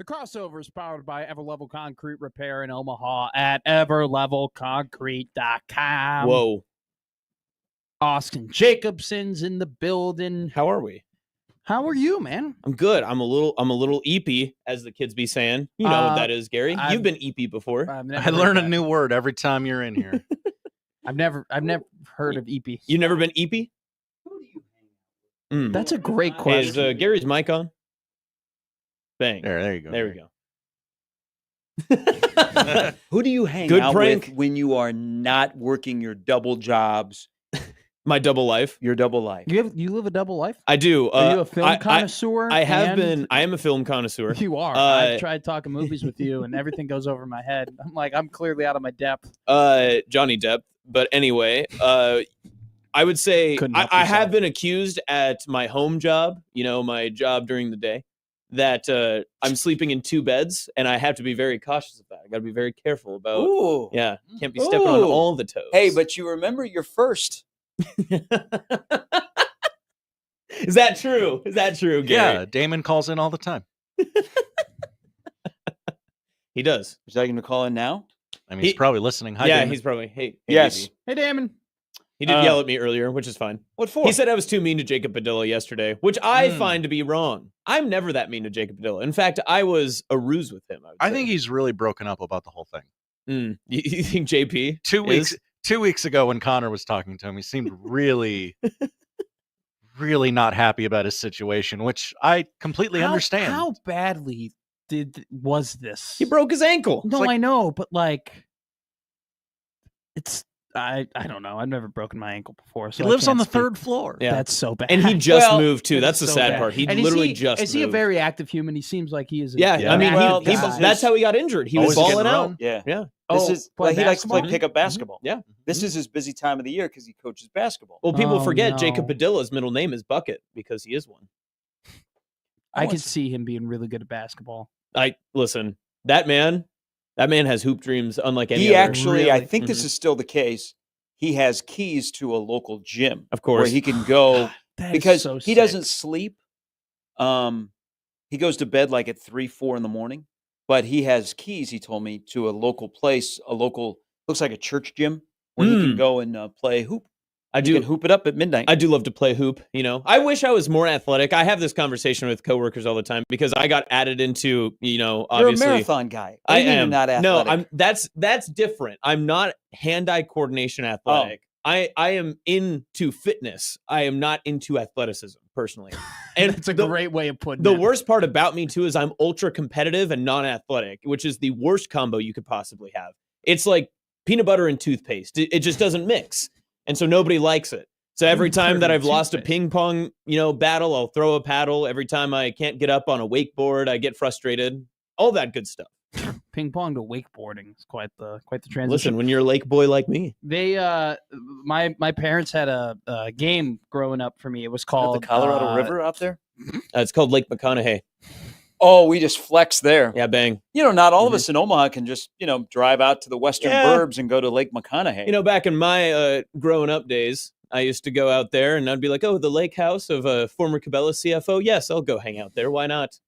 The crossover is powered by Everlevel Concrete Repair in Omaha at everlevelconcrete.com. Whoa. Austin Jacobson's in the building. How are we? How are you, man? I'm good. I'm a little eepy, as the kids be saying. You know what that is, Gary. You've been eepy before. I learn a new word every time you're in here. I've never heard of eepy. You've never been eepy? That's a great question. Is Gary's mic on? Bang. There you go. There we go. Who do you hang Good out prank. with when you are not working your double jobs? My double life. Your double life. You live a double life? I do. Are you a film connoisseur? I have been. I am a film connoisseur. You are. I've tried talking movies with you, and everything goes over my head. I'm clearly out of my depth. Johnny Depp. But anyway, I would say I have been accused at my home job, my job during the day, that I'm sleeping in two beds, and I have to be very cautious of that. I got to be very careful about. Ooh. Yeah, can't be stepping on all the toes. Hey, but you remember your first. Is that true? Gary? Yeah, Damon calls in all the time. He does. Is that going to call in now? I mean, he's probably listening. Hi, yeah, Damon. he's probably. Hey, yes. baby. Hey, Damon. He did yell at me earlier, which is fine. What for? He said I was too mean to Jacob Padilla yesterday, which I find to be wrong. I'm never that mean to Jacob Padilla. In fact, I was a ruse with him. I think he's really broken up about the whole thing. You think JP? 2 weeks ago when Connor was talking to him, he seemed really, really not happy about his situation, which I completely understand. How badly was this? He broke his ankle. No, I know, but it's I don't know. I've never broken my ankle before. So he lives on the third floor. Yeah. That's so bad. And he just moved too. That's the so sad bad. part. He and literally just moved. Is he a very active human? He seems like he is. I mean, that's how he got injured. He was balling out. Yeah. Oh, he likes to play pickup basketball. Yeah. This is his busy time of the year because he coaches basketball. Well, people forget Jacob Padilla's middle name is Bucket because he is one. I could see him being really good at basketball. Listen, that man has hoop dreams unlike any He other. actually, I think this is still the case. He has keys to a local gym, of course, where he can go because so he doesn't sleep. He goes to bed like at 3-4 in the morning, but he has keys. He told me to a local place, looks like a church gym where he can go and play hoop. You can hoop it up at midnight. I do love to play hoop. I wish I was more athletic. I have this conversation with coworkers all the time because I got added into, obviously. You're a marathon guy. I am not athletic. No, that's different. I'm not hand-eye coordination athletic. I am into fitness. I am not into athleticism personally. And it's a great way of putting it. The worst part about me too is I'm ultra competitive and non-athletic, which is the worst combo you could possibly have. It's like peanut butter and toothpaste. It just doesn't mix. And so nobody likes it. So every time that I've lost a ping pong, battle, I'll throw a paddle. Every time I can't get up on a wakeboard, I get frustrated. All that good stuff. Ping pong to wakeboarding is quite the transition. Listen, when you're a lake boy like me, they my parents had a game growing up for me. It was called the Colorado River out there. It's called Lake McConaughey. Oh, we just flex there. Yeah, bang. Not all of us in Omaha can just, drive out to the western burbs and go to Lake McConaughey. Back in my growing up days, I used to go out there and I'd be like, oh, the lake house of a former Cabela CFO. Yes, I'll go hang out there. Why not?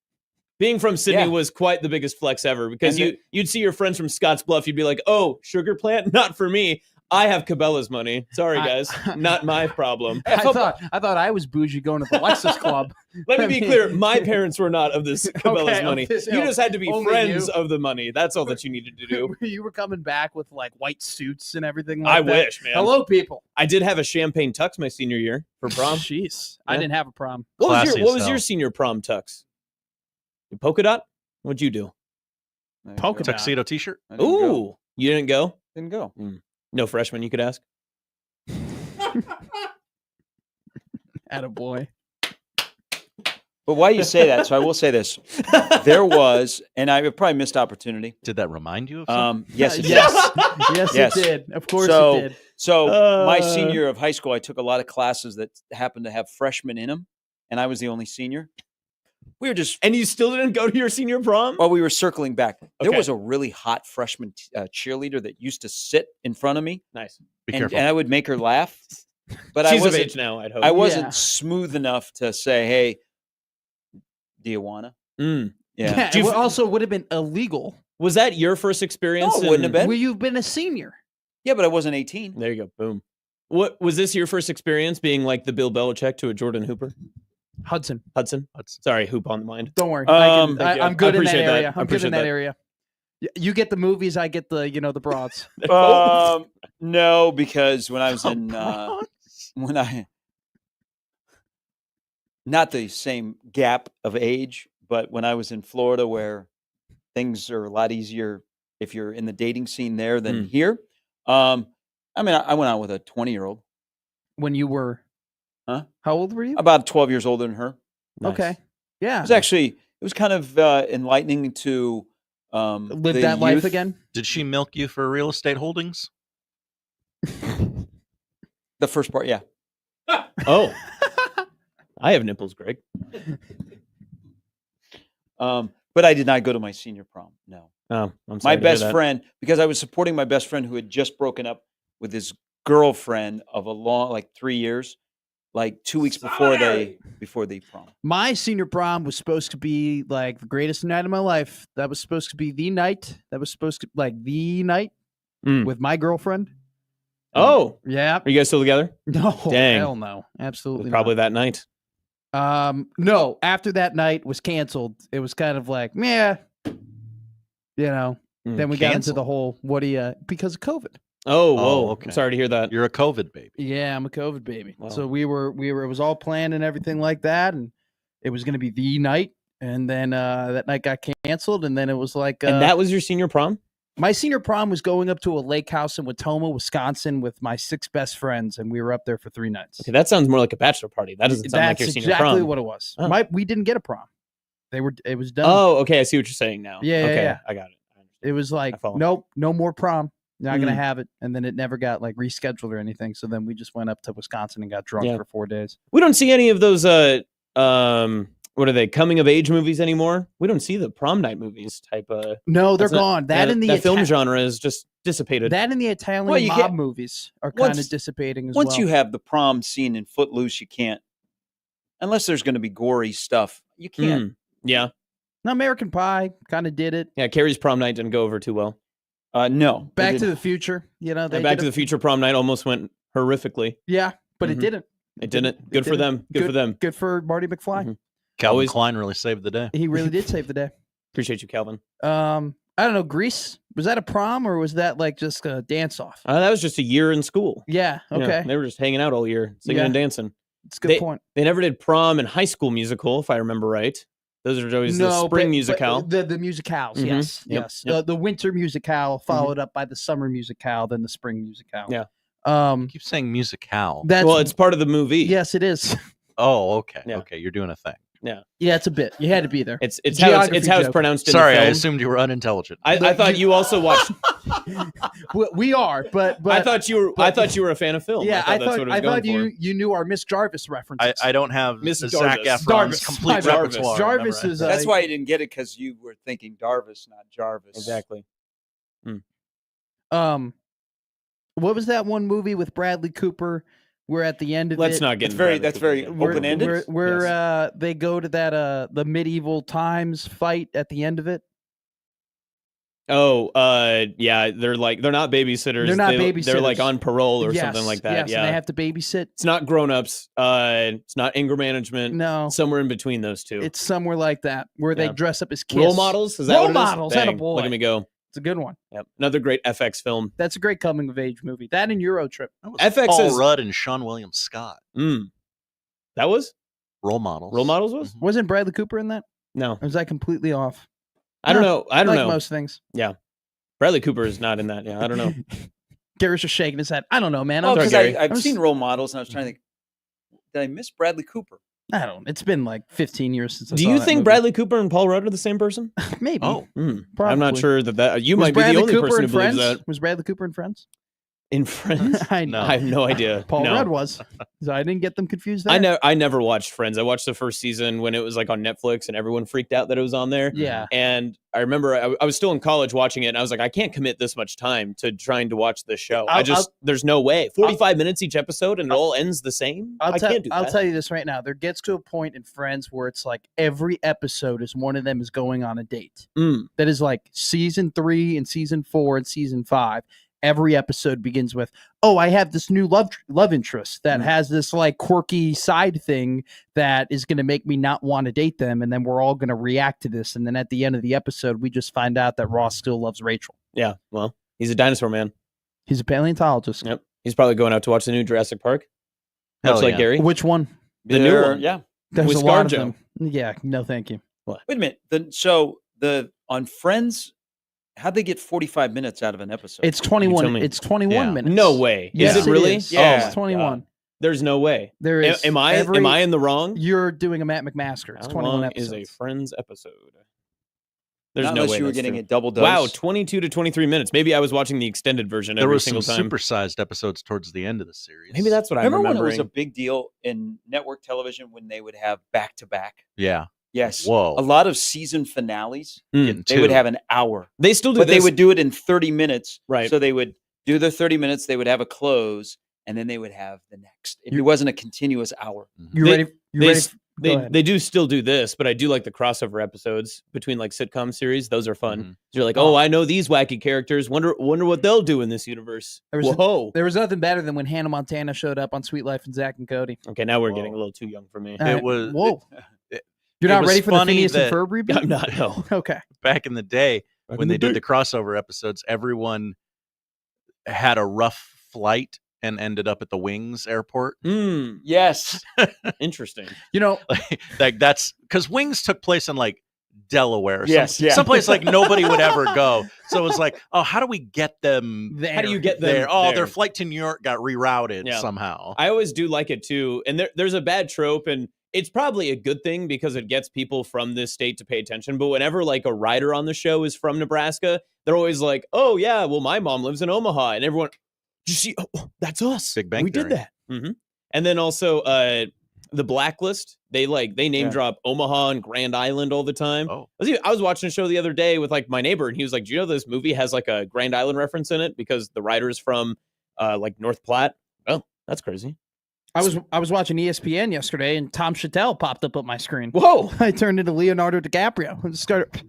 Being from Sydney was quite the biggest flex ever because you'd see your friends from Scottsbluff. You'd be like, oh, sugar plant? Not for me. I have Cabela's money. Sorry, guys. Not my problem. I thought I was bougie going to the Lexus Club. Let me be clear. My parents were not of this Cabela's money. You just had to be friends of the money. That's all that you needed to do. You were coming back with white suits and everything I wish, man. Hello, people. I did have a champagne tux my senior year for prom. Jeez. Yeah. I didn't have a prom. What was your senior prom tux? Polka dot? What'd you do? Polka dot. Tuxedo t-shirt? Ooh. You didn't go? Didn't go. No freshman you could ask? Attaboy. But why you say that? So I will say this: there was, and I probably missed opportunity. Did that remind you of something? Yes, it did. Yes, it did. Of course, it did. So my senior year of high school, I took a lot of classes that happened to have freshmen in them, and I was the only senior. We were just, and you still didn't go to your senior prom? Well, we were circling back. There was a really hot freshman cheerleader that used to sit in front of me. Nice. Be careful. And I would make her laugh. But she's of age now, I'd hope. I wasn't smooth enough to say, "Hey, do you wanna?" Yeah. it also would have been illegal. Was that your first experience? No, it wouldn't have been. Well, you've been a senior. Yeah, but I wasn't 18. There you go. Boom. What was this your first experience being like the Bill Belichick to a Jordan Hooper? Hudson. Sorry, hoop on the mind. Don't worry. Thank you. I'm good I in that appreciate that. area. I I'm good in appreciate that that. area. You get the movies, I get the the broads. No, because when I was in not the same gap of age, but when I was in Florida, where things are a lot easier if you're in the dating scene there than here. I mean, I went out with a 20-year-old. When you were, Huh? How old were you? About 12 years older than her. Nice. Okay. Yeah. It was kind of enlightening to Live the that life youth. again. Did she milk you for real estate holdings? The first part, yeah. Oh, I have nipples, Greg. But I did not go to my senior prom. No. Oh, I'm sorry. My to hear best that. friend, because I was supporting my best friend who had just broken up with his girlfriend of a long, like 3 years, like 2 weeks before the prom. My senior prom was supposed to be like the greatest night of my life. That was supposed to be the night. Mm. With my girlfriend. Oh, Yeah. are you guys still together? No. Dang. Hell no. Absolutely. Probably not. that night. No. After that night was canceled, it was kind of like, yeah. Then we got into Canceled? the whole because of COVID. Oh, whoa. Oh, okay. I'm sorry to hear that. You're a COVID baby. Yeah, I'm a COVID baby. Wow. So we were it was all planned and everything like that, and it was gonna be the night, and then that night got canceled, and then it was like And that was your senior prom? my senior prom was going up to a lake house in Watoma, Wisconsin with my 6 best friends, and we were up there for 3 nights. Okay, that sounds more like a bachelor party. That doesn't sound like your That's senior exactly prom. what it was. Oh. We didn't get a prom. It was done. Oh, okay. I see what you're saying now. Yeah, okay, yeah. I got it. It was like, I follow. nope, no more prom. Not gonna Mm. have it. And then it never got like rescheduled or anything. So then we just went up to Wisconsin and got drunk Yeah. for 4 days. We don't see any of those what are they, coming of age movies anymore? We don't see the prom night movies type of No, they're gone. That and the film genre is just dissipated. That and the Italian Well, you mob get- movies are kind of once- dissipating as Once well. you have the prom scene in Footloose, you can't, unless there's going to be gory stuff, you can't. Mm. Yeah. Now, American Pie kind of did it. Yeah, Carrie's prom night didn't go over too well. No. they Back to didn't. the Future, they Back did to a- the Future prom night almost went horrifically. Yeah, but it Mhm. didn't. It didn't. It Good for didn't. them. Good for them. Good for Marty McFly. Mhm. Calvin Always- Klein really saved the day. He really did save the day. Appreciate you, Calvin. I don't know. Grease, was that a prom or was that like just a dance off? That was just a year in school. Yeah. Yeah, Okay. they were just hanging out all year, singing Yeah. and dancing. It's a good point. They never did prom and High School Musical, if I remember right. Those are always the spring but musicale. The musicals, Mhm. yes, Yep, yes. yep. The winter musicale followed up by the summer musicale, then the spring musicale. Yeah. I keep saying musicale. That's Well, it's part of the movie. yes, it is. Oh, okay. Yeah. Okay, you're doing a thing. Yeah, it's a bit. You had to be there. It's how it's Geography how it's joke. pronounced in Sorry, the I film. assumed you were unintelligent. I thought you also watched. We are, but I thought you were a fan of film. yeah, I thought that's what it was I going thought you knew our Miss Jarvis references. I don't have Miss Zac Jarvis. Efron's Jarvis. complete Jarvis. repertoire. Jarvis remember? is That's why you didn't get it, because you were thinking Darvis, not Jarvis. Exactly. What was that one movie with Bradley Cooper? Where at the end of Let's it, not get. That's very open-ended. where they go to that the medieval times fight at the end of it. Oh, yeah. They're not babysitters. They're not They're like babysitters. on parole or Yes, something like that. Yes, Yeah. and they have to babysit. It's not grown-ups. It's not anger management. No, Somewhere in between those two. it's somewhere like that where they Yeah. dress up as kids. Role models. Is that Role what it is? models, atta Bang, boy. Look at me go. It's a good one. Yep. Another great FX film. That's a great coming of age movie. That and Euro Trip. That was FX Paul is- Rudd and Sean William Scott. That was Role models. Role Models was? Mhm. Wasn't Bradley Cooper in that? No. Or was that completely off? I don't know. I don't like know. most things. Bradley Cooper is not in that. Yeah, I don't know. Gary's just shaking his head. I don't know, man. Well, Sorry, because Gary. I've I'm seen role models, and I was trying to think, did I miss Bradley Cooper? I don't. It's been like 15 years since I Do saw you that think movie. Bradley Cooper and Paul Rudd are the same person? Maybe. Oh, I'm Probably. not sure that you Was might be the Bradley only Cooper person in who believes Friends? that. Was Bradley Cooper in Friends? In Friends? I know. I have no idea. Paul No. Rudd was. So I didn't get them confused there. I never watched Friends. I watched the first season when it was like on Netflix and everyone freaked out that it was on there. Yeah. And I remember I was still in college watching it and I was like, I can't commit this much time to trying to watch this show. There's no way. 45 minutes each episode and it all ends the same? I can't do that. I'll tell you this right now. There gets to a point in Friends where it's like every episode is one of them is going on a date. That is like season 3 and season 4 and season 5. Every episode begins with, "Oh, I have this new love interest that has this like quirky side thing that is going to make me not want to date them," and then we're all going to react to this. And then at the end of the episode, we just find out that Ross still loves Rachel. Yeah, well, he's a dinosaur man. He's a paleontologist. Yep, he's probably going out to watch the new Jurassic Park. Much like Gary. Which one? The new one. Yeah. There's With a lot of ScarJo. them. Yeah, no, thank you. Wait a minute. So on Friends, how'd they get 45 minutes out of an episode? It's You tell 21. me. It's 21 minutes. No way. Yes, is it really? is. Yeah. It's 21. There's no way. There is. Am I in the wrong? You're doing a Matt McMaster. It's How 21 long episodes. is a Friends episode? There's Not no unless way you were that's getting true. a double dose. Wow, 22 to 23 minutes. Maybe I was watching the extended version There every was some single time. supersized episodes towards the end of the series. Maybe that's what I'm Remember when it remembering. was a big deal in network television when they would have back-to-back? Yeah. Yes. Whoa. A lot of season finales, Getting they would two. have an hour. They still do But this. they would do it in 30 minutes. Right. So they would do their 30 minutes, they would have a close, and then they would have the next. It wasn't a continuous hour. You They- ready? You they ready? s- Go They ahead. they do still do this, but I do like the crossover episodes between like sitcom series. Those are fun. Mhm. You're like, oh, I know these wacky characters. Wonder what they'll do in this universe. There was a- Whoa. There was nothing better than when Hannah Montana showed up on Sweet Life and Zach and Cody. Okay, now we're Whoa. getting a little too young for me. It was- Whoa. it- You're it not was ready for the funny Phineas and that- Ferb reboot? I'm not. No. Okay. Back in the day, when they did the crossover episodes, everyone had a rough flight and ended up at the Wings airport. Yes. Interesting. You know, Like that's because Wings took place in like Delaware. Yes, yeah. Someplace like nobody would ever go. So it was like, oh, how do we get them there. How do you get them there? Oh, there? their flight to New York got rerouted Yeah. somehow. I always do like it too. And there's a bad trope, and it's probably a good thing because it gets people from this state to pay attention. But whenever like a writer on the show is from Nebraska, they're always like, oh yeah, well my mom lives in Omaha, and everyone, did you see? Oh, that's us. Big Bang We did Theory. that. And then also the Blacklist. They name Yeah. drop Omaha and Grand Island all the time. Oh, I was watching a show the other day with like my neighbor, and he was like, do you know this movie has like a Grand Island reference in it because the writer's from like North Platte? Oh, that's crazy. I was watching ESPN yesterday, and Tom Chattel popped up my screen. Whoa. I turned into Leonardo DiCaprio and started.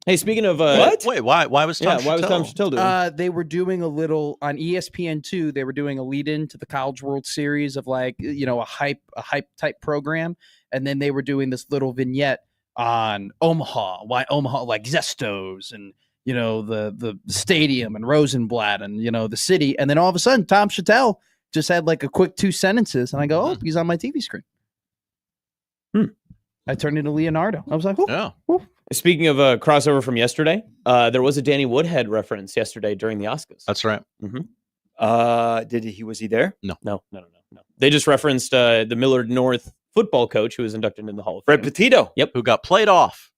Hey, speaking of What? wait, why was Tom? why was Tom Chattel? Chattel doing? They were doing a little on ESPN2. They were doing a lead in to the College World Series of like a hype type program, and then they were doing this little vignette on Omaha, why Omaha like Zestos and the stadium and Rosenblatt and the city, and then all of a sudden Tom Chattel just had like a quick 2 sentences, and I go, oh, he's on my TV screen. I turned into Leonardo. I was like, oh, Yeah. Speaking of a crossover from yesterday, there was a Danny Woodhead reference yesterday during the Oscars. That's right. Was he there? No. They just referenced the Millard North football coach who was inducted into the Hall of Fred Fame. Petito. Who got played off?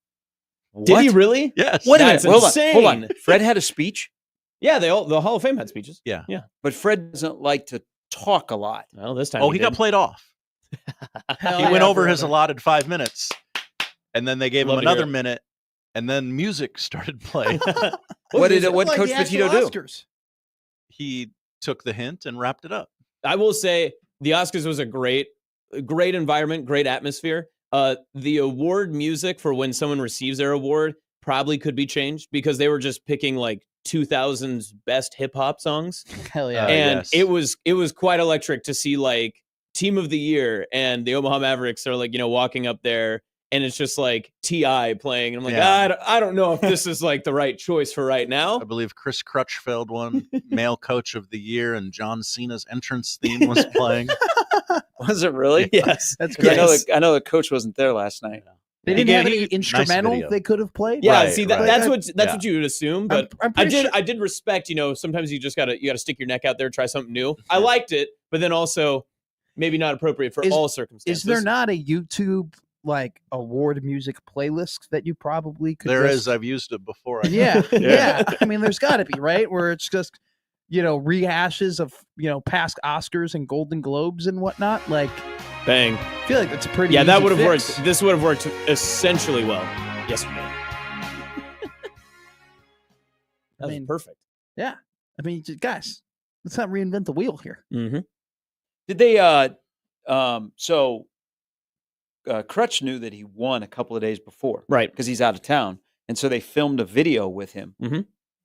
Did he What? really? Yes. Wait a That's minute. insane. Hold on. Fred had a speech, Yeah, the Hall of Fame had speeches. Yeah. but Fred doesn't like to talk a lot. Well, this time Oh, he got did. played off. hell He yeah, went over his brother. allotted 5 minutes, and then they gave Love him to hear another it. minute, and then music started playing. What did Like Coach the Petito actual do? Oscars. He took the hint and wrapped it up. I will say the Oscars was a great environment, great atmosphere. The award music for when someone receives their award probably could be changed because they were just picking like 2000's best hip hop songs. Hell yeah. And yes. it was quite electric to see like Team of the Year and the Omaha Mavericks are like, walking up there and it's just like T.I. playing. And I'm like, Yeah. I don't know if this is like the right choice for right now. I believe Chris Crutchfield won Male Coach of the Year, and John Cena's entrance theme was playing. Was it really? Yes. That's 'Cause great. I know the coach wasn't there last night. They He didn't have gave- any nice instrumental video. they could have played. Yeah, Right, see right. that's Yeah. what you would assume, but I'm I pretty sure- did respect, sometimes you just gotta stick your neck out there, try something new. I liked it, but then also maybe not appropriate for all circumstances. Is there not a YouTube like award music playlist that you probably could? There just- is. I've used it before. Yeah, yeah. I mean, there's got to be, right? Where it's just rehashes of past Oscars and Golden Globes and whatnot. Like, Bang. I feel like that's a pretty. Yeah, that easy would have fix. worked. This would have worked essentially well yesterday. That was perfect. Yeah, I mean, guys, let's not reinvent the wheel here. Mm-hmm. Did they? So Crutch knew that he won a couple of days before, Right? Because he's out of town, and so they filmed a video with him. Mm-hmm.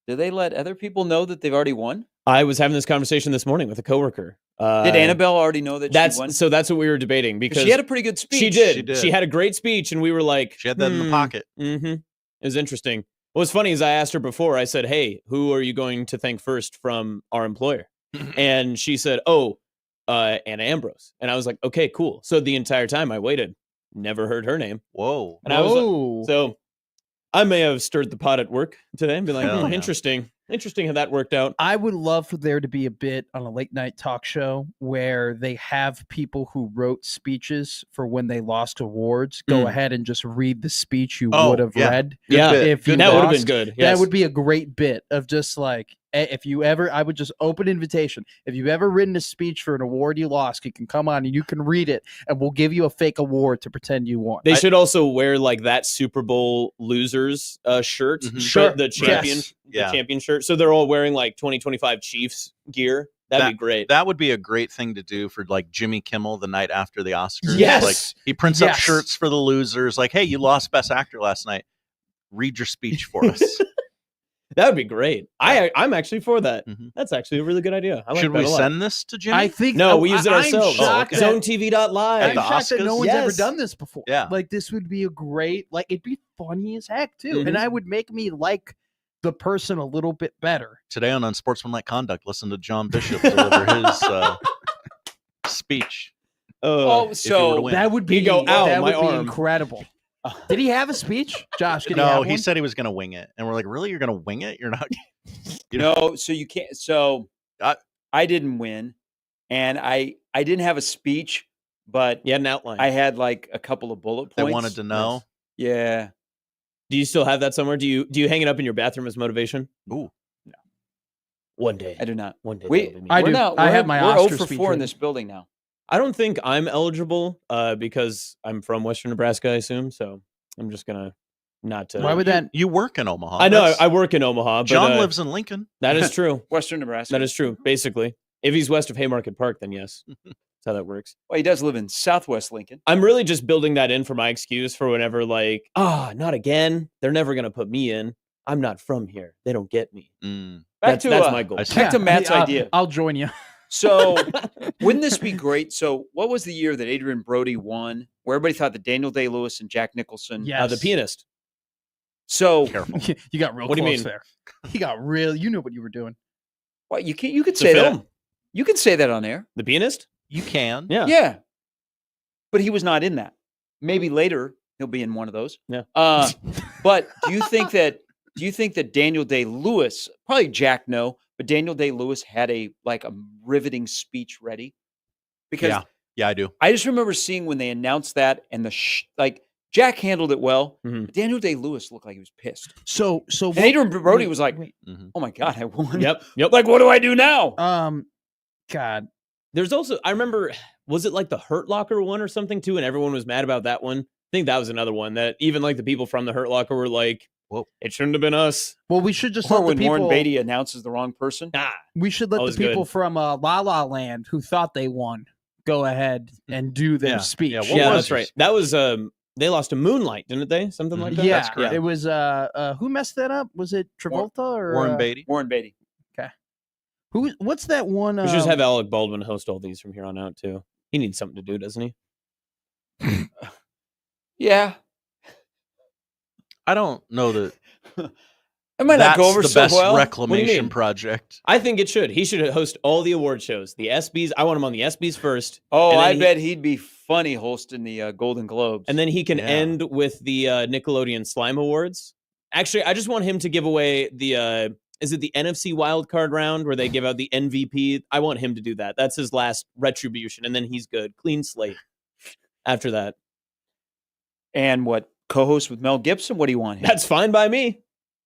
Did they let other people know that they've already won? I was having this conversation this morning with a coworker. Did Annabelle already know that she won? So that's what we were debating because she had a pretty good speech. She did. She had a great speech, and we were like, she had that in the pocket. Mm-hmm. It was interesting. What was funny is I asked her before. I said, "Hey, who are you going to thank first from our employer?" And she said, Anna Ambrose. And I was like, "Okay, cool." So the entire time I waited, never heard her name. Whoa! And I was like, so I may have stirred the pot at work today and be like, Hell yeah. Interesting how that worked out. I would love for there to be a bit on a late night talk show where they have people who wrote speeches for when they lost awards go ahead and just read the speech you would have read. Yeah, if you that would have lost. been good. That would be a great bit of just like, if you ever, I would just open invitation. If you've ever written a speech for an award you lost, you can come on and you can read it, and we'll give you a fake award to pretend you won. They should also wear like that Super Bowl losers shirt, the champion, the champion shirt. So they're all wearing like 2025 Chiefs gear. That'd be great. That would be a great thing to do for like Jimmy Kimmel the night after the Oscars. Yes. Like he prints up shirts for the losers. Like, hey, you lost Best Actor last night. Read your speech for us. That would be great. I'm actually for that. That's actually a really good idea. I like Should that we a lot. send this to Jimmy? I think no, we use it ourselves. ZoneTV.live. At the I'm shocked that no Oscars? one's ever done this before. Yeah. Like, this would be a great, like, it'd be funny as heck, too. And I would make me like the person a little bit better. Today on Unsportsmanlike Conduct, listen to John Bishop deliver his speech. So that would be that would be incredible. Did he have a speech, Josh? Did No, he said he was going to wing it, and we're like, really? You're going to wing it? You're not. No, so you can't. So I didn't win, and I didn't have a speech, but you had an outline. I had like a couple of bullet points. They wanted to know. Yeah. Do you still have that somewhere? Do you hang it up in your bathroom as motivation? Ooh, no. One day, I do not. One day, I do. I have my We're Oscar 0 for speech 4 in ready. this building now. I don't think I'm eligible because I'm from Western Nebraska, I assume. So I'm just gonna not. Why would that? You work in Omaha. I know. I work in Omaha. But, John lives in Lincoln. That is true. Western Nebraska. That is true. Basically, if he's west of Haymarket Park, then yes. That's how that works. Well, he does live in Southwest Lincoln. I'm really just building that in for my excuse for whenever, like, not again. They're never gonna put me in. I'm not from here. They don't get me. That's my goal. Back to Matt's idea. I'll join you. So, wouldn't this be great? So, what was the year that Adrian Brody won, where everybody thought that Daniel Day-Lewis and Jack Nicholson? Yeah, the pianist. So, careful. You got real what close do you mean? there. You got real. You knew what you were doing. Well, you can. You could say that. You can say that on air. The pianist. You can. Yeah. Yeah. But he was not in that. Maybe later he'll be in one of those. Yeah. But do you think that Daniel Day-Lewis, probably Jack, no, but Daniel Day-Lewis had a riveting speech ready? Because yeah, I do. I just remember seeing when they announced that, and Jack handled it well. Mm-hmm. But Daniel Day-Lewis looked like he was pissed. So and Adrian Brody was like, "Oh my God, I won." Yep. Like, what do I do now? God. There's also, I remember, was it like the Hurt Locker one or something too? And everyone was mad about that one. I think that was another one that even like the people from the Hurt Locker were like, "Well, it shouldn't have been us." Well, we should just or let when the people. Warren Beatty announces the wrong person. We should let the people from La La Land who thought they won go ahead and do their speech. Yeah, that's right. That was they lost to Moonlight, didn't they? Something like that. Yeah, that's correct. It was who messed that up? Was it Travolta or Warren Beatty? Warren Beatty. Okay. What's that one? We should just have Alec Baldwin host all these from here on out too. He needs something to do, doesn't he? Yeah. I don't know that. It might not go over the so best well. reclamation project. I think it should. He should host all the award shows. The ESPYs. I want him on the ESPYs first. Oh, I bet he'd be funny hosting the Golden Globes. And then he can end with the Nickelodeon Slime Awards. Actually, I just want him to give away the is it the NFC wildcard round where they give out the MVP? I want him to do that. That's his last retribution, and then he's good. Clean slate after that. And what, co-host with Mel Gibson? What do you want him? That's fine by me.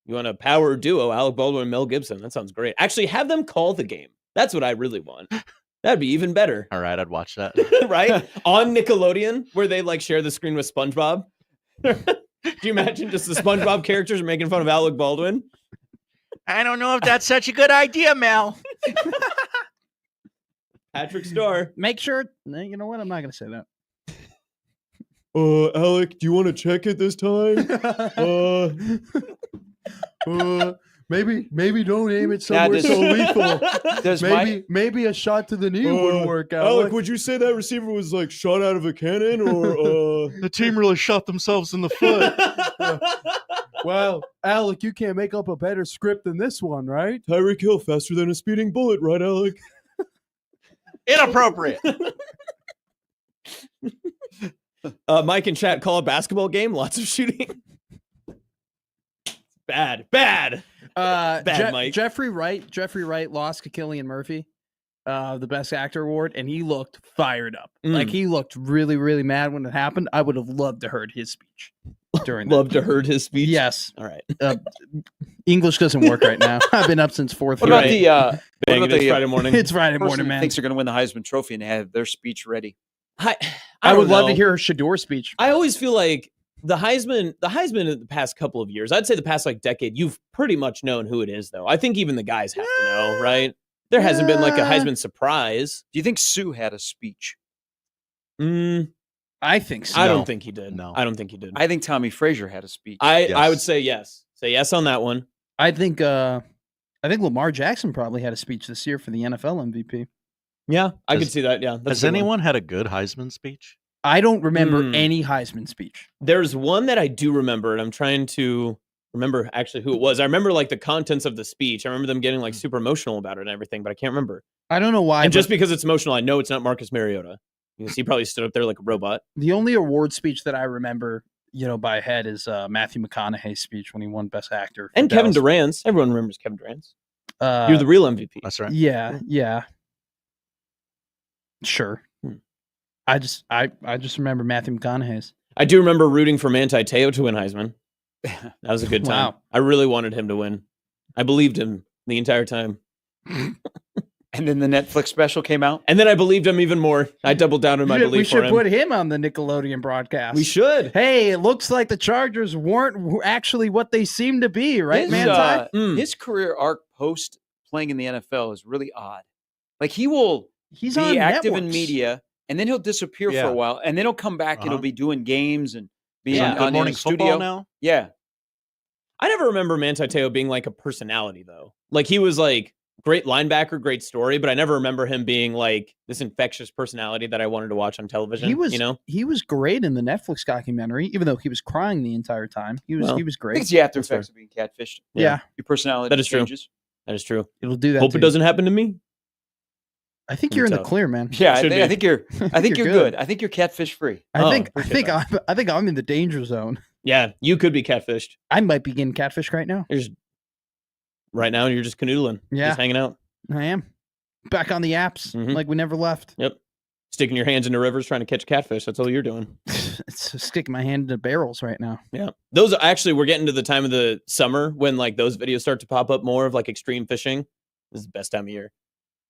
You want a power duo, Alec Baldwin and Mel Gibson. That sounds great. Actually, have them call the game. That's what I really want. That'd be even better. All right, I'd watch that. Right? On Nickelodeon, where they like share the screen with SpongeBob. Do you imagine just the SpongeBob characters making fun of Alec Baldwin? I don't know if that's such a good idea, Mel. Patrick Starr. Make sure. You know what? I'm not going to say that. Alec, do you want to check it this time? Maybe don't aim it Now, somewhere does- so lethal. Does Maybe a shot to the knee wouldn't work out. Alec, would you say that receiver was like shot out of a cannon or The team really shot themselves in the foot. Well, Alec, you can't make up a better script than this one, right? Tyreek Hill faster than a speeding bullet, right, Alec? Inappropriate. Mike and chat call a basketball game. Lots of shooting. Bad. Mike. Jeffrey Wright lost to Cillian Murphy, the Best Actor award, and he looked fired up. Like he looked really, really mad when it happened. I would have loved to heard his speech during that. Loved to heard his speech. Yes. All right. English doesn't work right now. I've been up since 4:30. What about the Bang, it is Friday morning. It's Friday person morning, who man. thinks they're going to win the Heisman Trophy and have their speech ready? I would love to hear a Shador speech. I always feel like the Heisman in the past couple of years, I'd say the past like decade, you've pretty much known who it is, though. I think even the guys have to know, right? There hasn't been like a Heisman surprise. Do you think Sue had a speech? I think so. I don't think he did. No. I don't think he did. I think Tommy Frazier had a speech. I would say yes. Say yes on that one. I think Lamar Jackson probably had a speech this year for the NFL MVP. Yeah, I could Has- see that. Yeah. That's Has a good one. anyone had a good Heisman speech? I don't remember any Heisman speech. There's one that I do remember, and I'm trying to remember actually who it was. I remember like the contents of the speech. I remember them getting like super emotional about it and everything, but I can't remember. I don't know why. And just because it's emotional, I know it's not Marcus Mariota. Because he probably stood up there like a robot. The only award speech that I remember, by head is Matthew McConaughey's speech when he won Best Actor. for And Kevin Dallas. Durant's. Everyone remembers Kevin Durant's. Uh, You're the real MVP. That's right. Yeah. Sure. Hmm. I just remember Matthew McConaughey's. I do remember rooting for Manti Te'o to win Heisman. That was a good time. Wow. I really wanted him to win. I believed him the entire time. And then the Netflix special came out. And then I believed him even more. I doubled down on my We belief for should him. put him on the Nickelodeon broadcast. We should. Hey, it looks like the Chargers weren't actually what they seem to be, right, His, Manti? his career arc post playing in the NFL is really odd. Like he will He's be on active in networks. media, and then he'll disappear for Yeah. a while, and then he'll come back and he'll Uh-huh. be doing games and being Some on Good in Morning the Football studio. now. Yeah, I never remember Manti Te'o being like a personality, though. Like he was like great linebacker, great story, but I never remember him being like this infectious personality that I wanted to watch on television. He was, you know? he was great in the Netflix documentary, even though he was crying the entire time. He was Well, he I was think great. it's the after That's fair. effects of being catfished. Yeah, Your personality That is true. changes. That is true. it'll do that. Hope to it you. doesn't happen to me. I think Be you're in the tough. clear, man. Yeah, Should be. I think you're. I think you're You're good. good. I think you're catfish free. I Oh, think appreciate I think I'm in the danger zone. Yeah, you could be catfished. I might be getting catfish right now. You're just right now. You're just canoodling. Yeah. Just hanging out. I am back on the apps Mhm. like we never left. Yep. Sticking your hands into rivers trying to catch catfish. That's all you're doing. It's sticking my hand into barrels right now. Yeah. Those are actually, we're getting to the time of the summer when like those videos start to pop up more of like extreme fishing. This is the best time of year.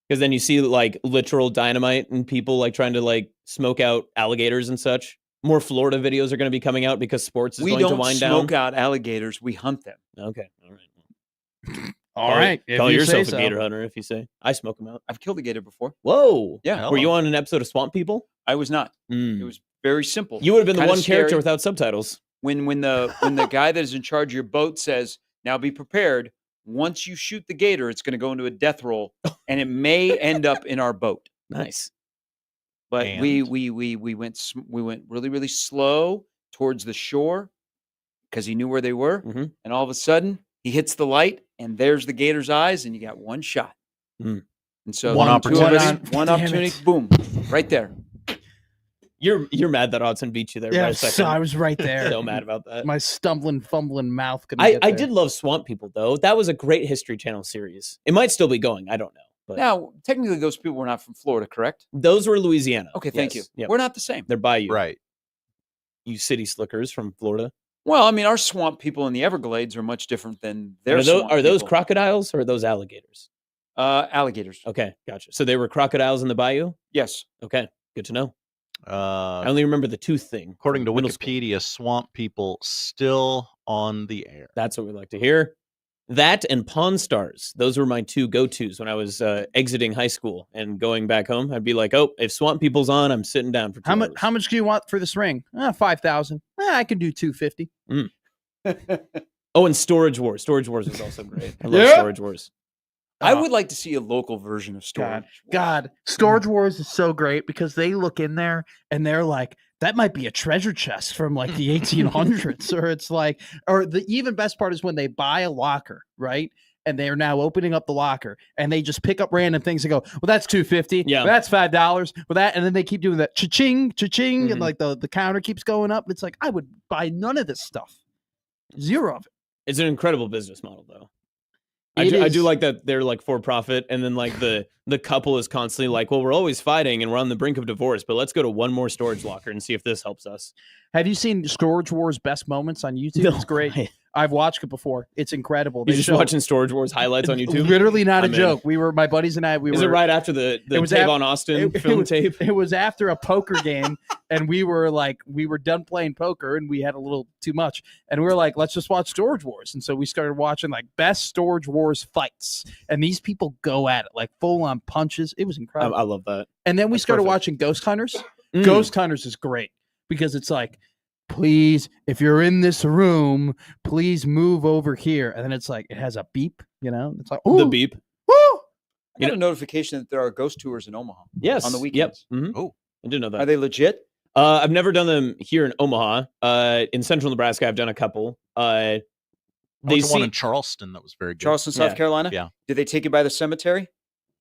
Because then you see like literal dynamite and people like trying to like smoke out alligators and such. More Florida videos are going to be coming out because sports is We going to don't wind smoke down. out alligators. We hunt them. Okay. All right. All right, if Call you yourself say a so. gator hunter if you say. I smoke them out. I've killed a gator before. Whoa. Yeah. Were you on an episode of Swamp People? I was not. Mm. It was very simple. You would have been the Kinda one character scary. without subtitles. when the guy that is in charge of your boat says, "Now be prepared. Once you shoot the gator, it's going to go into a death roll, and it may end up in our boat." Nice. But And? we went really, really slow towards the shore because he knew where they were, Mhm. and all of a sudden he hits the light, and there's the gator's eyes, and you got one shot. Mm. And so One two of opportunity. us- one Damn opportunity, it. boom, right there. You're mad that Odson beat you there by Yeah, a so second. I was right there. So mad about that. My stumbling, fumbling mouth couldn't I get there. did love Swamp People though. That was a great History Channel series. It might still be going. I don't know. But Now, technically, those people were not from Florida, correct? those were Louisiana. Okay, thank Yes. you. Yep. We're not the same. They're by you. Right. You city slickers from Florida. Well, I mean, our swamp people in the Everglades are much different than their Are those people. crocodiles or are those alligators? Alligators. Okay, gotcha. So they were crocodiles in the bayou? Yes. Okay, good to know. I only remember the tooth thing. According to from middle school. Wikipedia, swamp people still on the air. That's what we like to hear. That and Pawn Stars. Those were my two go-tos when I was exiting high school and going back home. I'd be like, oh, if Swamp People's on, I'm sitting down for 2 hours. How much do you want for this ring? 5,000. I can do 250. Oh, and Storage Wars. Storage Wars was also great. I love Storage Wars. I would like to see a local version of Storage Wars. God, Storage Wars is so great because they look in there and they're like, that might be a treasure chest from like the 1800s, or it's like, or the even best part is when they buy a locker, right? And they are now opening up the locker and they just pick up random things and go, well, that's $250. Yeah. Well, that's $5. Well, that, and then they keep doing that cha-ching, cha-ching, and like the counter keeps going up. It's like, I would buy none of this stuff. Zero of it. It's an incredible business model, though. I It do is. like that they're like for profit, and then like the couple is constantly like, well, we're always fighting and we're on the brink of divorce, but let's go to one more storage locker and see if this helps us. Have you seen Storage Wars Best Moments on YouTube? No, It's great. I've watched it before. It's incredible. You're just watching Storage Wars highlights on YouTube? Literally not I'm a in. joke. My buddies and I, Is it right after the Tavon Austin film tape? It was after a poker game, and we were done playing poker, and we had a little too much, and we were like, let's just watch Storage Wars. And so we started watching like best Storage Wars fights, and these people go at it like full on punches. It was incredible. I love that. And then we That's started perfect. watching Ghost Hunters. Mm. Ghost Hunters is great because it's like, please, if you're in this room, please move over here. And then it's like, it has a beep, It's like, ooh, The beep. woo! I got a notification that there are ghost tours in Omaha. Yes. On the weekends. Yep. Oh. I didn't know that. Are they legit? I've never done them here in Omaha. In central Nebraska, I've done a couple. I went to one in Charleston that was very good. Charleston, South Carolina? Yeah. Did they take you by the cemetery?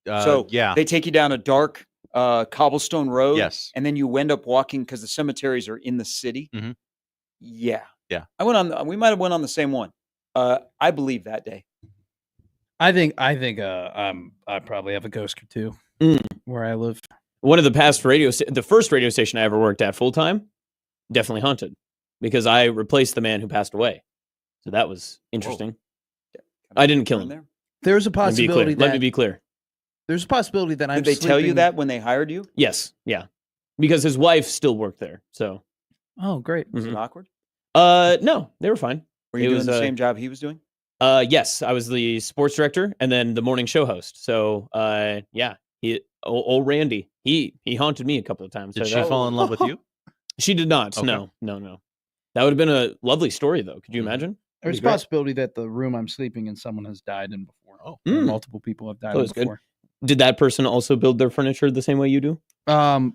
Yeah. They take you down a dark cobblestone road. Yes. And then you end up walking because the cemeteries are in the city. Mhm. Yeah. Yeah. We might have went on the same one. I believe that day. I think I probably have a ghost or two where I live. One of the past the first radio station I ever worked at full time, definitely haunted because I replaced the man who passed away. So that was interesting. I didn't kill him. There's a possibility Let me be clear. There's a possibility that I'm Did they tell you sleeping- that when they hired you? Yes. Yeah. Because his wife still worked there. So. Oh, great. Was it awkward? No, they were fine. Were you doing the same job he was doing? Yes, I was the sports director and then the morning show host. So, yeah, old Randy, he haunted me a couple of times. Did So she that- fall in love with you? She did not. Okay. No. That would have been a lovely story, though. Could you imagine? There's a That'd be great. possibility that the room I'm sleeping in, someone has died in before. Oh. Or multiple people have died That in was good. before. Did that person also build their furniture the same way you do?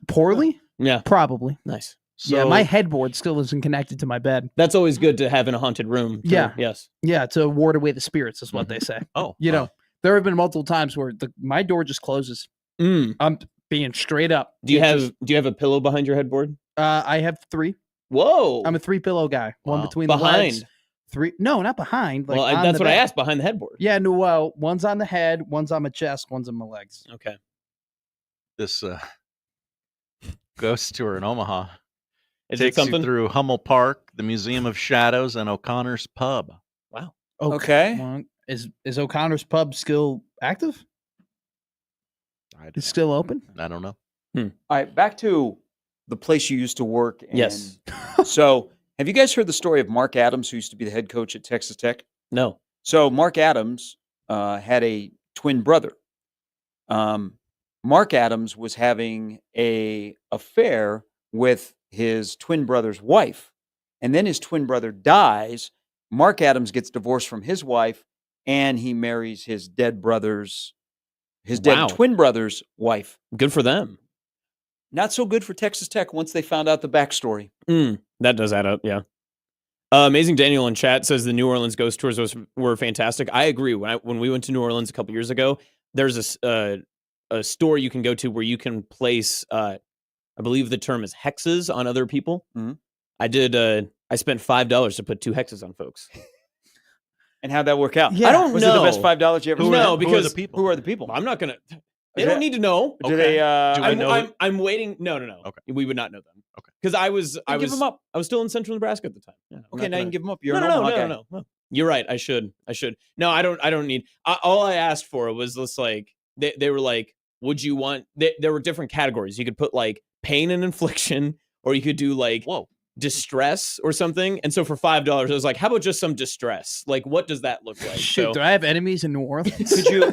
Poorly? Yeah. Probably. Nice. Yeah, my headboard still isn't connected to my bed. That's always good to have in a haunted room. Yeah. Yes. Yeah, to ward away the spirits is what they say. Oh. There have been multiple times where my door just closes. I'm being straight up. Do you have a pillow behind your headboard? I have 3. Whoa. I'm a 3 pillow guy. One Wow. between the Behind. legs. 3. No, not behind. Like Well, on that's the what I bed. asked. Behind the headboard. Yeah, no. Well, one's on the head, one's on my chest, one's on my legs. Okay. This ghost tour in Omaha Is it takes you something? through Hummel Park, the Museum of Shadows, and O'Connor's Pub. Wow. Okay. Well, is O'Connor's pub still active? It's still open? I don't know. All right, back to the place you used to work. And Yes. So, have you guys heard the story of Mark Adams, who used to be the head coach at Texas Tech? No. So, Mark Adams had a twin brother. Mark Adams was having an affair with his twin brother's wife, and then his twin brother dies. Mark Adams gets divorced from his wife, and he marries his dead Wow. twin brother's wife. Good for them. Not so good for Texas Tech once they found out the backstory. That does add up, yeah. Amazing Daniel in chat says the New Orleans ghost tours were fantastic. I agree. When we went to New Orleans a couple years ago, there's a store you can go to where you can place, I believe the term is hexes on other people. Mhm. I spent $5 to put 2 hexes on folks. And how'd that work out? Yeah. I don't Was know. it the best $5 you ever No, spent? Who are because the people? Who are the people? I'm not gonna. They Is don't that- need to know. Do they? Do I know? I'm waiting. No. Okay. We would not know them. Okay. because I was give them up. I was still in Central Nebraska at the time. Yeah, Okay, now you can give them up. You're no. You're right. I should. No, I don't need. All I asked for was this, like they were like, would you want? There were different categories. You could put like pain and infliction, or you could do like distress or something. And so for $5, I was like, how about just some distress? Like, what does that look like? Shoot, do I have enemies in New Orleans? Could you?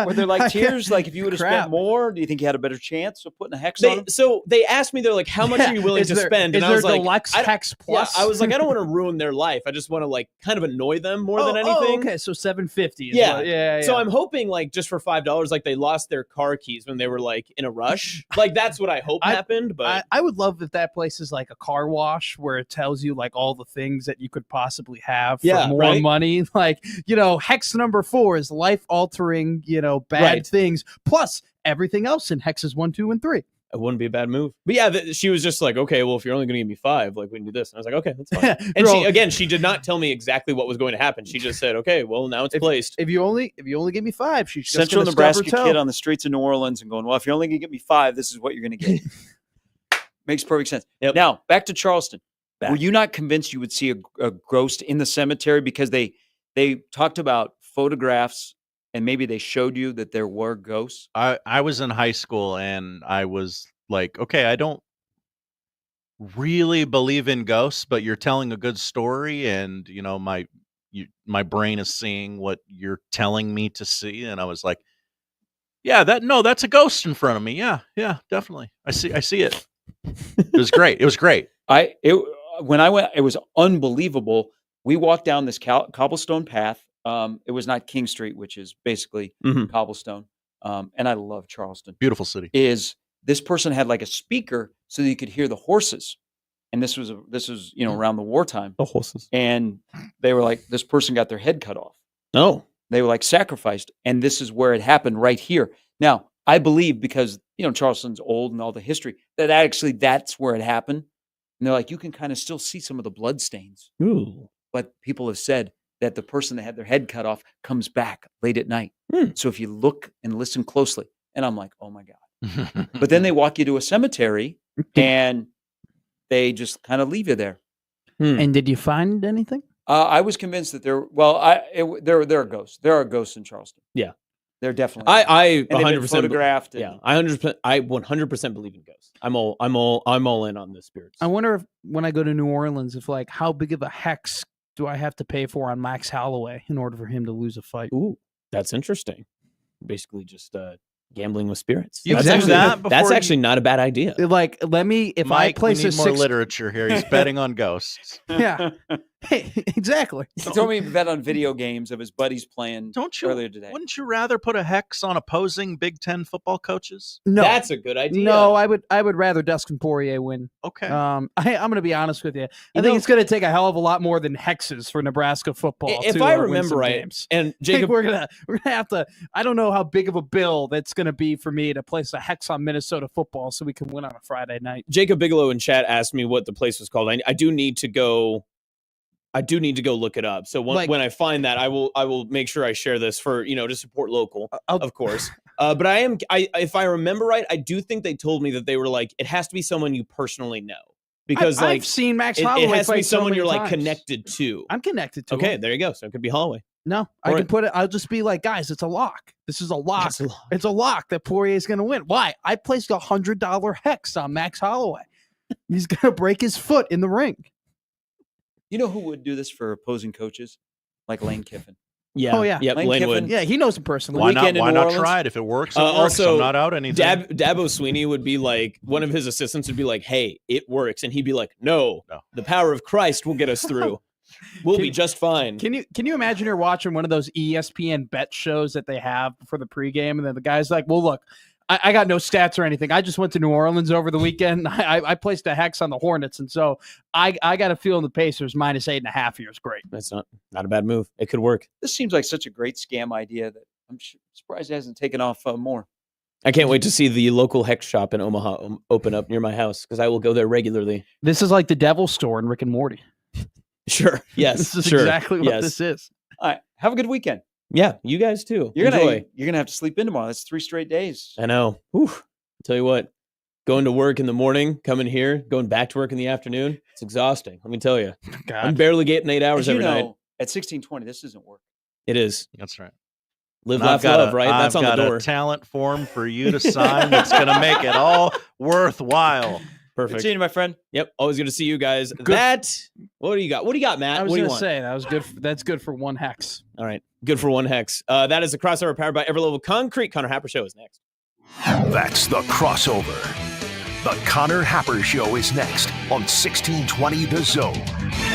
Were there like tiers? Like, if you would have spent more, do you think you had a better chance of putting a hex on them? So they asked me, they're like, how much are you willing to spend? And I was like, deluxe hex plus? Yeah, I was like, I don't want to ruin their life. I just want to like kind of annoy them more than anything. Okay, so $750. Yeah. So I'm hoping like just for $5, like they lost their car keys when they were like in a rush. Like that's what I hope happened. But I would love if that place is like a car wash where it tells you like all the things that you could possibly have for more money. Like, hex number 4 is life altering, bad things plus everything else in hexes 1, 2, and 3. It wouldn't be a bad move. But yeah, she was just like, okay, well, if you're only going to give me 5, like we can do this. And I was like, okay, that's fine. And she did not tell me exactly what was going to happen. She just said, okay, well, now it's placed. If you only give me 5, she's just Central Nebraska kid on the streets of New Orleans and going, well, if you're only going to give me 5, this is what you're going to get. Makes perfect sense. Yep. Now, back to Charleston. Were you not convinced you would see a ghost in the cemetery? Because they talked about photographs and maybe they showed you that there were ghosts. I was in high school and I was like, okay, I don't really believe in ghosts, but you're telling a good story and, my brain is seeing what you're telling me to see. And I was like, yeah, that's a ghost in front of me. Yeah, definitely. I see it. It was great. It was great. When I went, it was unbelievable. We walked down this cobblestone path. It was not King Street, which is basically cobblestone. And I love Charleston. Beautiful city. This person had like a speaker so that you could hear the horses. And this was around the wartime. The horses. And they were like, this person got their head cut off. Oh. They were like sacrificed. And this is where it happened right here. Now, I believe because, Charleston's old and all the history, that's where it happened. And they're like, you can kind of still see some of the blood stains. Ooh. But people have said that the person that had their head cut off comes back late at night. So if you look and listen closely, and I'm like, oh my God. But then they walk you to a cemetery and they just kind of leave you there. And did you find anything? I was convinced that there are ghosts. There are ghosts in Charleston. Yeah. They're definitely. I 100% photographed. Yeah, I 100% believe in ghosts. I'm all in on the spirits. I wonder if when I go to New Orleans, if like how big of a hex do I have to pay for on Max Holloway in order for him to lose a fight? Ooh, that's interesting. Basically, just gambling with spirits. You that's actually not a bad idea. Like, if Mike, I place we need more literature here. He's betting on ghosts. Yeah. Hey, exactly. He told me he bet on video games of his buddies playing earlier today. Wouldn't you rather put a hex on opposing Big Ten football coaches? No, that's a good idea. No, I would rather Dustin Poirier win. Okay. I'm going to be honest with you. I think it's going to take a hell of a lot more than hexes for Nebraska football. If I remember right, games. And Jacob, we're gonna have to. I don't know how big of a bill that's going to be for me to place a hex on Minnesota football so we can win on a Friday night. Jacob Bigelow in chat asked me what the place was called. I do need to go. Look it up. So when I find that, I will make sure I share this for, to support local, of course. But if I remember right, I do think they told me that they were like, it has to be someone you personally know. Because I've seen Max Holloway. It has to be someone you're times. Connected to. I'm connected to. Okay, him. there you go. So it could be Holloway. No, I can put it. I'll just be like, guys, it's a lock. This is a lock. It's a lock that Poirier is going to win. Why? I placed $100 hex on Max Holloway. He's going to break his foot in the ring. You know who would do this for opposing coaches? Like Lane Kiffin. Yeah. Oh, yeah. Yep, Lane would. Yeah, he knows him personally. Why not try it? If it works, it works. Also, I'm not out anything. Dabo Sweeney would be like, one of his assistants would be like, hey, it works. And he'd be like, no. The power of Christ will get us through. We'll be just fine. Can you imagine you're watching one of those ESPN bet shows that they have for the pregame, and then the guy's like, well, look, I got no stats or anything. I just went to New Orleans over the weekend. I placed a hex on the Hornets, and so I got a feeling the Pacers -8.5 here is great. That's not a bad move. It could work. This seems like such a great scam idea that I'm surprised it hasn't taken off more. I can't wait to see the local hex shop in Omaha open up near my house because I will go there regularly. This is like the Devil's Store in Rick and Morty. Sure. Yes. This is exactly what this is. All right. Have a good weekend. Yeah, you guys too. You're gonna have to sleep in tomorrow. That's 3 straight days. I know. Whew. Tell you what, Going to work in the morning, coming here, going back to work in the afternoon. It's exhausting. Let me tell you. God. I'm barely getting 8 hours As you every know, night. at 1620, this doesn't work. It is. That's right. Live, And laugh, love, right? That's on the I've got door. a talent form for you to sign that's going to make it all worthwhile. Perfect. Good seeing you, my friend. Yep. Always good to see you guys. Good. What do you got? What do you got, Matt? I was What do you going to want? say that was good. That's good for one hex. All right. Good for one hex. That is the crossover powered by Everlevel Concrete. Connor Happer Show is next. That's the crossover. The Connor Happer Show is next on 1620 The Zone.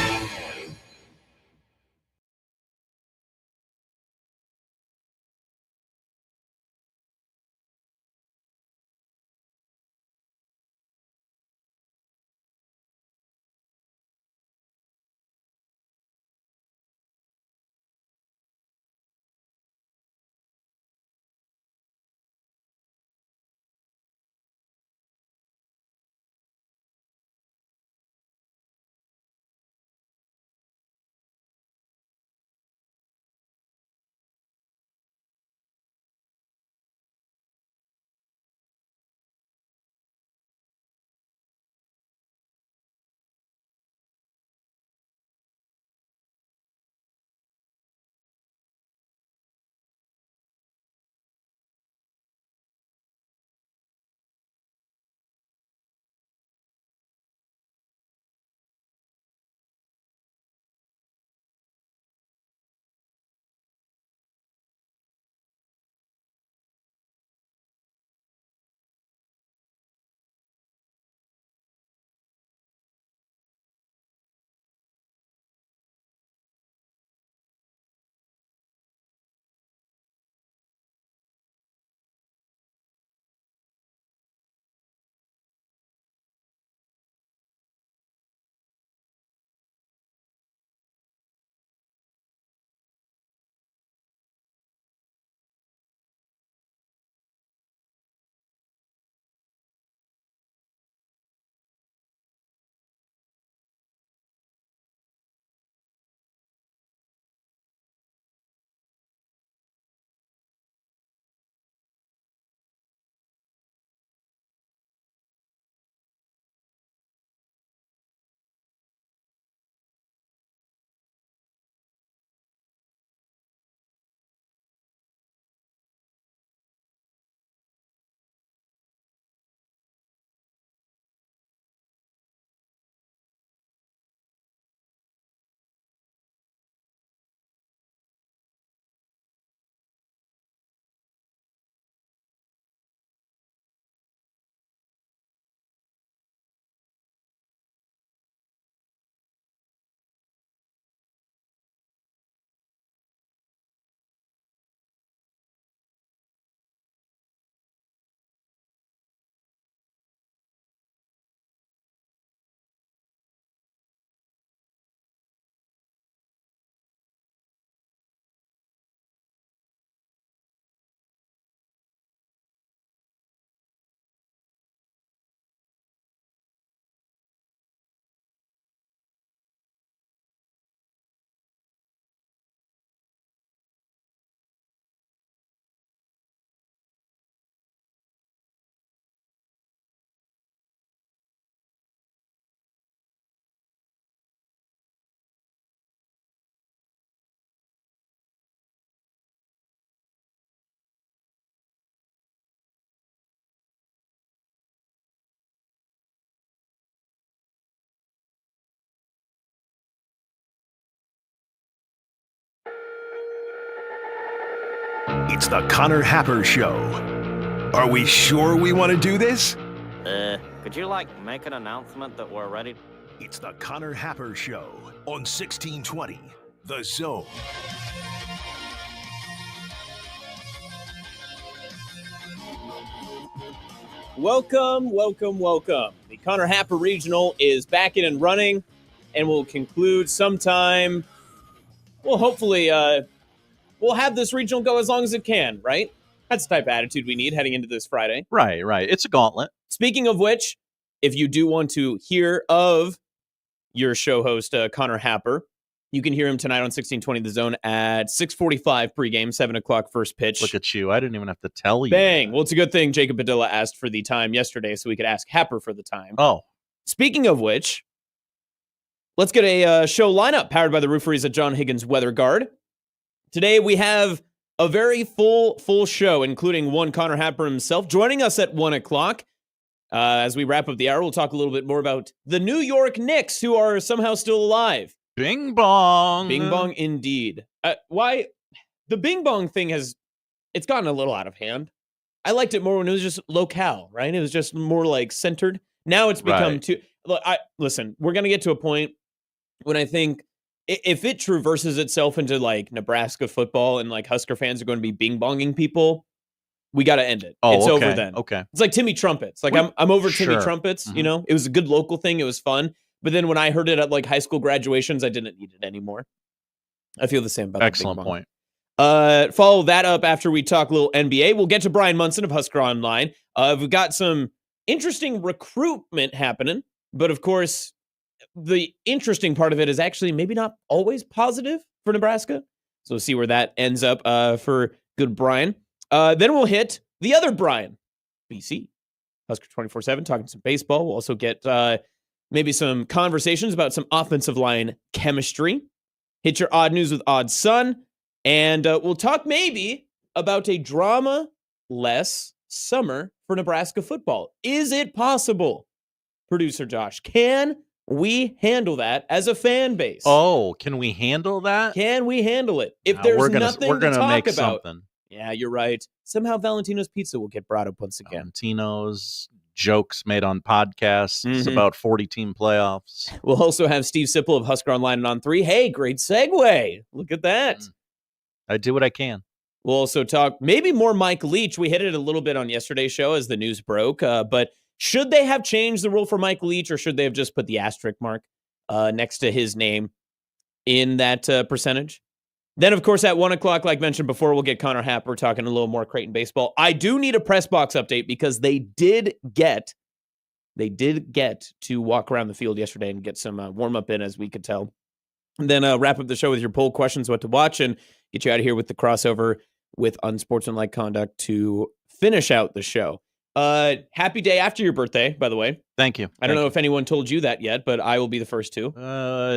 It's the Connor Happer Show. Are we sure we want to do this? Could you, make an announcement that we're ready? It's the Connor Happer Show on 1620 The Zone. Welcome. The Connor Happer Regional is back in and running and will conclude sometime. Well, hopefully, we'll have this regional go as long as it can, right? That's the type of attitude we need heading into this Friday. Right. It's a gauntlet. Speaking of which, if you do want to hear of your show host, Connor Happer, You can hear him tonight on 1620 The Zone at 6:45 pregame, 7 o'clock first pitch. Look at you. I didn't even have to tell you. Bang. Well, it's a good thing Jacob Padilla asked for the time yesterday so we could ask Happer for the time. Oh. Speaking of which, let's get a show lineup powered by the rooferys at John Higgins Weather Guard. Today we have a very full show, including one Connor Happer himself joining us at 1 o'clock. As we wrap up the hour, we'll talk a little bit more about the New York Knicks, who are somehow still alive. Bing bong. Bing bong indeed. Why the bing bong thing it's gotten a little out of hand. I liked it more when it was just locale, right? It was just more like centered. Now it's become too. Look, listen, we're gonna get to a point when I think if it traverses itself into like Nebraska football and like Husker fans are going to be bing bonging people, we got to end it. Oh, it's okay, over then. Okay. It's like Timmy Trumpets. Like I'm over Timmy Sure. Trumpets. Mhm. You know, it was a good local thing. It was fun. But then when I heard it at like high school graduations, I didn't need it anymore. I feel the same about Excellent the bing point. Follow that up after we talk a little NBA. We'll get to Bryan Munson of Husker Online. We've got some interesting recruitment happening, but of course, the interesting part of it is actually maybe not always positive for Nebraska. So we'll see where that ends up for good Bryan. Then we'll hit the other Bryan, BC, Husker 24/7, talking some baseball. We'll also get maybe some conversations about some offensive line chemistry. Hit your odd news with Odd Son. And we'll talk maybe about a drama-less summer for Nebraska football. Is it possible, producer Josh? Can we handle that as a fan base? Oh, can we handle that? Can we handle it? If No, there's we're gonna nothing to talk make about. something. Yeah, you're right. Somehow Valentino's Pizza will get brought up once again. Valentino's, jokes made on podcasts Mhm. about 40-team playoffs. We'll also have Steve Sipple of Husker Online and On 3. Hey, great segue. Look at that. I do what I can. We'll also talk maybe more Mike Leach. We hit it a little bit on yesterday's show as the news broke. But should they have changed the rule for Mike Leach, or should they have just put the asterisk mark next to his name in that percentage? Then, of course, at 1 o'clock, like mentioned before, we'll get Connor Happer talking a little more Creighton baseball. I do need a press box update because they did get to walk around the field yesterday and get some warm-up in, as we could tell. And then wrap up the show with your poll questions, what to watch, and get you out of here with the crossover with unsportsmanlike conduct to finish out the show. Happy day after your birthday, by the way. Thank you. I don't know if anyone told you that yet, but I will be the first to.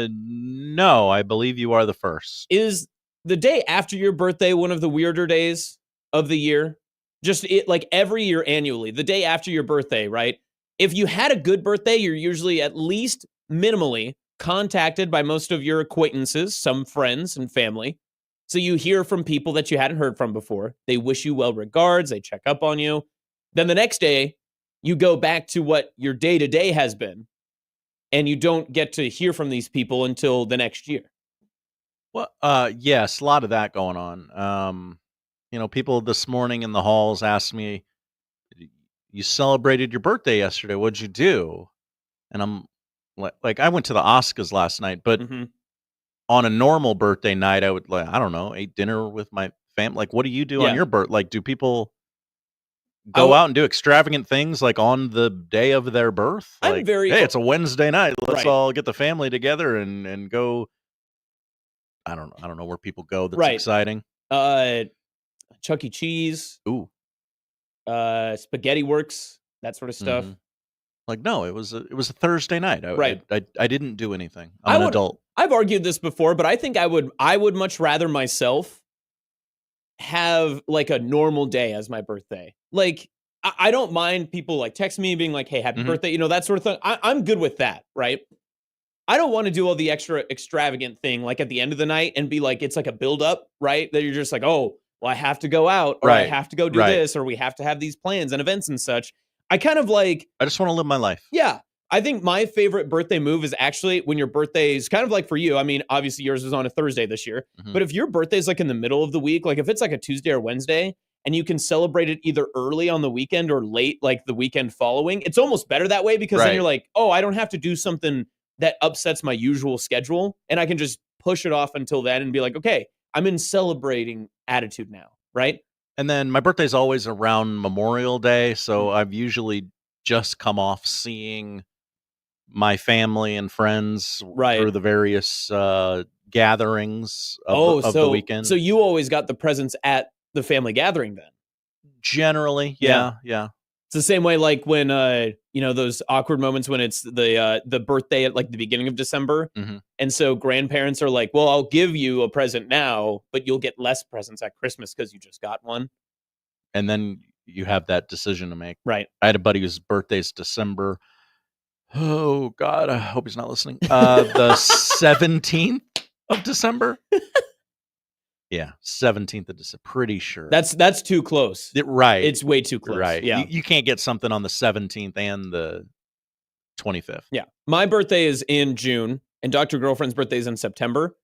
No, I believe you are the first. Is the day after your birthday one of the weirder days of the year? Just like every year annually, the day after your birthday, right? If you had a good birthday, you're usually at least minimally contacted by most of your acquaintances, some friends and family. So you hear from people that you hadn't heard from before. They wish you well regards. They check up on you. Then the next day, you go back to what your day-to-day has been, and you don't get to hear from these people until the next year. Well, yes, a lot of that going on. People this morning in the halls asked me, "You celebrated your birthday yesterday. What'd you do?" And I'm like, I went to the Oscars last night, but on a normal birthday night, I would I don't know, ate dinner with my family. Like, what do you do on your birthday? Like, do people go out and do extravagant things like on the day of their birth? Like, hey, it's a Wednesday night. Let's all get the family together and go. I don't know where people go. That's exciting. Chuck E. Cheese. Ooh. Spaghetti Works. That sort of stuff. Mm-hmm. Like, no, it was a Thursday night. I didn't do anything. I'm an adult. I've argued this before, but I think I would much rather myself have like a normal day as my birthday. Like, I don't mind people like text me being like, "Hey, happy birthday," that sort of thing. I'm good with that, right? I don't want to do all the extra extravagant thing like at the end of the night and be like, it's like a build-up, right? That you're just like, oh, well, I have to go out, or I have to go do this, or we have to have these plans and events and such. I kind of like... I just want to live my life. Yeah. I think my favorite birthday move is actually when your birthday is kind of like for you. I mean, obviously yours was on a Thursday this year, but if your birthday is like in the middle of the week, like if it's like a Tuesday or Wednesday, and you can celebrate it either early on the weekend or late, like the weekend following, it's almost better that way because then you're like, oh, I don't have to do something that upsets my usual schedule, and I can just push it off until then and be like, okay, I'm in celebrating attitude now, right? And then my birthday's always around Memorial Day, so I've usually just come off seeing my family and friends through the various gatherings of the weekend. So you always got the presents at the family gathering then? Generally, yeah. It's the same way like when those awkward moments when it's the birthday at like the beginning of December. Mm-hmm. And so grandparents are like, well, I'll give you a present now, but you'll get less presents at Christmas because you just got one. And then you have that decision to make. Right. I had a buddy whose birthday's December. Oh, God, I hope he's not listening. The 17th of December. Yeah, 17th of December. Pretty sure. That's too close. Right. It's way too close. Right. Yeah. You can't get something on the 17th and the 25th. Yeah. My birthday is in June, and Dr. Girlfriend's birthday is in September.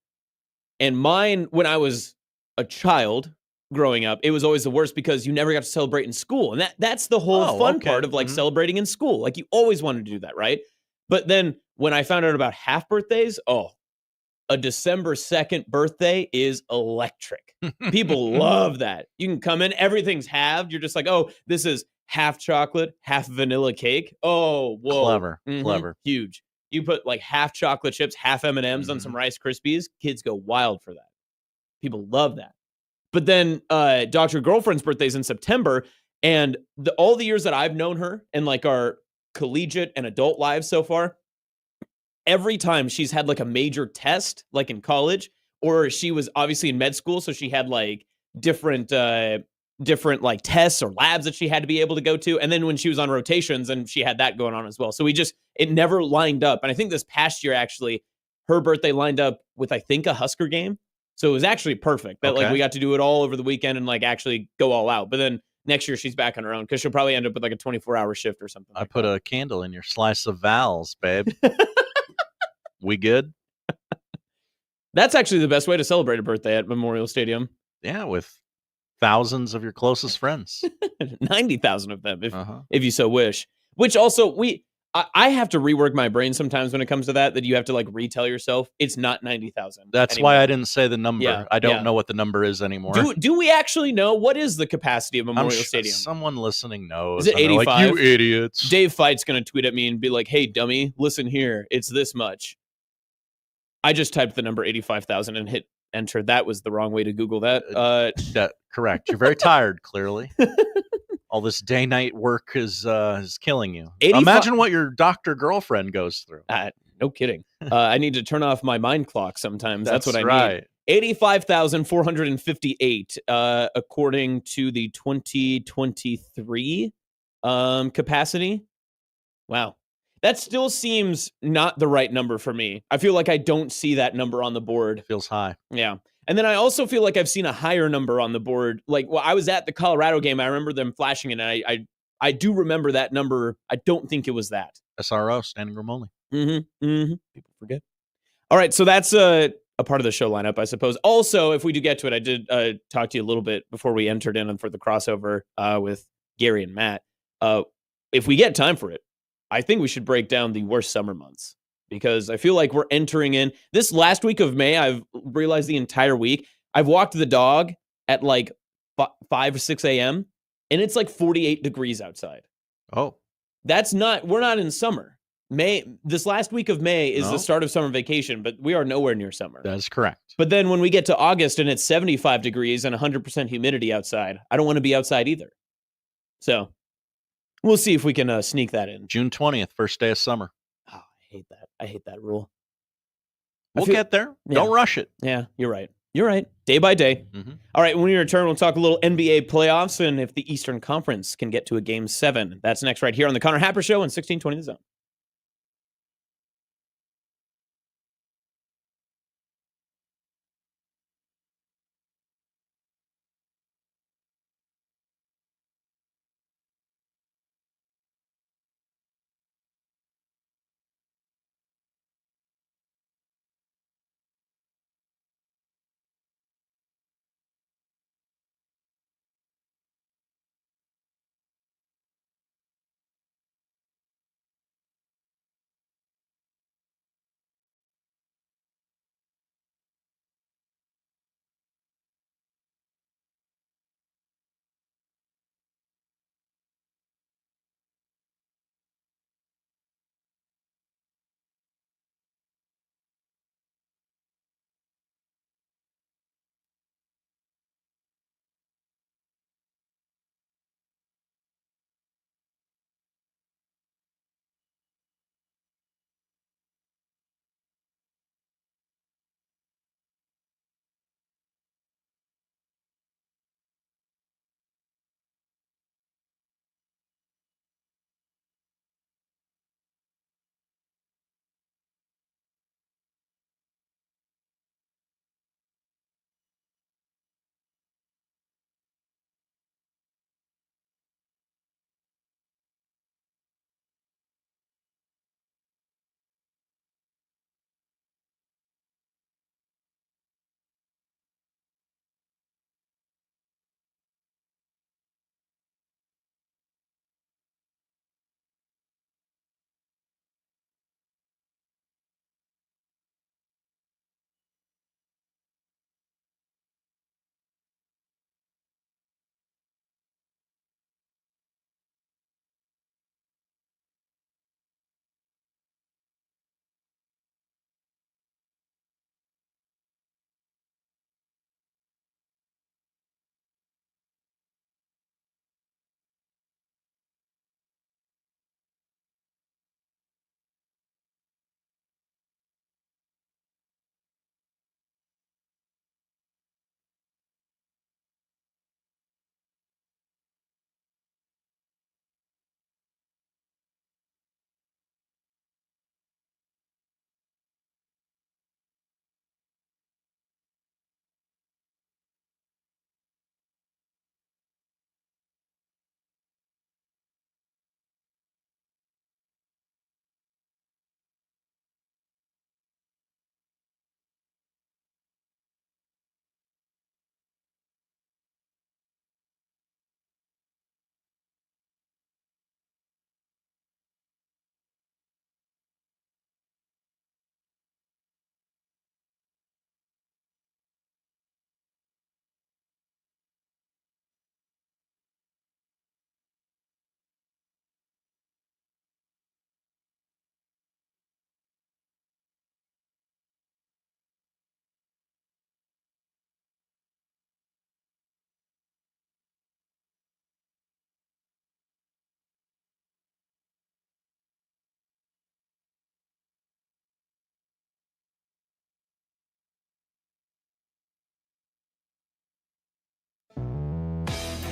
And mine, when I was a child growing up, it was always the worst because you never got to celebrate in school. And that's the whole fun part of like celebrating in school. Like you always wanted to do that, right? But then when I found out about half birthdays, a December 2nd birthday is electric. People love that. You can come in, everything's halved. You're just like, oh, this is half chocolate, half vanilla cake. Oh, whoa. Clever. Huge. You put like half chocolate chips, half M&Ms on some Rice Krispies. Kids go wild for that. People love that. But then Dr. Girlfriend's birthday is in September. And all the years that I've known her and like our collegiate and adult lives so far, every time she's had like a major test, like in college, or she was obviously in med school, so she had like different like tests or labs that she had to be able to go to. And then when she was on rotations, and she had that going on as well. So it never lined up. And I think this past year, actually, her birthday lined up with, I think, a Husker game. So it was actually perfect that like we got to do it all over the weekend and like actually go all out. But then next year she's back on her own because she'll probably end up with like a 24-hour shift or something. I put a candle in your slice of Val's, babe. We good? That's actually the best way to celebrate a birthday at Memorial Stadium. Yeah, with thousands of your closest friends. 90,000 of them, if you so wish. Which also, I have to rework my brain sometimes when it comes to that you have to like retell yourself. It's not 90,000. That's why I didn't say the number. Yeah, I don't know what the number is anymore. Do we actually know what is the capacity of Memorial Stadium? Someone listening knows. Is it 85? Like, you idiots. Dave Fight's going to tweet at me and be like, hey, dummy, listen here. It's this much. I just typed the number 85,000 and hit enter. That was the wrong way to Google that. Correct. You're very tired, clearly. All this day-night work is killing you. Imagine what your doctor girlfriend goes through. No kidding. I need to turn off my mind clock sometimes. That's what I right. need. 85,458, according to the 2023 capacity. Wow. That still seems not the right number for me. I feel like I don't see that number on the board. It feels high. Yeah. And then I also feel like I've seen a higher number on the board. Like, well, I was at the Colorado game. I remember them flashing it, and I do remember that number. I don't think it was that. SRO, standing room only. People forget. All right, so that's a part of the show lineup, I suppose. Also, if we do get to it, I did talk to you a little bit before we entered in for the crossover with Gary and Matt. If we get time for it, I think we should break down the worst summer months. Because I feel like we're entering in this last week of May. I've realized the entire week I've walked the dog at like 5 or 6 a.m. and it's like 48 degrees outside. Oh, we're not in summer. This last week of May is the start of summer vacation, but we are nowhere near summer. That's correct. But then when we get to August and it's 75 degrees and 100% humidity outside, I don't want to be outside either. So we'll see if we can sneak that in. June 20th, first day of summer. I hate that rule. We'll get there. Yeah. Don't rush it. Yeah, you're right. Day by day. All right, when we return, we'll talk a little NBA playoffs and if the Eastern Conference can get to a Game 7. That's next right here on the Connor Happer Show on 1620 The Zone.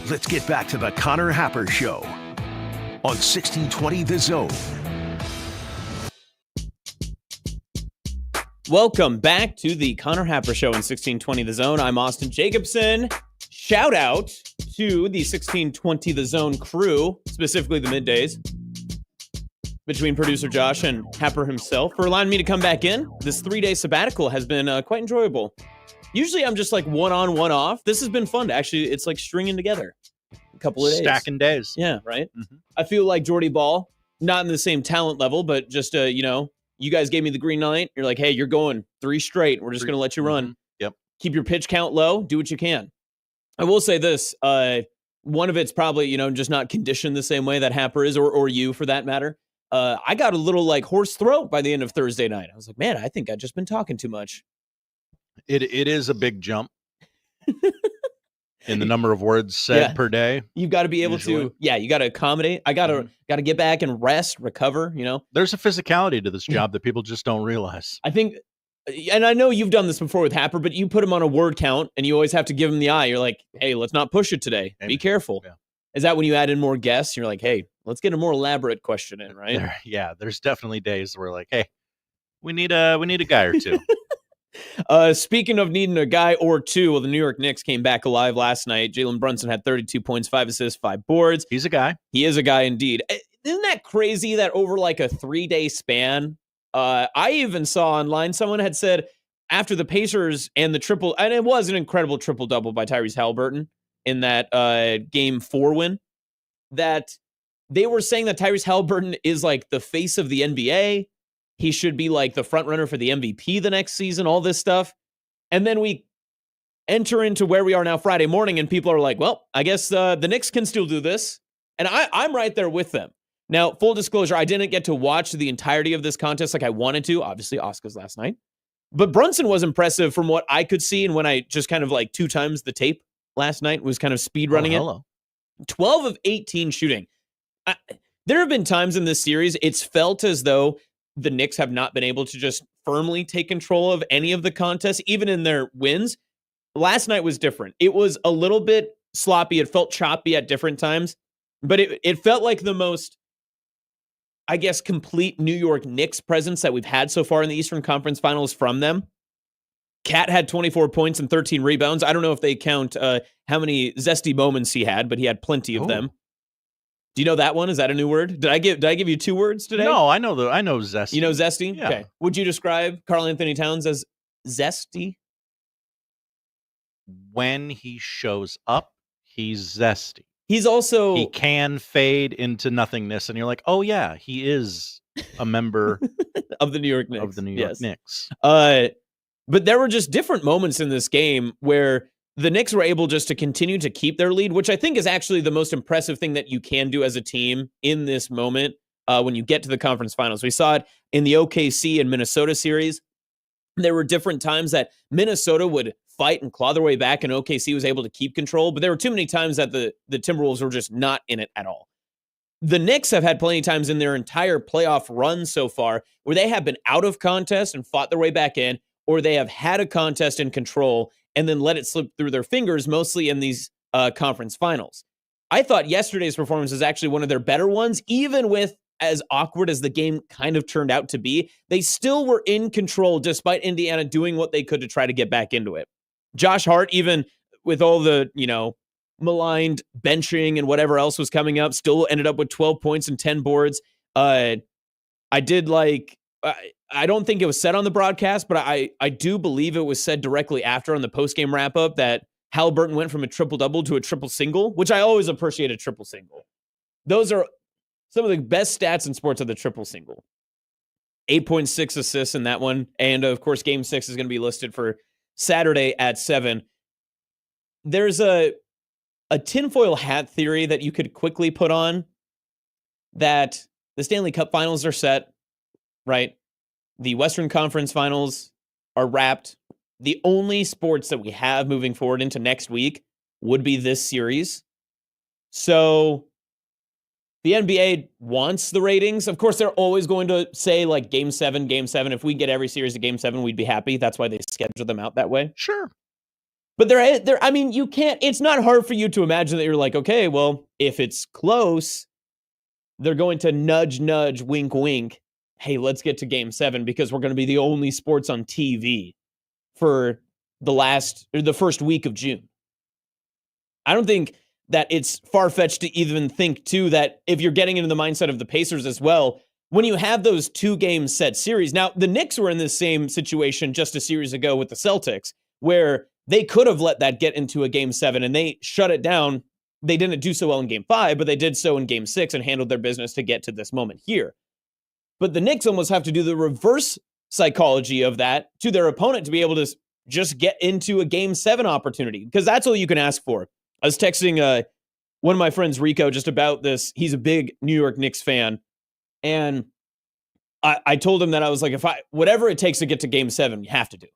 Let's get back to the Connor Happer Show on 1620 The Zone. Welcome back to the Connor Happer Show on 1620 The Zone. I'm Austin Jacobsen. Shout out to the 1620 The Zone crew, specifically the middays, between producer Josh and Happer himself, for allowing me to come back in. This 3-day sabbatical has been quite enjoyable. Usually I'm just like one on, one off. This has been fun. Actually, it's like stringing together a couple of days. Stacking days. Yeah, right? Mm-hmm. I feel like Jordy Ball, not in the same talent level, but just, you guys gave me the green light. You're like, hey, you're going 3 straight. We're just going to let you run. Mm-hmm. Yep. Keep your pitch count low. Do what you can. I will say this. One of it's probably, just not conditioned the same way that Happer is, or you for that matter. I got a little like hoarse throat by the end of Thursday night. I was like, man, I think I've just been talking too much. It is a big jump in the number of words said per day. You've got to be able usually. to, you got to accommodate. I got to get back and rest, recover, There's a physicality to this job that people just don't realize. I think, and I know you've done this before with Happer, but you put him on a word count and you always have to give him the eye. You're like, hey, let's not push it today. Amen. Be careful. Yeah. Is that when you add in more guests? You're like, hey, let's get a more elaborate question in, right? There's definitely days where we're like, hey, we need a guy or two. Speaking of needing a guy or two, well, the New York Knicks came back alive last night. Jalen Brunson had 32 points, 5 assists, 5 boards. He's a guy. He is a guy indeed. Isn't that crazy that over like a 3-day span, I even saw online someone had said after the Pacers and and it was an incredible triple-double by Tyrese Halliburton in that game 4 win, that they were saying that Tyrese Halliburton is like the face of the NBA. He should be like the front runner for the MVP the next season, all this stuff. And then we enter into where we are now Friday morning and people are like, well, I guess the Knicks can still do this. And I'm right there with them. Now, full disclosure, I didn't get to watch the entirety of this contest like I wanted to. Obviously, Oscars last night. But Brunson was impressive from what I could see. And when I just kind of like 2 times the tape last night, was kind of speed running it. 12 of 18 shooting. There have been times in this series, it's felt as though the Knicks have not been able to just firmly take control of any of the contests, even in their wins. Last night was different. It was a little bit sloppy. It felt choppy at different times, but it felt like the most, I guess, complete New York Knicks presence that we've had so far in the Eastern Conference Finals from them. Cat had 24 points and 13 rebounds. I don't know if they count how many zesty moments he had, but he had plenty of them. Do you know that one? Is that a new word? Did I give you 2 words today? No, I know zesty. You know zesty? Yeah. Okay. Would you describe Karl Anthony Towns as zesty? When he shows up, he's zesty. He's also... He can fade into nothingness, and you're like, oh yeah, he is a member of the New York Knicks. Of the New York Knicks. But there were just different moments in this game where the Knicks were able just to continue to keep their lead, which I think is actually the most impressive thing that you can do as a team in this moment when you get to the conference finals. We saw it in the OKC and Minnesota series. There were different times that Minnesota would fight and claw their way back, and OKC was able to keep control, but there were too many times that the Timberwolves were just not in it at all. The Knicks have had plenty of times in their entire playoff run so far where they have been out of contest and fought their way back in, or they have had a contest in control and then let it slip through their fingers, mostly in these conference finals. I thought yesterday's performance was actually one of their better ones, even with as awkward as the game kind of turned out to be. They still were in control despite Indiana doing what they could to try to get back into it. Josh Hart, even with all the, maligned benching and whatever else was coming up, still ended up with 12 points and 10 boards. I don't think it was said on the broadcast, but I do believe it was said directly after on the postgame wrap-up that Halliburton went from a triple-double to a triple-single, which I always appreciate a triple-single. Those are some of the best stats in sports of the triple-single. 8.6 assists in that one. And, of course, Game 6 is going to be listed for Saturday at 7. There's a tinfoil hat theory that you could quickly put on that the Stanley Cup Finals are set, right? The Western Conference Finals are wrapped. The only sports that we have moving forward into next week would be this series. So the NBA wants the ratings. Of course, they're always going to say like Game 7. If we get every series to Game 7, we'd be happy. That's why they schedule them out that way. Sure. But I mean, you can't, it's not hard for you to imagine that you're like, okay, well, if it's close, they're going to nudge, wink, wink. Hey, let's get to game 7 because we're going to be the only sports on TV for the first week of June. I don't think that it's far-fetched to even think, too, that if you're getting into the mindset of the Pacers as well, when you have those 2-game set series. Now, the Knicks were in this same situation just a series ago with the Celtics, where they could have let that get into a game 7 and they shut it down. They didn't do so well in game 5, but they did so in game 6 and handled their business to get to this moment here. But the Knicks almost have to do the reverse psychology of that to their opponent to be able to just get into a game 7 opportunity, because that's all you can ask for. I was texting one of my friends, Rico, just about this. He's a big New York Knicks fan. And I told him that I was like, whatever it takes to get to game 7, you have to do.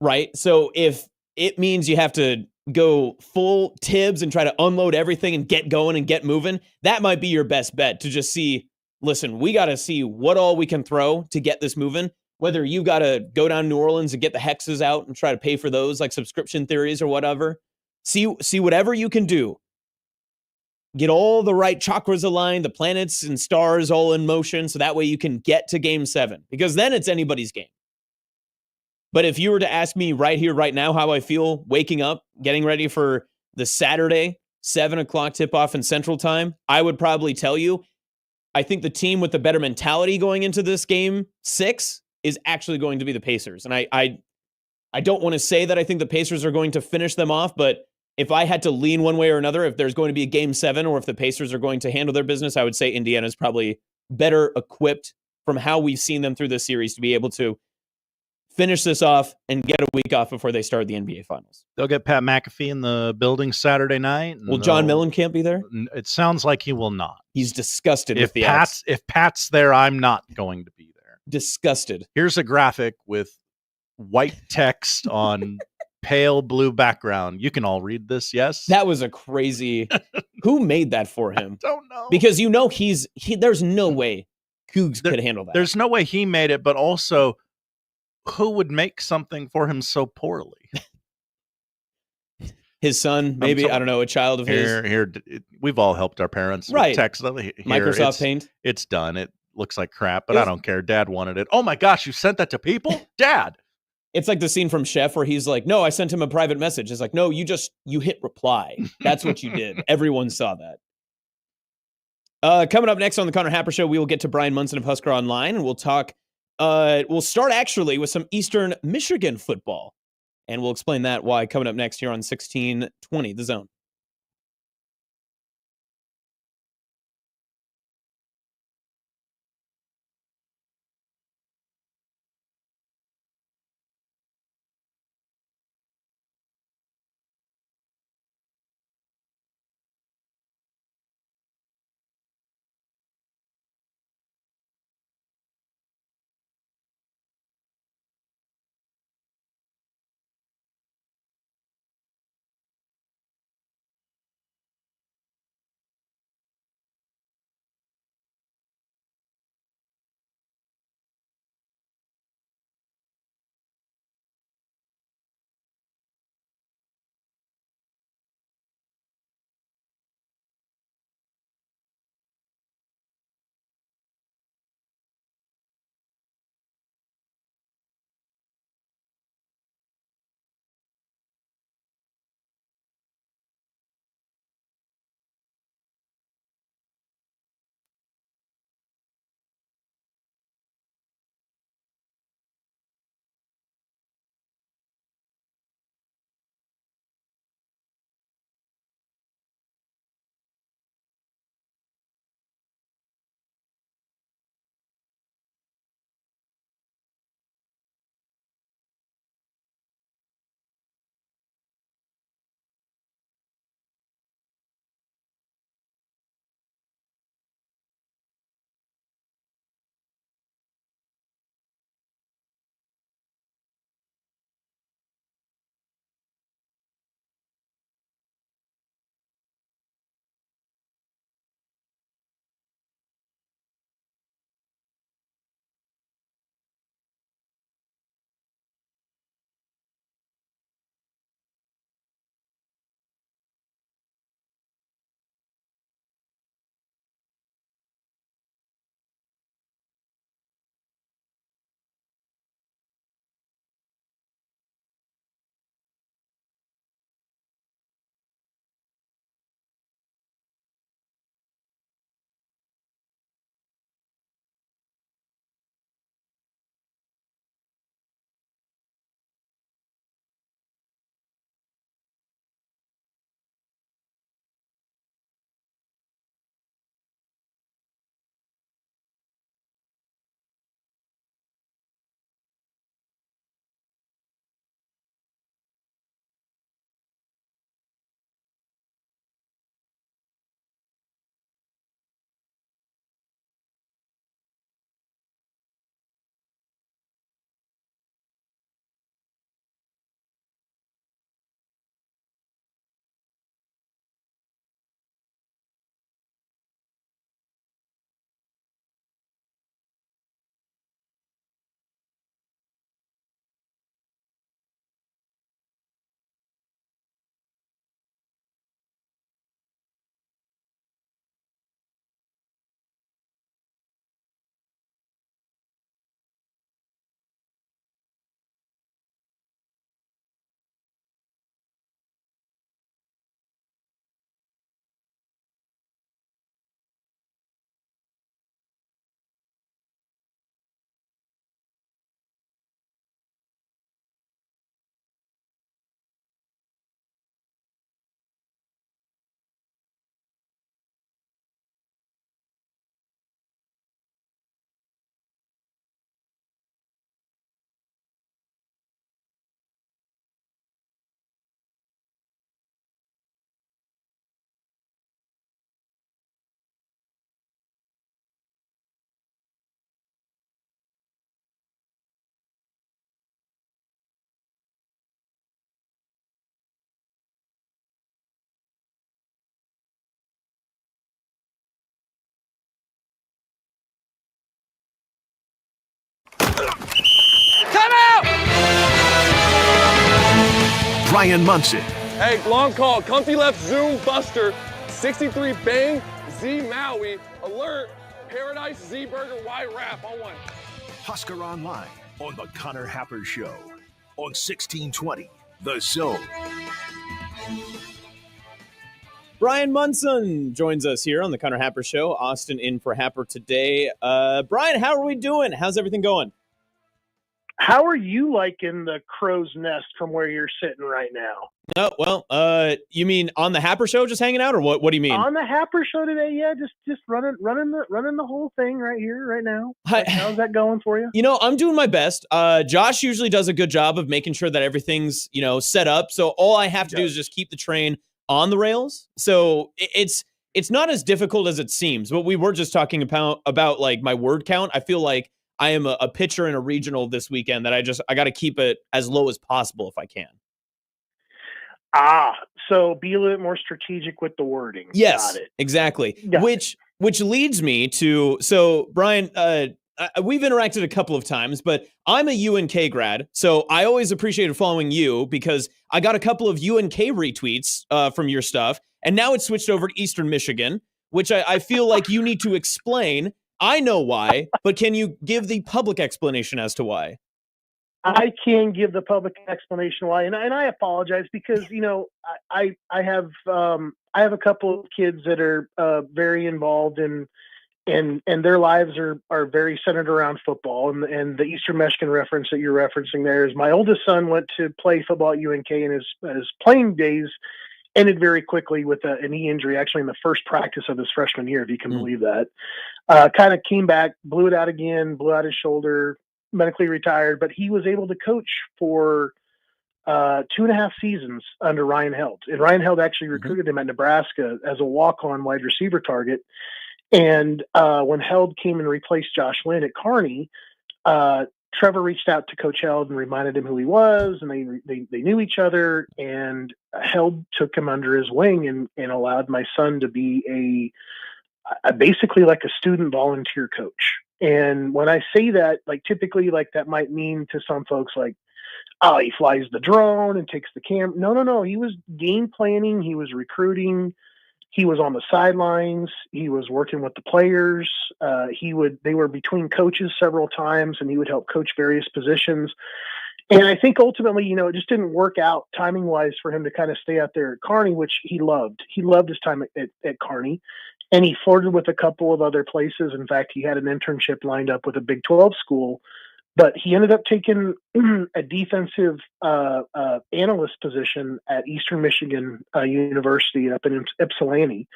Right? So if it means you have to go full Tibbs and try to unload everything and get going and get moving, that might be your best bet to just see, listen, we got to see what all we can throw to get this moving. Whether you got to go down New Orleans and get the hexes out and try to pay for those like subscription theories or whatever. See whatever you can do. Get all the right chakras aligned, the planets and stars all in motion, so that way you can get to game 7. Because then it's anybody's game. But if you were to ask me right here, right now, how I feel waking up, getting ready for the Saturday, 7 o'clock tip-off in Central Time, I would probably tell you, I think the team with the better mentality going into this game 6 is actually going to be the Pacers. And I don't want to say that I think the Pacers are going to finish them off, but if I had to lean one way or another, if there's going to be a game 7 or if the Pacers are going to handle their business, I would say Indiana's probably better equipped from how we've seen them through this series to be able to finish this off and get a week off before they start the NBA Finals. They'll get Pat McAfee in the building Saturday night. Well, John Millen can't be there? It sounds like he will not. He's disgusted with the ads. If Pat's there, I'm not going to be there. Disgusted. Here's a graphic with white text on pale blue background. You can all read this, yes? That was a crazy... Who made that for him? I don't know. Because there's no way Cougs could handle that. There's no way he made it, but also, who would make something for him so poorly? His son, maybe, I don't know, a child of his. Here, we've all helped our parents. Right. Text, Microsoft Paint. It's done. It looks like crap, but I don't care. Dad wanted it. Oh my gosh, you sent that to people? Dad! It's like the scene from Chef where he's like, no, I sent him a private message. It's like, no, you hit reply. That's what you did. Everyone saw that. Coming up next on the Connor Happer Show, we will get to Bryan Munson of Husker Online, and we'll talk. We'll start actually with some Eastern Michigan football, and we'll explain why coming up next here on 1620 The Zone. Bryan Munson. Hey, long call. Comfy left zoom buster. 63 bang. Z Maui. Alert. Paradise Z Burger Y Wrap on one. Husker Online on the Connor Happer Show on 1620 The Zone. Bryan Munson joins us here on the Connor Happer Show. Austin in for Happer today. Bryan, how are we doing? How's everything going? How are you liking the crow's nest from where you're sitting right now? Oh, well, you mean on the Happer Show, just hanging out, or what? What do you mean? On the Happer Show today, yeah, just running the whole thing right here, right now. How's that going for you? You know, I'm doing my best. Josh usually does a good job of making sure that everything's, set up. So all I have to do is just keep the train on the rails. So it's not as difficult as it seems. But we were just talking about like my word count. I feel like I am a pitcher in a regional this weekend that I got to keep it as low as possible if I can. So be a little bit more strategic with the wording. Yes, Got it. exactly. Got Which leads me to, Bryan, we've interacted a couple of times, but I'm a UNK grad, so I always appreciated following you because I got a couple of UNK retweets from your stuff, and now it's switched over to Eastern Michigan, which I feel like you need to explain. I know why, but can you give the public explanation as to why? I can give the public explanation why, and I apologize because I have a couple of kids that are very involved and their lives are very centered around football, and the Eastern Michigan reference that you're referencing there is my oldest son went to play football at UNK, and his playing days ended very quickly with a knee injury, actually in the first practice of his freshman year, if you can believe that. Kind of came back, blew it out again, blew out his shoulder, medically retired, but he was able to coach for 2.5 seasons under Ryan Held. And Ryan Held actually recruited him at Nebraska as a walk-on wide receiver target. And when Held came and replaced Josh Lynn at Kearney, Trevor reached out to Coach Held and reminded him who he was, and they knew each other, and Held took him under his wing and allowed my son to be basically like a student volunteer coach. And when I say that, like typically like that might mean to some folks like, oh, he flies the drone and takes the camera. No. He was game planning. He was recruiting. He was on the sidelines. He was working with the players. They were between coaches several times, and he would help coach various positions. And I think ultimately, it just didn't work out timing wise for him to kind of stay out there at Kearney, which he loved. He loved his time at Kearney. And he flirted with a couple of other places. In fact, he had an internship lined up with a Big 12 school, but he ended up taking a defensive analyst position at Eastern Michigan University up in Ypsilanti,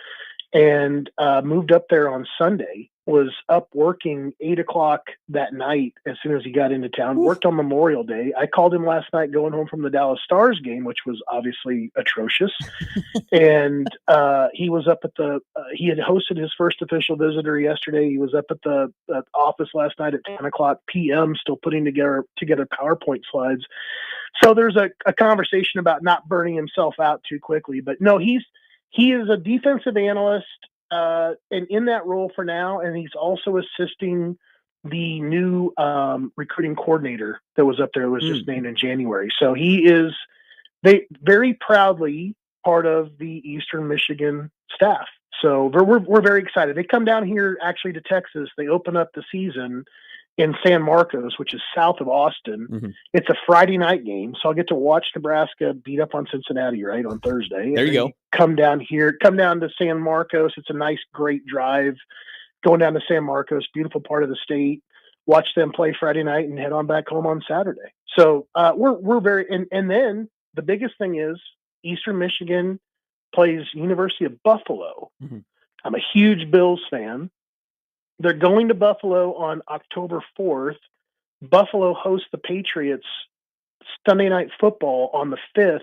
and moved up there on Sunday, was up working 8:00 that night as soon as he got into town, worked on Memorial Day. I called him last night going home from the Dallas Stars game, which was obviously atrocious. And he was up at he had hosted his first official visitor yesterday. He was up at the office last night at 10:00 p.m. still putting together PowerPoint slides. So there's a conversation about not burning himself out too quickly. But no, he is a defensive analyst and in that role for now, and he's also assisting the new recruiting coordinator that was up there, was just named in January. So he is very proudly part of the Eastern Michigan staff. So we're very excited. They come down here actually to Texas. They open up the season in San Marcos, which is south of Austin. Mm-hmm. It's a Friday night game, so I'll get to watch Nebraska beat up on Cincinnati, right, on Thursday. There you go. Come down to San Marcos. It's a nice, great drive. Going down to San Marcos, beautiful part of the state. Watch them play Friday night and head on back home on Saturday. So we're very and then the biggest thing is Eastern Michigan plays University of Buffalo. Mm-hmm. I'm a huge Bills fan. They're going to Buffalo on October 4th. Buffalo hosts the Patriots Sunday Night Football on the 5th.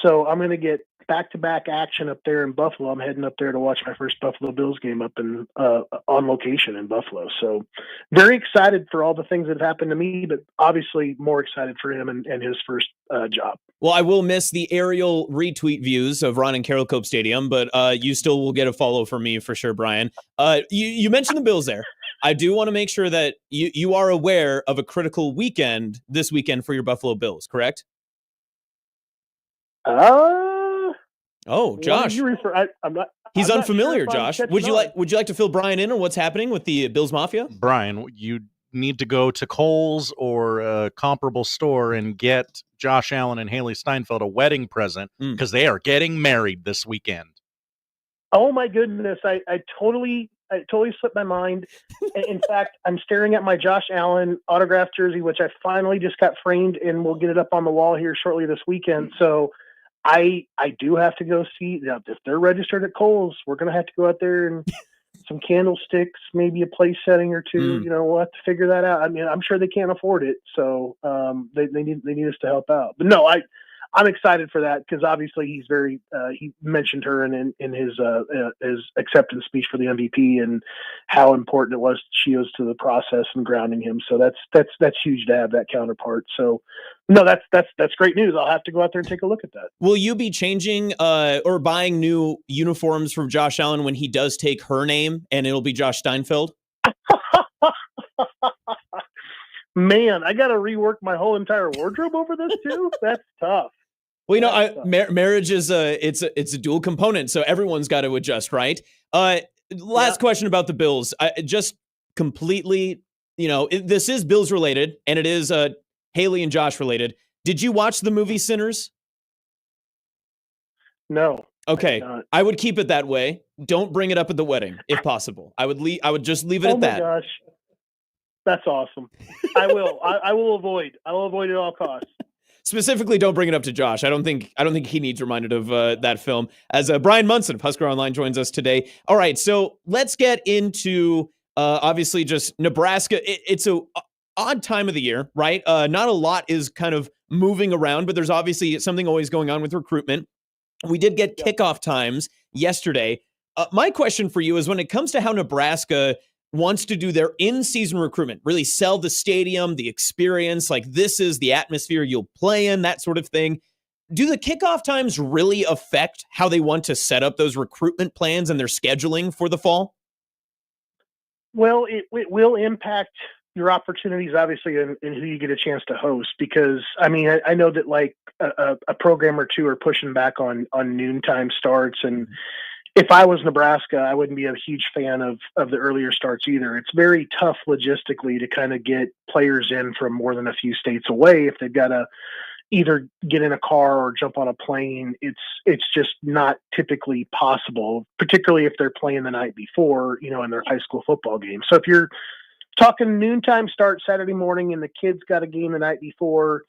So I'm going to get back-to-back action up there in Buffalo. I'm heading up there to watch my first Buffalo Bills game up in on location in Buffalo. So very excited for all the things that have happened to me, but obviously more excited for him and his first job. Well, I will miss the aerial retweet views of Ron and Carroll Cope Stadium, but you still will get a follow from me for sure, Bryan. You mentioned the Bills there. I do want to make sure that you are aware of a critical weekend this weekend for your Buffalo Bills, correct? Oh, Josh. I'm not. He's I'm unfamiliar, not sure if Josh. I'm Would you like to fill Brian in on what's happening with the Bills Mafia? Brian, you need to go to Kohl's or a comparable store and get Josh Allen and Haley Steinfeld a wedding present because they are getting married this weekend. Oh my goodness! I totally slipped my mind. In fact, I'm staring at my Josh Allen autographed jersey, which I finally just got framed, and we'll get it up on the wall here shortly this weekend. So I do have to go see if they're registered at Kohl's. We're gonna have to go out there and some candlesticks, maybe a place setting or two. You know, we'll have to figure that out. I mean, I'm sure they can't afford it, so they need us to help out. But no, I'm excited for that because obviously he's very he mentioned her in his acceptance speech for the MVP and how important it was she was to the process and grounding him. So that's huge to have that counterpart. So no, that's great news. I'll have to go out there and take a look at that. Will you be changing or buying new uniforms for Josh Allen when he does take her name and it'll be Josh Steinfeld? Man, I got to rework my whole entire wardrobe over this too. That's tough. Well, you know, marriage is it's a dual component, so everyone's got to adjust, right? Last question about the Bills. Just completely, you know, this is Bills related, and it is Haley and Josh related. Did you watch the movie Sinners? No. Okay, I would keep it that way. Don't bring it up at the wedding, if possible. I would just leave it at that. Oh my gosh, that's awesome. I will. I will avoid. I will avoid at all costs. Specifically, don't bring it up to Josh. I don't think he needs reminded of that film. As Bryan Munson of Husker Online joins us today. All right, so let's get into obviously just Nebraska. It's a odd time of the year, right? Not a lot is kind of moving around, but there's obviously something always going on with recruitment. We did get kickoff times yesterday. My question for you is when it comes to how Nebraska wants to do their in-season recruitment, really sell the stadium, the experience, like this is the atmosphere you'll play in, that sort of thing. Do the kickoff times really affect how they want to set up those recruitment plans and their scheduling for the fall? Well, it will impact your opportunities, obviously, and who you get a chance to host. Because, I mean, I know that like a program or two are pushing back on noontime starts, and if I was Nebraska, I wouldn't be a huge fan of the earlier starts either. It's very tough logistically to kind of get players in from more than a few states away if they've got to either get in a car or jump on a plane. It's just not typically possible, particularly if they're playing the night before, you know, in their high school football game. So if you're talking noontime start Saturday morning and the kids got a game the night before,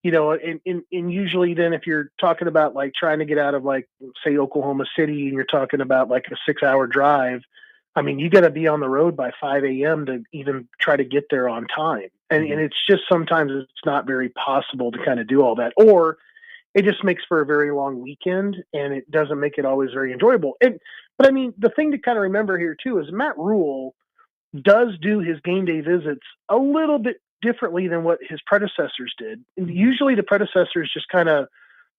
you know, and usually then if you're talking about like trying to get out of like, say, Oklahoma City, and you're talking about like a 6-hour drive, I mean, you got to be on the road by 5 a.m. to even try to get there on time. And it's just sometimes it's not very possible to kind of do all that. Or it just makes for a very long weekend and it doesn't make it always very enjoyable. But I mean, the thing to kind of remember here too is Matt Rule does do his game day visits a little bit differently than what his predecessors did. And usually the predecessors just kind of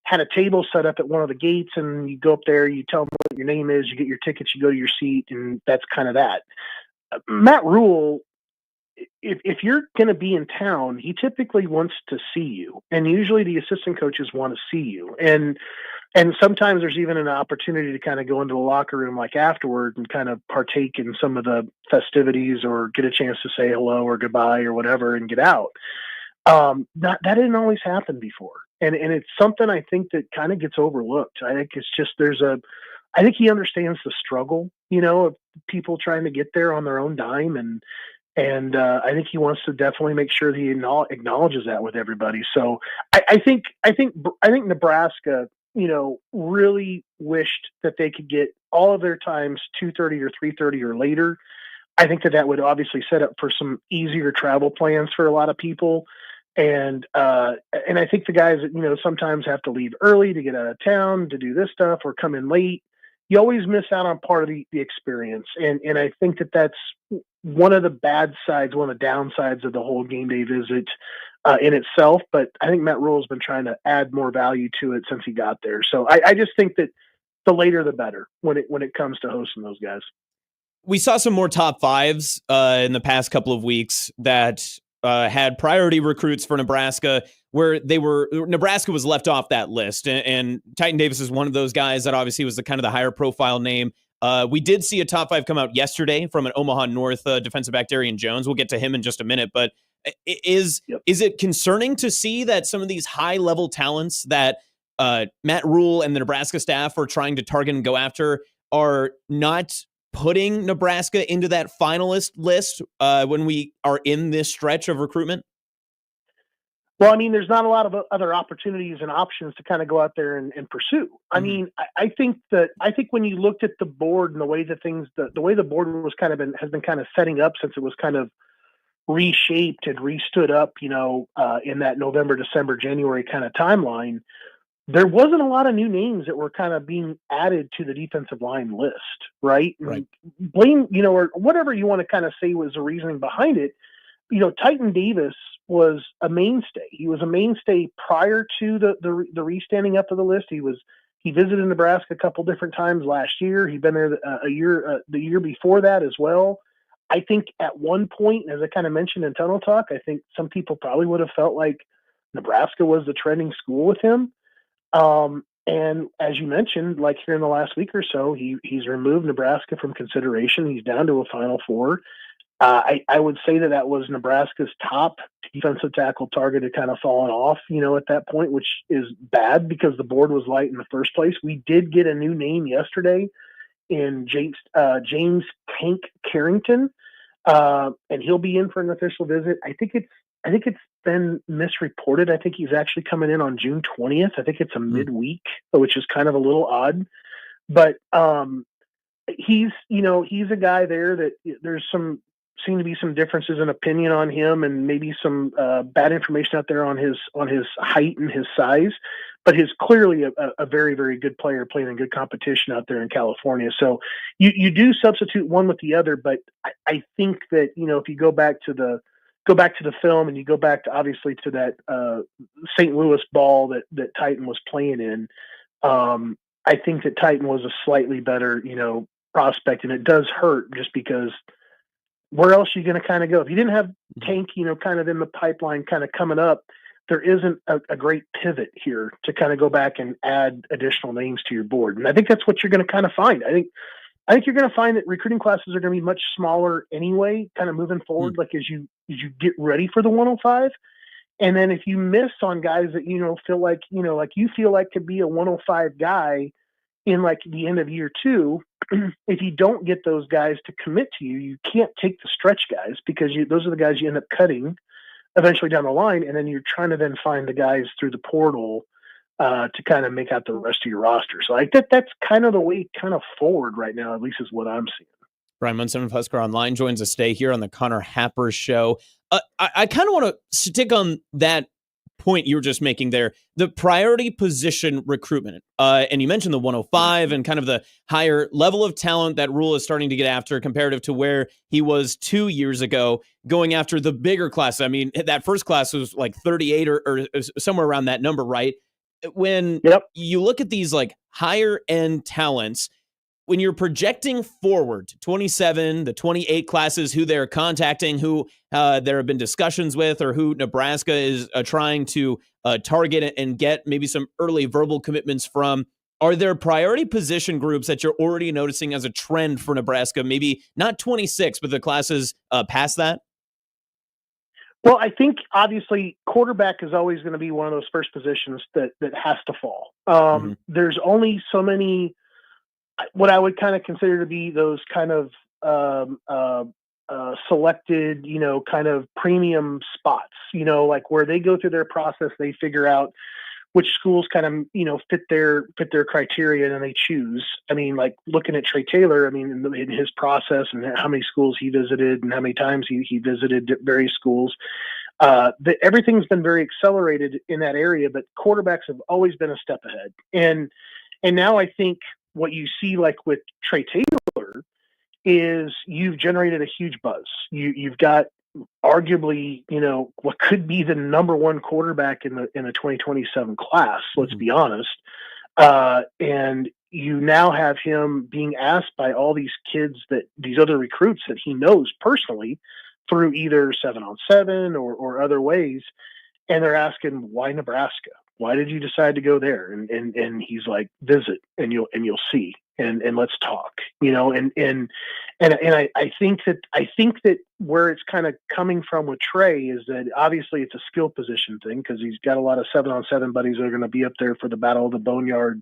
had a table set up at one of the gates and you go up there, you tell them what your name is, you get your tickets, you go to your seat, and that's kind of that. Matt Rule, if you're going to be in town, he typically wants to see you. And usually the assistant coaches want to see you. And sometimes there's even an opportunity to kind of go into the locker room like afterward and kind of partake in some of the festivities or get a chance to say hello or goodbye or whatever and get out. That didn't always happen before. And it's something I think that kind of gets overlooked. I think it's just I think he understands the struggle, you know, of people trying to get there on their own dime. And I think he wants to definitely make sure that he acknowledges that with everybody. So I think Nebraska, you know, really wished that they could get all of their times 2:30 or 3:30 or later. I think that would obviously set up for some easier travel plans for a lot of people. And I think the guys that, you know, sometimes have to leave early to get out of town to do this stuff or come in late, you always miss out on part of the experience. And I think that that's one of the bad sides, one of the downsides of the whole game day visit in itself. But I think Matt Rule has been trying to add more value to it since he got there. So I just think that the later the better when it comes to hosting those guys. We saw some more top fives in the past couple of weeks that had priority recruits for Nebraska. where Nebraska was left off that list. And Titan Davis is one of those guys that obviously was the kind of the higher profile name. We did see a top 5 come out yesterday from an Omaha North defensive back, Darian Jones. We'll get to him in just a minute, but is it concerning to see that some of these high level talents that Matt Rule and the Nebraska staff are trying to target and go after are not putting Nebraska into that finalist list when we are in this stretch of recruitment? Well, I mean, there's not a lot of other opportunities and options to kind of go out there and pursue. I mean, I think when you looked at the board and the way the way the board was has been kind of setting up since it was kind of reshaped and restood up, in that November, December, January kind of timeline, there wasn't a lot of new names that were kind of being added to the defensive line list, right? Right. Blame, or whatever you want to kind of say was the reasoning behind it. Titan Davis was a mainstay. He was a mainstay prior to the restanding up of the list. He visited Nebraska a couple different times last year. He'd been there the year before that as well. I think at one point, as I kind of mentioned in Tunnel Talk, I think some people probably would have felt like Nebraska was the trending school with him. And as you mentioned, like here in the last week or so, he's removed Nebraska from consideration. He's down to a Final Four. I would say that was Nebraska's top defensive tackle target had kind of fallen off, at that point, which is bad because the board was light in the first place. We did get a new name yesterday in James Tank Carrington, and he'll be in for an official visit. I think it's been misreported. I think he's actually coming in on June 20th. I think it's a midweek, which is kind of a little odd, but he's a guy there that there's seem to be some differences in opinion on him and maybe some bad information out there on his height and his size, but he's clearly a very, very good player playing in good competition out there in California. So you do substitute one with the other, but I think that, if you go back to the film and you go back to obviously to that St. Louis ball that Titan was playing in, I think that Titan was a slightly better, prospect, and it does hurt just because where else are you going to kind of go? If you didn't have Tank, kind of in the pipeline kind of coming up, there isn't a great pivot here to kind of go back and add additional names to your board. And I think that's what you're going to kind of find. I think you're going to find that recruiting classes are going to be much smaller anyway, kind of moving forward, like as you get ready for the 105. And then if you miss on guys that, feel like, like you feel like could be a 105 guy in like the end of year 2, if you don't get those guys to commit to you, you can't take the stretch guys because those are the guys you end up cutting eventually down the line. And then you're trying to then find the guys through the portal to kind of make out the rest of your roster. So that's kind of the way kind of forward right now, at least is what I'm seeing. Bryan Munson of Husker Online joins us today here on the Connor Happer Show. I kind of want to stick on that point you were just making there, the priority position recruitment. And you mentioned the 105 and kind of the higher level of talent that Rule is starting to get after comparative to where he was 2 years ago, going after the bigger class. I mean, that first class was like 38 or somewhere around that number, right? When you look at these like higher end talents, when you're projecting forward to 27, the 28 classes, who they're contacting, who there have been discussions with, or who Nebraska is trying to target and get maybe some early verbal commitments from, are there priority position groups that you're already noticing as a trend for Nebraska? Maybe not 26, but the classes past that? Well, I think obviously quarterback is always going to be one of those first positions that has to fall. There's only so many what I would kind of consider to be those kind of selected, kind of premium spots, like where they go through their process, they figure out which schools kind of, fit their criteria and they choose. I mean, like looking at Trey Taylor, I mean, in his process and how many schools he visited and how many times he visited various schools, everything's been very accelerated in that area, but quarterbacks have always been a step ahead. And now I think what you see like with Trey Taylor is you've generated a huge buzz. You've got arguably, what could be the number one quarterback in the 2027 class, let's be honest. And you now have him being asked by all these kids these other recruits that he knows personally through either 7-on-7 or other ways. and they're asking, why Nebraska? Why did you decide to go there? And he's like, visit and you'll see, and let's talk, and I think that where it's kind of coming from with Trey is that obviously it's a skill position thing, because he's got a lot of 7-on-7 buddies that are going to be up there for the Battle of the Boneyard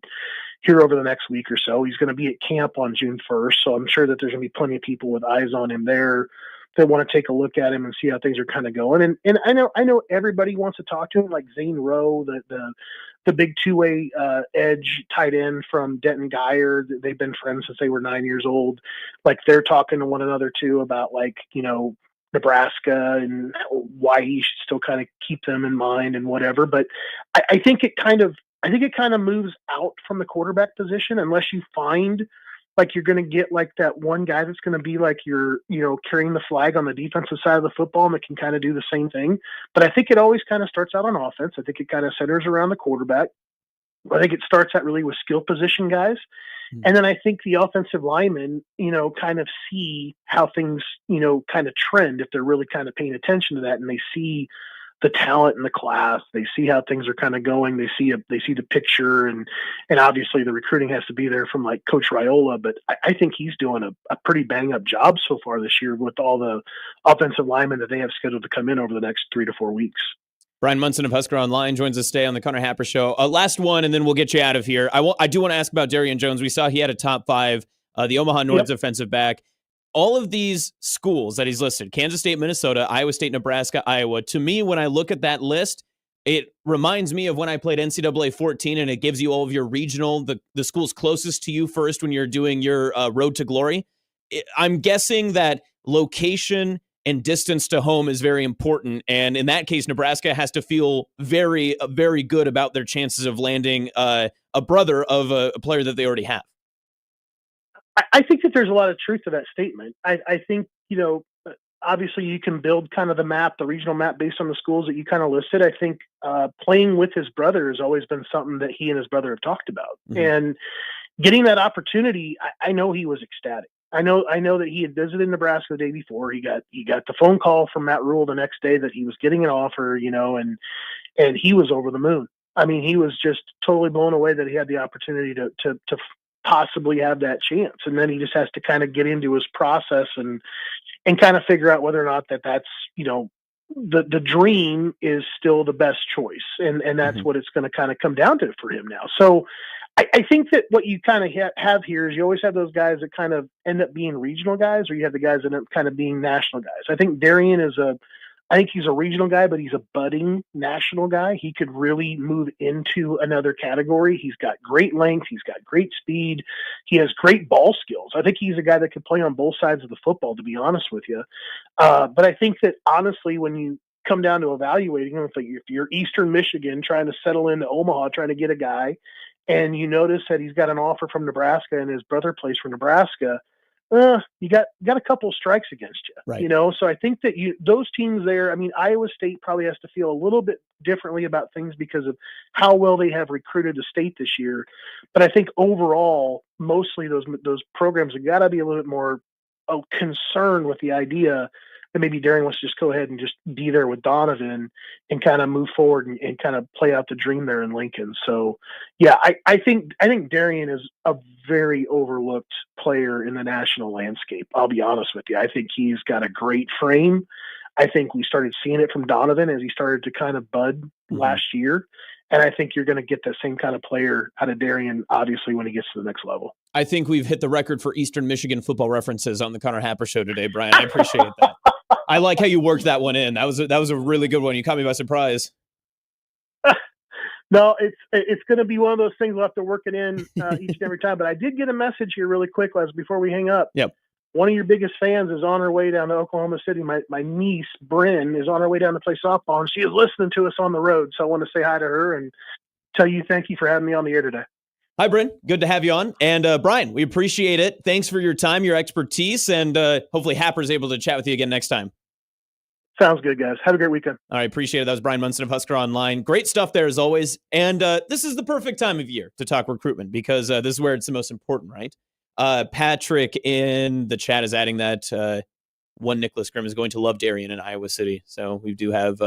here over the next week or so. He's going to be at camp on June 1st. So I'm sure that there's going to be plenty of people with eyes on him there that want to take a look at him and see how things are kind of going. And I know everybody wants to talk to him, like Zane Rowe, the big two-way edge tight end from Denton Geyer. They've been friends since they were 9 years old. Like, they're talking to one another too about, like, Nebraska and why he should still kind of keep them in mind and whatever. But I think it kind of moves out from the quarterback position, unless you find like you're going to get like that one guy that's going to be like you're carrying the flag on the defensive side of the football and that can kind of do the same thing. But I think it always kind of starts out on offense. I think it kind of centers around the quarterback. I think it starts out really with skill position guys. And then I think the offensive linemen, kind of see how things, kind of trend if they're really kind of paying attention to that, and they see the talent in the class. They see how things are kind of going. They see the picture, and obviously the recruiting has to be there from like Coach Raiola. But I think he's doing a pretty bang up job so far this year with all the offensive linemen that they have scheduled to come in over the next 3 to 4 weeks. Bryan Munson of Husker Online joins us today on the Connor Happer Show. Last one, and then we'll get you out of here. I do want to ask about Darian Jones. We saw he had a top 5, the Omaha North defensive back. All of these schools that he's listed, Kansas State, Minnesota, Iowa State, Nebraska, Iowa, to me, when I look at that list, it reminds me of when I played NCAA 14, and it gives you all of your regional, the schools closest to you first when you're doing your road to glory. I'm guessing that location and distance to home is very important. And in that case, Nebraska has to feel very, very good about their chances of landing a brother of a player that they already have. I think that there's a lot of truth to that statement. I think, obviously you can build kind of the regional map based on the schools that you kind of listed. I think playing with his brother has always been something that he and his brother have talked about. Mm-hmm. And getting that opportunity, I know he was ecstatic. I know that he had visited Nebraska the day before. He got the phone call from Matt Rule the next day that he was getting an offer, and he was over the moon. I mean, he was just totally blown away that he had the opportunity to possibly have that chance. And then he just has to kind of get into his process and kind of figure out whether or not that's, the dream is still the best choice. And that's what it's going to kind of come down to for him now. So I think that what you kind of have here is you always have those guys that kind of end up being regional guys, or you have the guys that end up kind of being national guys. I think Darian I think he's a regional guy, but he's a budding national guy. He could really move into another category. He's got great length. He's got great speed. He has great ball skills. I think he's a guy that could play on both sides of the football, to be honest with you. But I think that honestly, when you come down to evaluating him, if you're Eastern Michigan trying to settle into Omaha, trying to get a guy, and you notice that he's got an offer from Nebraska and his brother plays for Nebraska, you got a couple of strikes against you, right. So I think that those teams there, I mean, Iowa State probably has to feel a little bit differently about things because of how well they have recruited the state this year. But I think overall, mostly those programs have got to be a little bit more concerned with the idea that maybe Darian wants to just go ahead and just be there with Donovan and kind of move forward and kind of play out the dream there in Lincoln. So yeah, I think Darian is a very overlooked player in the national landscape. I'll be honest with you. I think he's got a great frame. I think we started seeing it from Donovan as he started to kind of bud last year. And I think you're going to get the same kind of player out of Darian, obviously, when he gets to the next level. I think we've hit the record for Eastern Michigan football references on the Connor Happer Show today, Bryan. I appreciate that. I like how you worked that one in. That was a really good one. You caught me by surprise. No, it's going to be one of those things we'll have to work it in each and every time. But I did get a message here really quick, Les, before we hang up. Yep. One of your biggest fans is on her way down to Oklahoma City. My niece, Bryn, is on her way down to play softball, and she is listening to us on the road. So I want to say hi to her and tell you thank you for having me on the air today. Hi, Bryn. Good to have you on. And Bryan, we appreciate it. Thanks for your time, your expertise, and hopefully Happer's able to chat with you again next time. Sounds good, guys. Have a great weekend. All right, appreciate it. That was Bryan Munson of Husker Online. Great stuff there as always. And this is the perfect time of year to talk recruitment because this is where it's the most important, right? Patrick in the chat is adding that one Nicholas Grimm is going to love Darian in Iowa City. So we do have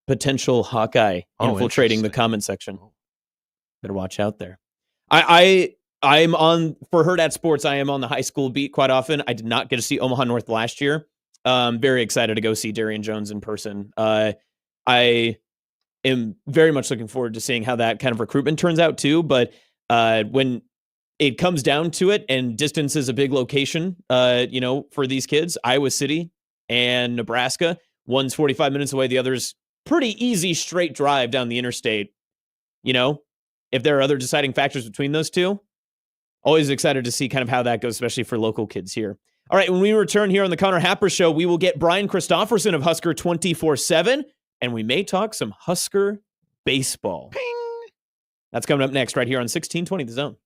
potential Hawkeye infiltrating the interesting. comment section. Better watch out there. I'm on for Hurrdat Sports. I am on the high school beat quite often. I did not get to see Omaha North last year. Very excited to go see Darian Jones in person. I am very much looking forward to seeing how that kind of recruitment turns out too. But when it comes down to it, and distance is a big location, for these kids, Iowa City and Nebraska, one's 45 minutes away, the other's pretty easy straight drive down the interstate. If there are other deciding factors between those two, always excited to see kind of how that goes, especially for local kids here. All right, when we return here on the Connor Happer Show, we will get Brian Christopherson of Husker 24/7, and we may talk some Husker baseball. Ping! That's coming up next right here on 1620 The Zone.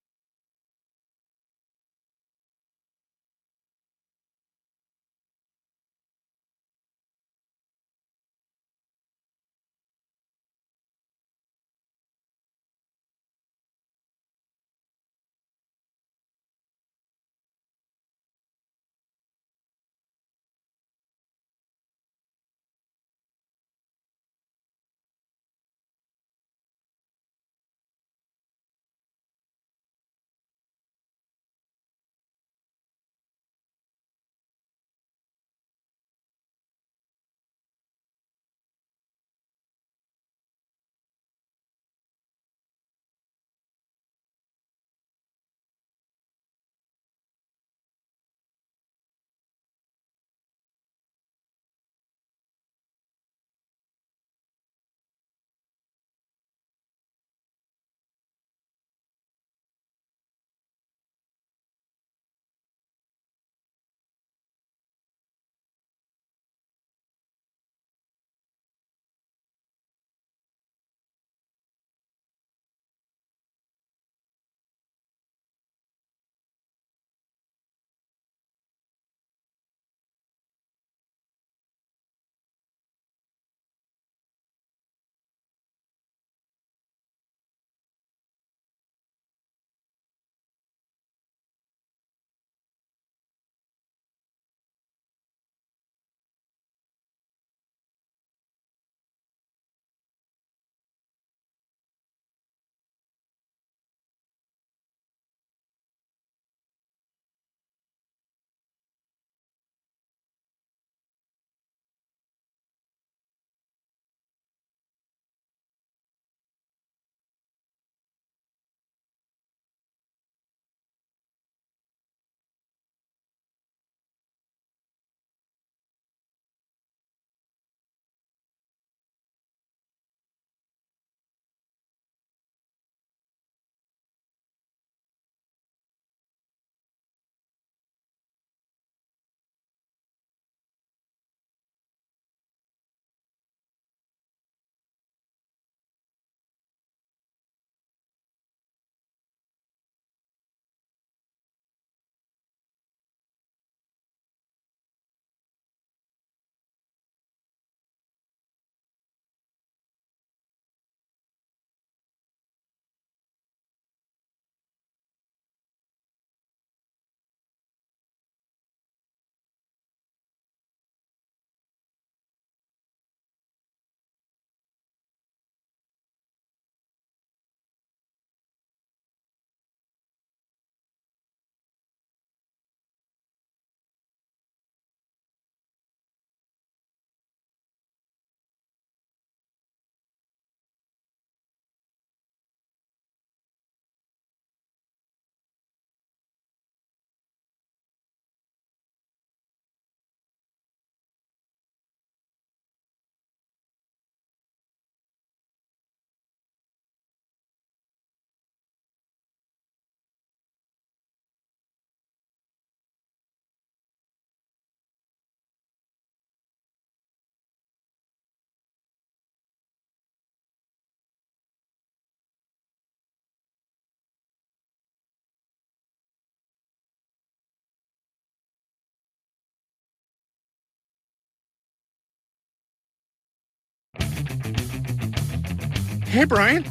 Hey, Brian.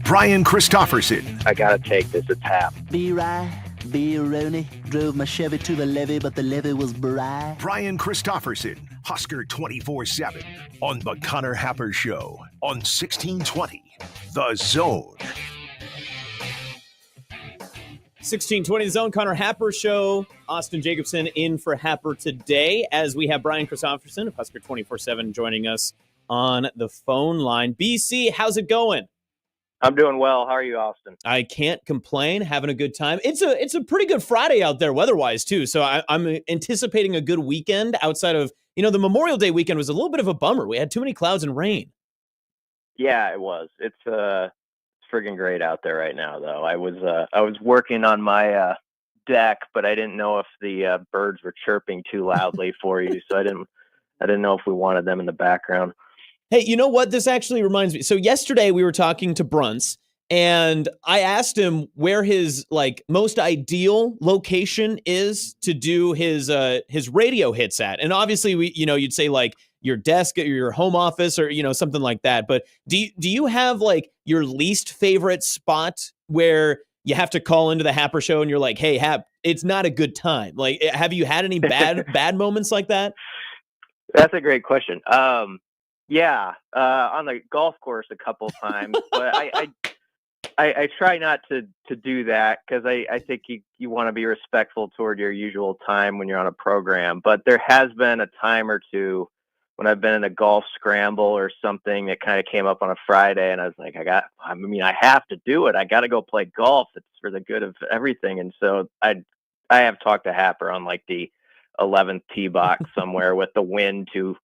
Brian Christopherson. I gotta take this. It's Hap. Be right Beeroni drove my Chevy to the levee, but the levee was dry. Bryan Christopherson, Husker 24/7 on the Connor Happer Show on 1620 The Zone. 1620 The Zone, Connor Happer Show. Austin Jacobsen in for Happer today, as we have Bryan Christopherson of Husker 24/7 joining us on the phone line. BC, how's it going? I'm doing well. How are you, Austin? I can't complain. Having a good time. It's a pretty good Friday out there weather-wise, too. So I'm anticipating a good weekend outside of, the Memorial Day weekend was a little bit of a bummer. We had too many clouds and rain. Yeah, it was. It's friggin' great out there right now, though. I was working on my deck, but I didn't know if the birds were chirping too loudly for you, so I didn't know if we wanted them in the background. Hey, you know what? This actually reminds me. So yesterday we were talking to Brunts, and I asked him where his most ideal location is to do his radio hits at. And obviously you'd say your desk at your home office or something like that. But do you have your least favorite spot where you have to call into the Happer Show and you're like, "Hey, Hap, it's not a good time." Have you had any bad moments like that? That's a great question. Yeah, on the golf course a couple times, but I try not to do that because I think you want to be respectful toward your usual time when you're on a program. But there has been a time or two when I've been in a golf scramble or something that kind of came up on a Friday, and I was like, I have to do it. I got to go play golf. It's for the good of everything. And so I have talked to Happer on the 11th tee box somewhere with the wind to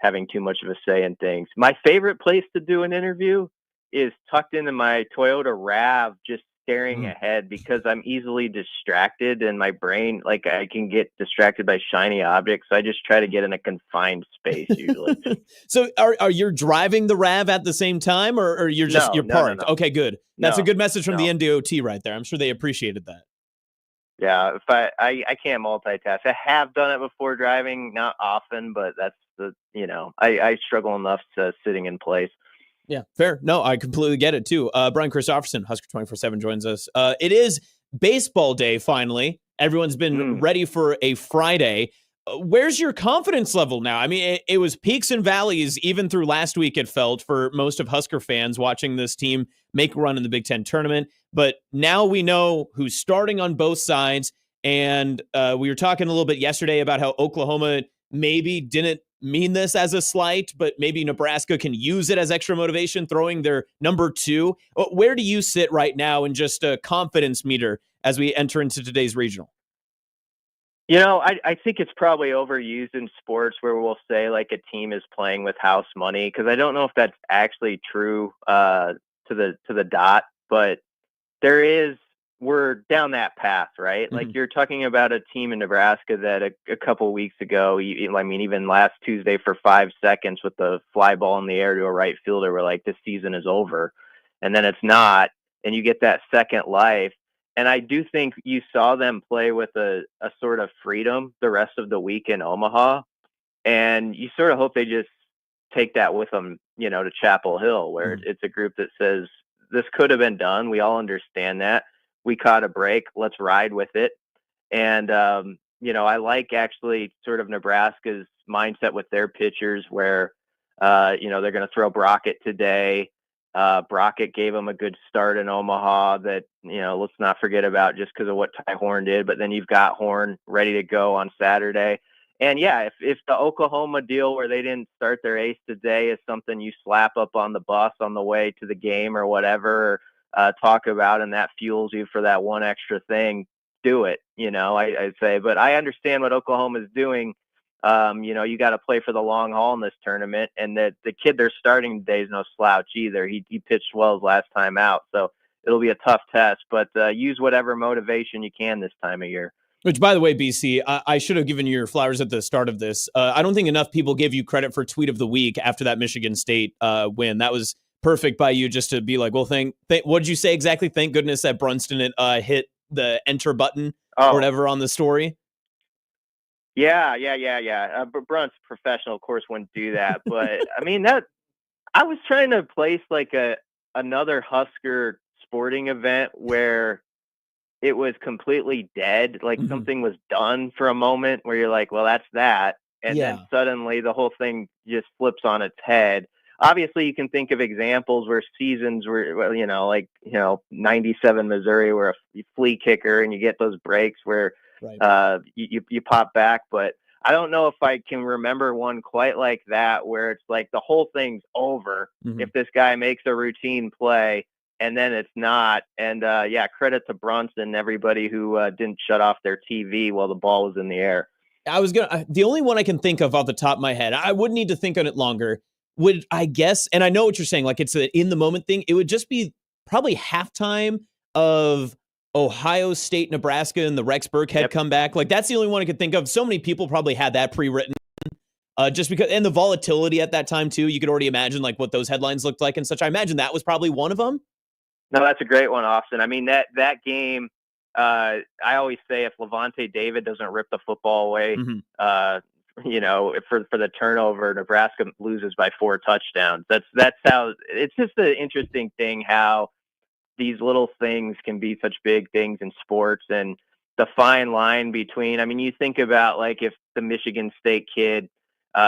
having too much of a say in things. My favorite place to do an interview is tucked into my Toyota RAV, just staring ahead because I'm easily distracted and my brain, I can get distracted by shiny objects. So I just try to get in a confined space usually. So are you driving the RAV at the same time or you're parked? No. Okay, good. That's a good message from the NDOT right there. I'm sure they appreciated that. Yeah, if I can't multitask. I have done it before driving, not often, but that's I struggle enough to sitting in place. Yeah, fair. No, I completely get it too. Bryan Christopherson, Husker 24/7 joins us. It is baseball day finally. Everyone's been ready for a Friday. Where's your confidence level now? I mean, it was peaks and valleys even through last week, it felt, for most of Husker fans watching this team make a run in the Big Ten tournament. But now we know who's starting on both sides. And we were talking a little bit yesterday about how Oklahoma maybe didn't mean this as a slight, but maybe Nebraska can use it as extra motivation, throwing their number 2. Where do you sit right now in just a confidence meter as we enter into today's regional? I think it's probably overused in sports where we'll say a team is playing with house money, because I don't know if that's actually true to the dot, but we're down that path, right? Mm-hmm. You're talking about a team in Nebraska that a couple weeks ago, even last Tuesday for 5 seconds with the fly ball in the air to a right fielder, we're like, this season is over. And then it's not, and you get that second life. And I do think you saw them play with a sort of freedom the rest of the week in Omaha. And you sort of hope they just take that with them, to Chapel Hill, where it's a group that says, this could have been done. We all understand that. We caught a break. Let's ride with it. And, I like actually sort of Nebraska's mindset with their pitchers where, they're going to throw Brockett today. Brockett gave them a good start in Omaha that, let's not forget about just because of what Ty Horn did. But then you've got Horn ready to go on Saturday. And yeah, if the Oklahoma deal where they didn't start their ace today is something you slap up on the bus on the way to the game or whatever, talk about, and that fuels you for that one extra thing, do it. I'd say, but I understand what Oklahoma is doing. You got to play for the long haul in this tournament, and that the kid they're starting today is no slouch either. He pitched well his last time out, so it'll be a tough test, but use whatever motivation you can this time of year. Which, by the way, BC, I should have given you your flowers at the start of this. I don't think enough people gave you credit for tweet of the week after that Michigan State win. That was perfect by you, just to be like, well, what did you say exactly? Thank goodness that Brunston hit the enter button or whatever on the story. Yeah. Brunt's professional, of course, wouldn't do that. But I mean, I was trying to place another Husker sporting event where it was completely dead. Like Mhm. something was done for a moment where you're like, well, that's that. And Yeah. then suddenly the whole thing just flips on its head. Obviously, you can think of examples where seasons were, well, 97 Missouri, where a flea kicker and you get those breaks where Right. you pop back. But I don't know if I can remember one quite like that, where it's like the whole thing's over Mhm. if this guy makes a routine play and then it's not. And credit to Brunson and everybody who didn't shut off their TV while the ball was in the air. The only one I can think of off the top of my head, I would need to think on it longer, would, I guess, and I know what you're saying, like it's an in the moment thing. It would just be probably halftime of Ohio State, Nebraska, and the Rex Burkhead comeback. Like that's the only one I could think of. So many people probably had that pre-written, just because, and the volatility at that time too. You could already imagine like what those headlines looked like and such. I imagine that was probably one of them. No, that's a great one, Austin. I mean, that game, I always say if Levante David doesn't rip the football away, for the turnover, Nebraska loses by 4 touchdowns. That's how, it's just an interesting thing how these little things can be such big things in sports, and the fine line between, I mean, you think about like if the Michigan State kid,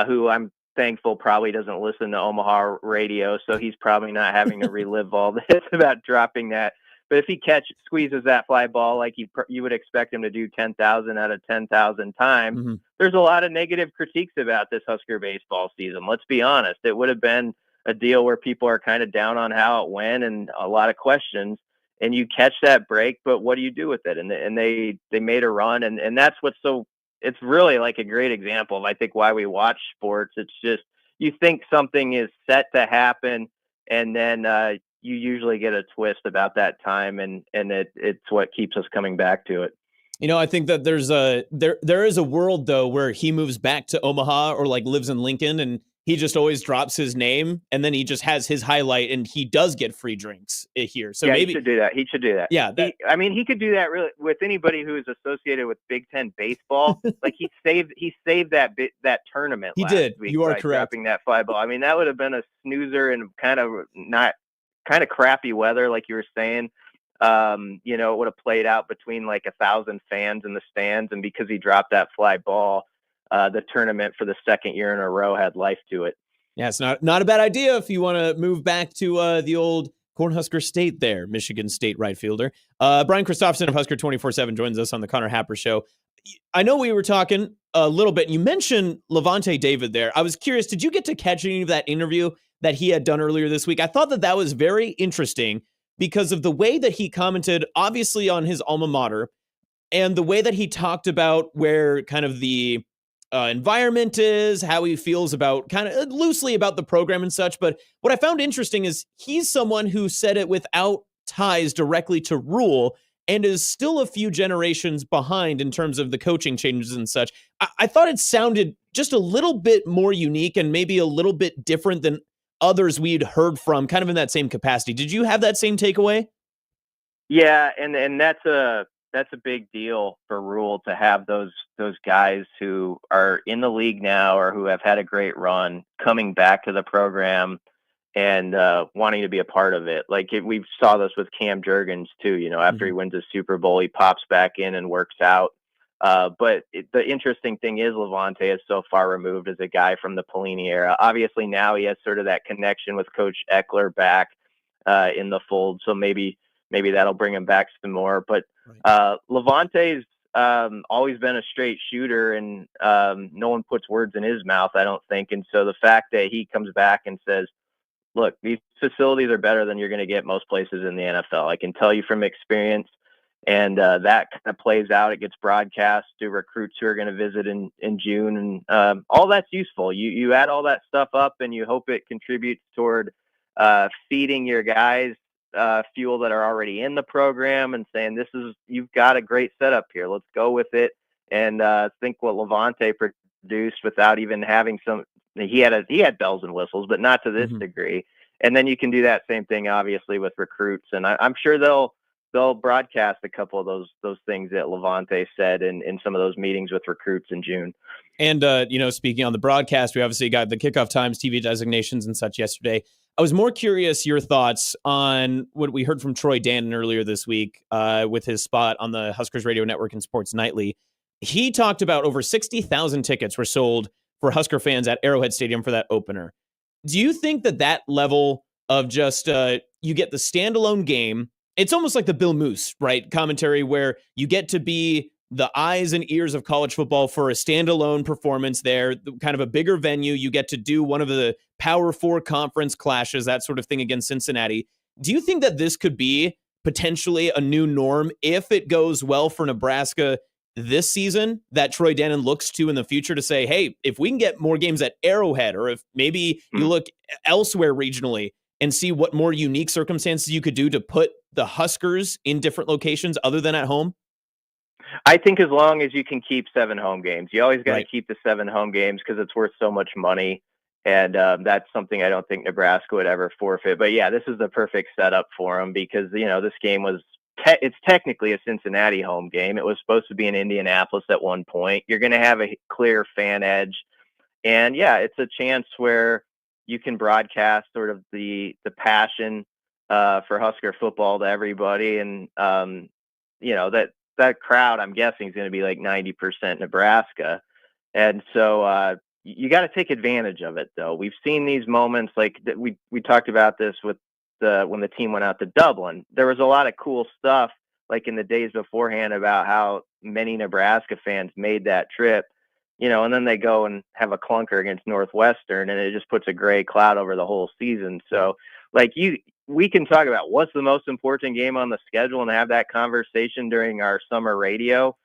who I'm thankful probably doesn't listen to Omaha radio, so he's probably not having to relive all this about dropping that. But if he squeezes that fly ball like you would expect him to do 10,000 out of 10,000 times, there's a lot of negative critiques about this Husker baseball season. Let's be honest. It would have been a deal where people are kind of down on how it went and a lot of questions, and you catch that break, but what do you do with it? And they made a run, and that's what's so, it's really like a great example of, I think, why we watch sports. It's just, you think something is set to happen, and then you usually get a twist about that time, and it's what keeps us coming back to it. I think that there is a world though where he moves back to Omaha or like lives in Lincoln, and he just always drops his name, and then he just has his highlight, and he does get free drinks here. So maybe he should do that. He should do that. Yeah, he could do that really with anybody who is associated with Big Ten baseball. Like he saved that tournament. He last did. Week You are by correct. Dropping that fly ball. I mean, that would have been a snoozer and kind of crappy weather, like you were saying. It would have played out between like 1,000 fans in the stands, and because he dropped that fly ball, the tournament for the second year in a row had life to it. Yeah, it's not a bad idea if you want to move back to the old Cornhusker State there, Michigan State right fielder. Bryan Christopherson of Husker 24/7 joins us on the Connor Happer Show. I know we were talking a little bit, and you mentioned Levante David there. I was curious, did you get to catch any of that interview that he had done earlier this week? I thought that was very interesting because of the way that he commented, obviously on his alma mater, and the way that he talked about where kind of the environment is, how he feels about kind of loosely about the program and such. But what I found interesting is he's someone who said it without ties directly to Rule and is still a few generations behind in terms of the coaching changes and such. I thought it sounded just a little bit more unique and maybe a little bit different than others we'd heard from kind of in that same capacity. Did you have that same takeaway? Yeah. And that's a big deal for Rule to have those guys who are in the league now or who have had a great run coming back to the program and wanting to be a part of it. Like we saw this with Cam Jurgens too, after he wins a Super Bowl, he pops back in and works out. But the interesting thing is Levante is so far removed as a guy from the Pelini era. Obviously now he has sort of that connection with Coach Eckler back in the fold. So maybe that'll bring him back some more. But Levante's always been a straight shooter, and no one puts words in his mouth, I don't think. And so the fact that he comes back and says, look, these facilities are better than you're going to get most places in the NFL. I can tell you from experience. And that kind of plays out. It gets broadcast to recruits who are going to visit in June. And all that's useful. You add all that stuff up, and you hope it contributes toward feeding your guys fuel that are already in the program and saying, you've got a great setup here. Let's go with it. And think what Levante produced without even having he had bells and whistles, but not to this degree. And then you can do that same thing, obviously, with recruits. And I'm sure they'll broadcast a couple of those things that Levante said in some of those meetings with recruits in June. And, speaking on the broadcast, we obviously got the kickoff times, TV designations and such yesterday. I was more curious your thoughts on what we heard from Troy Dannon earlier this week with his spot on the Huskers Radio Network and Sports Nightly. He talked about over 60,000 tickets were sold for Husker fans at Arrowhead Stadium for that opener. Do you think that level of just you get the standalone game, it's almost like the Bill Moose, right, commentary where you get to be the eyes and ears of college football for a standalone performance there, kind of a bigger venue. You get to do one of the Power 4 conference clashes, that sort of thing against Cincinnati. Do you think that this could be potentially a new norm if it goes well for Nebraska this season, that Troy Dannon looks to in the future to say, hey, if we can get more games at Arrowhead, or if maybe you look elsewhere regionally and see what more unique circumstances you could do to put the Huskers in different locations other than at home? I think as long as you can keep 7 home games, you always got to keep the 7 home games because it's worth so much money. And that's something I don't think Nebraska would ever forfeit. But yeah, this is the perfect setup for them because, this game was, it's technically a Cincinnati home game. It was supposed to be in Indianapolis at one point. You're going to have a clear fan edge. And yeah, it's a chance where you can broadcast sort of the passion for Husker football to everybody. And, that crowd, I'm guessing, is going to be like 90% Nebraska. And so you got to take advantage of it, though. We've seen these moments like we talked about this with when the team went out to Dublin. There was a lot of cool stuff like in the days beforehand about how many Nebraska fans made that trip, and then they go and have a clunker against Northwestern and it just puts a gray cloud over the whole season. So we can talk about what's the most important game on the schedule and have that conversation during our summer radio.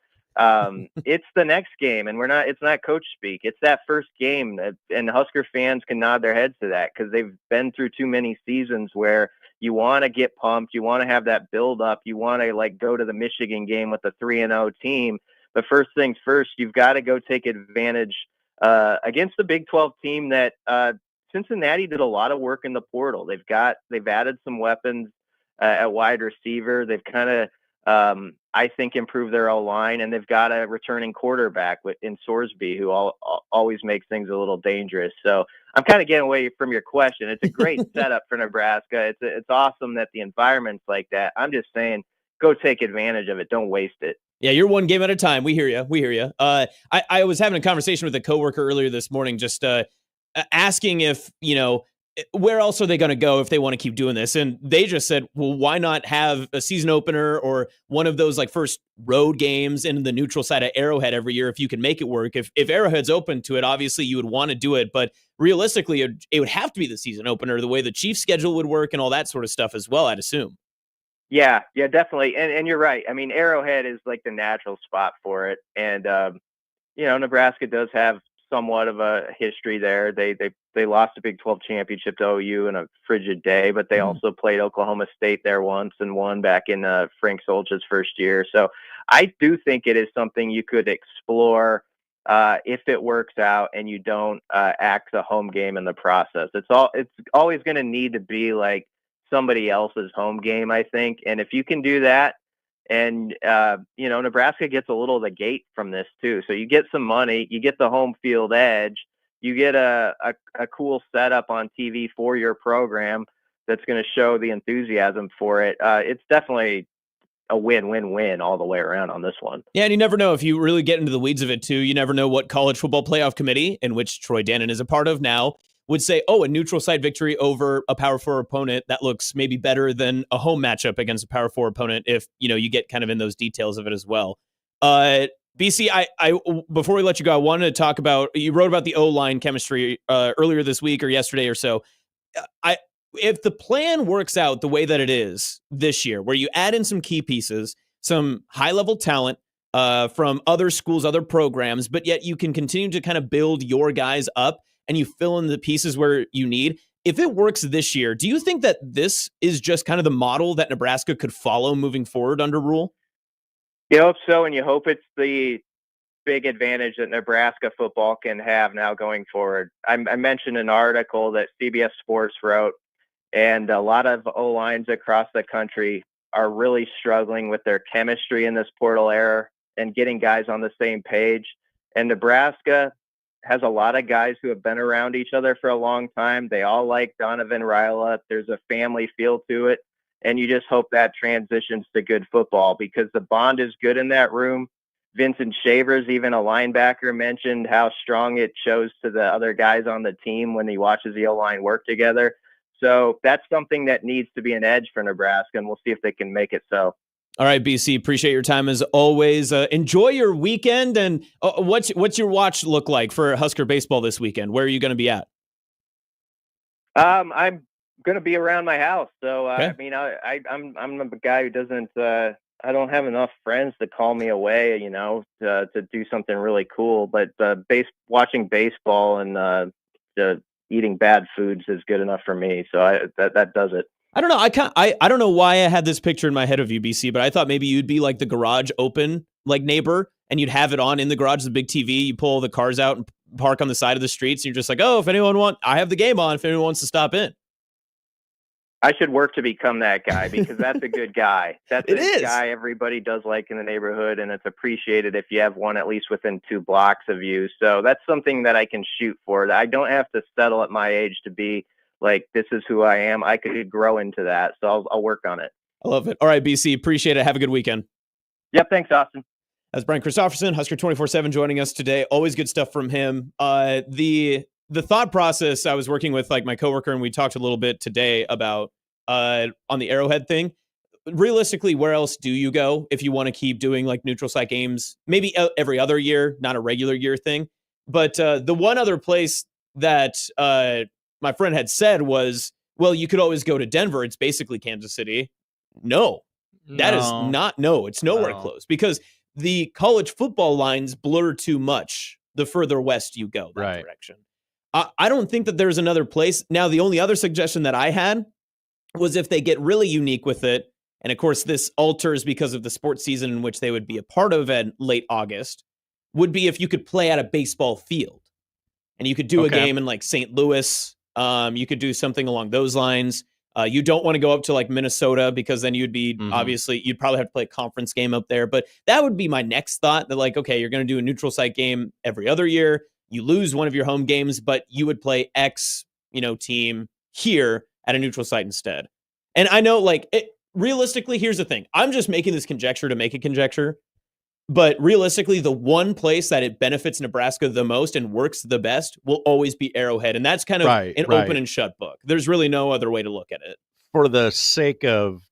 It's the next game, and it's not coach speak. It's that first game, and Husker fans can nod their heads to that because they've been through too many seasons where you want to get pumped, you want to have that build up, you want to go to the Michigan game with a 3-0 team. But first things first, you've got to go take advantage against the Big 12 team that Cincinnati did a lot of work in the portal. They've added some weapons at wide receiver. They've kind of, I think, improved their O-line, and they've got a returning quarterback in Sorsby who always makes things a little dangerous. So I'm kind of getting away from your question. It's a great setup for Nebraska. It's awesome that the environment's like that. I'm just saying, go take advantage of it. Don't waste it. Yeah, you're one game at a time. We hear you. I was having a conversation with a coworker earlier this morning, just asking if, where else are they going to go if they want to keep doing this? And they just said, well, why not have a season opener or one of those first road games in the neutral side of Arrowhead every year if you can make it work? If Arrowhead's open to it, obviously you would want to do it. But realistically, it would have to be the season opener, the way the Chiefs schedule would work and all that sort of stuff as well, I'd assume. Yeah, definitely. And you're right. I mean, Arrowhead is like the natural spot for it. And, Nebraska does have somewhat of a history there. They lost a Big 12 championship to OU in a frigid day, but they also played Oklahoma State there once and won back in Frank Solch's first year. So I do think it is something you could explore if it works out and you don't act a home game in the process. It's always going to need to be like somebody else's home game, I think. And if you can do that, and, Nebraska gets a little of the gate from this too. So you get some money, you get the home field edge, you get a cool setup on TV for your program that's going to show the enthusiasm for it. It's definitely a win-win-win all the way around on this one. Yeah, and you never know if you really get into the weeds of it too. You never know what college football playoff committee, in which Troy Dannon is a part of now, would say, a neutral site victory over a Power 4 opponent, that looks maybe better than a home matchup against a Power 4 opponent if, you get kind of in those details of it as well. BC, I before we let you go, I wanted to talk about, you wrote about the O-line chemistry earlier this week or yesterday or so. If the plan works out the way that it is this year, where you add in some key pieces, some high-level talent from other schools, other programs, but yet you can continue to kind of build your guys up, and you fill in the pieces where you need. If it works this year, do you think that this is just kind of the model that Nebraska could follow moving forward under Rule? You hope so, and you hope it's the big advantage that Nebraska football can have now going forward. I mentioned an article that CBS Sports wrote, and a lot of O-lines across the country are really struggling with their chemistry in this portal era and getting guys on the same page. And Nebraska, has a lot of guys who have been around each other for a long time. They all like Donovan Ryla. There's a family feel to it. And you just hope that transitions to good football because the bond is good in that room. Vincent Shavers, even a linebacker, mentioned how strong it shows to the other guys on the team when he watches the O-line work together. So that's something that needs to be an edge for Nebraska, and we'll see if they can make it so. All right, BC, appreciate your time as always. Enjoy your weekend, and what's your watch look like for Husker baseball this weekend? Where are you going to be at? I'm going to be around my house. So, Okay. I mean, I'm a guy who doesn't I don't have enough friends to call me away, to do something really cool. But watching baseball and eating bad foods is good enough for me. So that does it. I don't know. I don't know why I had this picture in my head of you, BC, but I thought maybe you'd be like the garage open like neighbor, and you'd have it on in the garage, the big TV. You pull the cars out and park on the side of the streets, and you're just like, oh, I have the game on. If anyone wants to stop in. I should work to become that guy because that's a good guy. That's a guy everybody does like in the neighborhood, and it's appreciated if you have one at least within 2 blocks of you. So that's something that I can shoot for. I don't have to settle at my age to be like, this is who I am. I could grow into that. So I'll work on it. I love it. All right, BC, appreciate it. Have a good weekend. Yep. Thanks, Austin. That's Bryan Christopherson, Husker 24/7, joining us today. Always good stuff from him. The thought process, I was working with like my coworker, and we talked a little bit today about on the Arrowhead thing. Realistically, where else do you go if you want to keep doing like neutral site games? Maybe every other year, not a regular year thing. But the one other place that my friend had said was, well, you could always go to Denver. It's basically Kansas City. No, that is not. No, it's nowhere close because the college football lines blur too much the further west you go that direction. I don't think that there's another place. Now, the only other suggestion that I had was if they get really unique with it, and of course this alters because of the sports season in which they would be a part of in late August, would be if you could play at a baseball field. And you could do a game in like St. Louis. You could do something along those lines. You don't want to go up to like Minnesota because then you'd be obviously you'd probably have to play a conference game up there. But that would be my next thought, that like, okay, you're going to do a neutral site game every other year. You lose one of your home games, but you would play X, team here at a neutral site instead. And I know realistically, here's the thing. I'm just making this conjecture to make a conjecture. But realistically, the one place that it benefits Nebraska the most and works the best will always be Arrowhead. And that's kind of an open and shut book. There's really no other way to look at it. For the sake of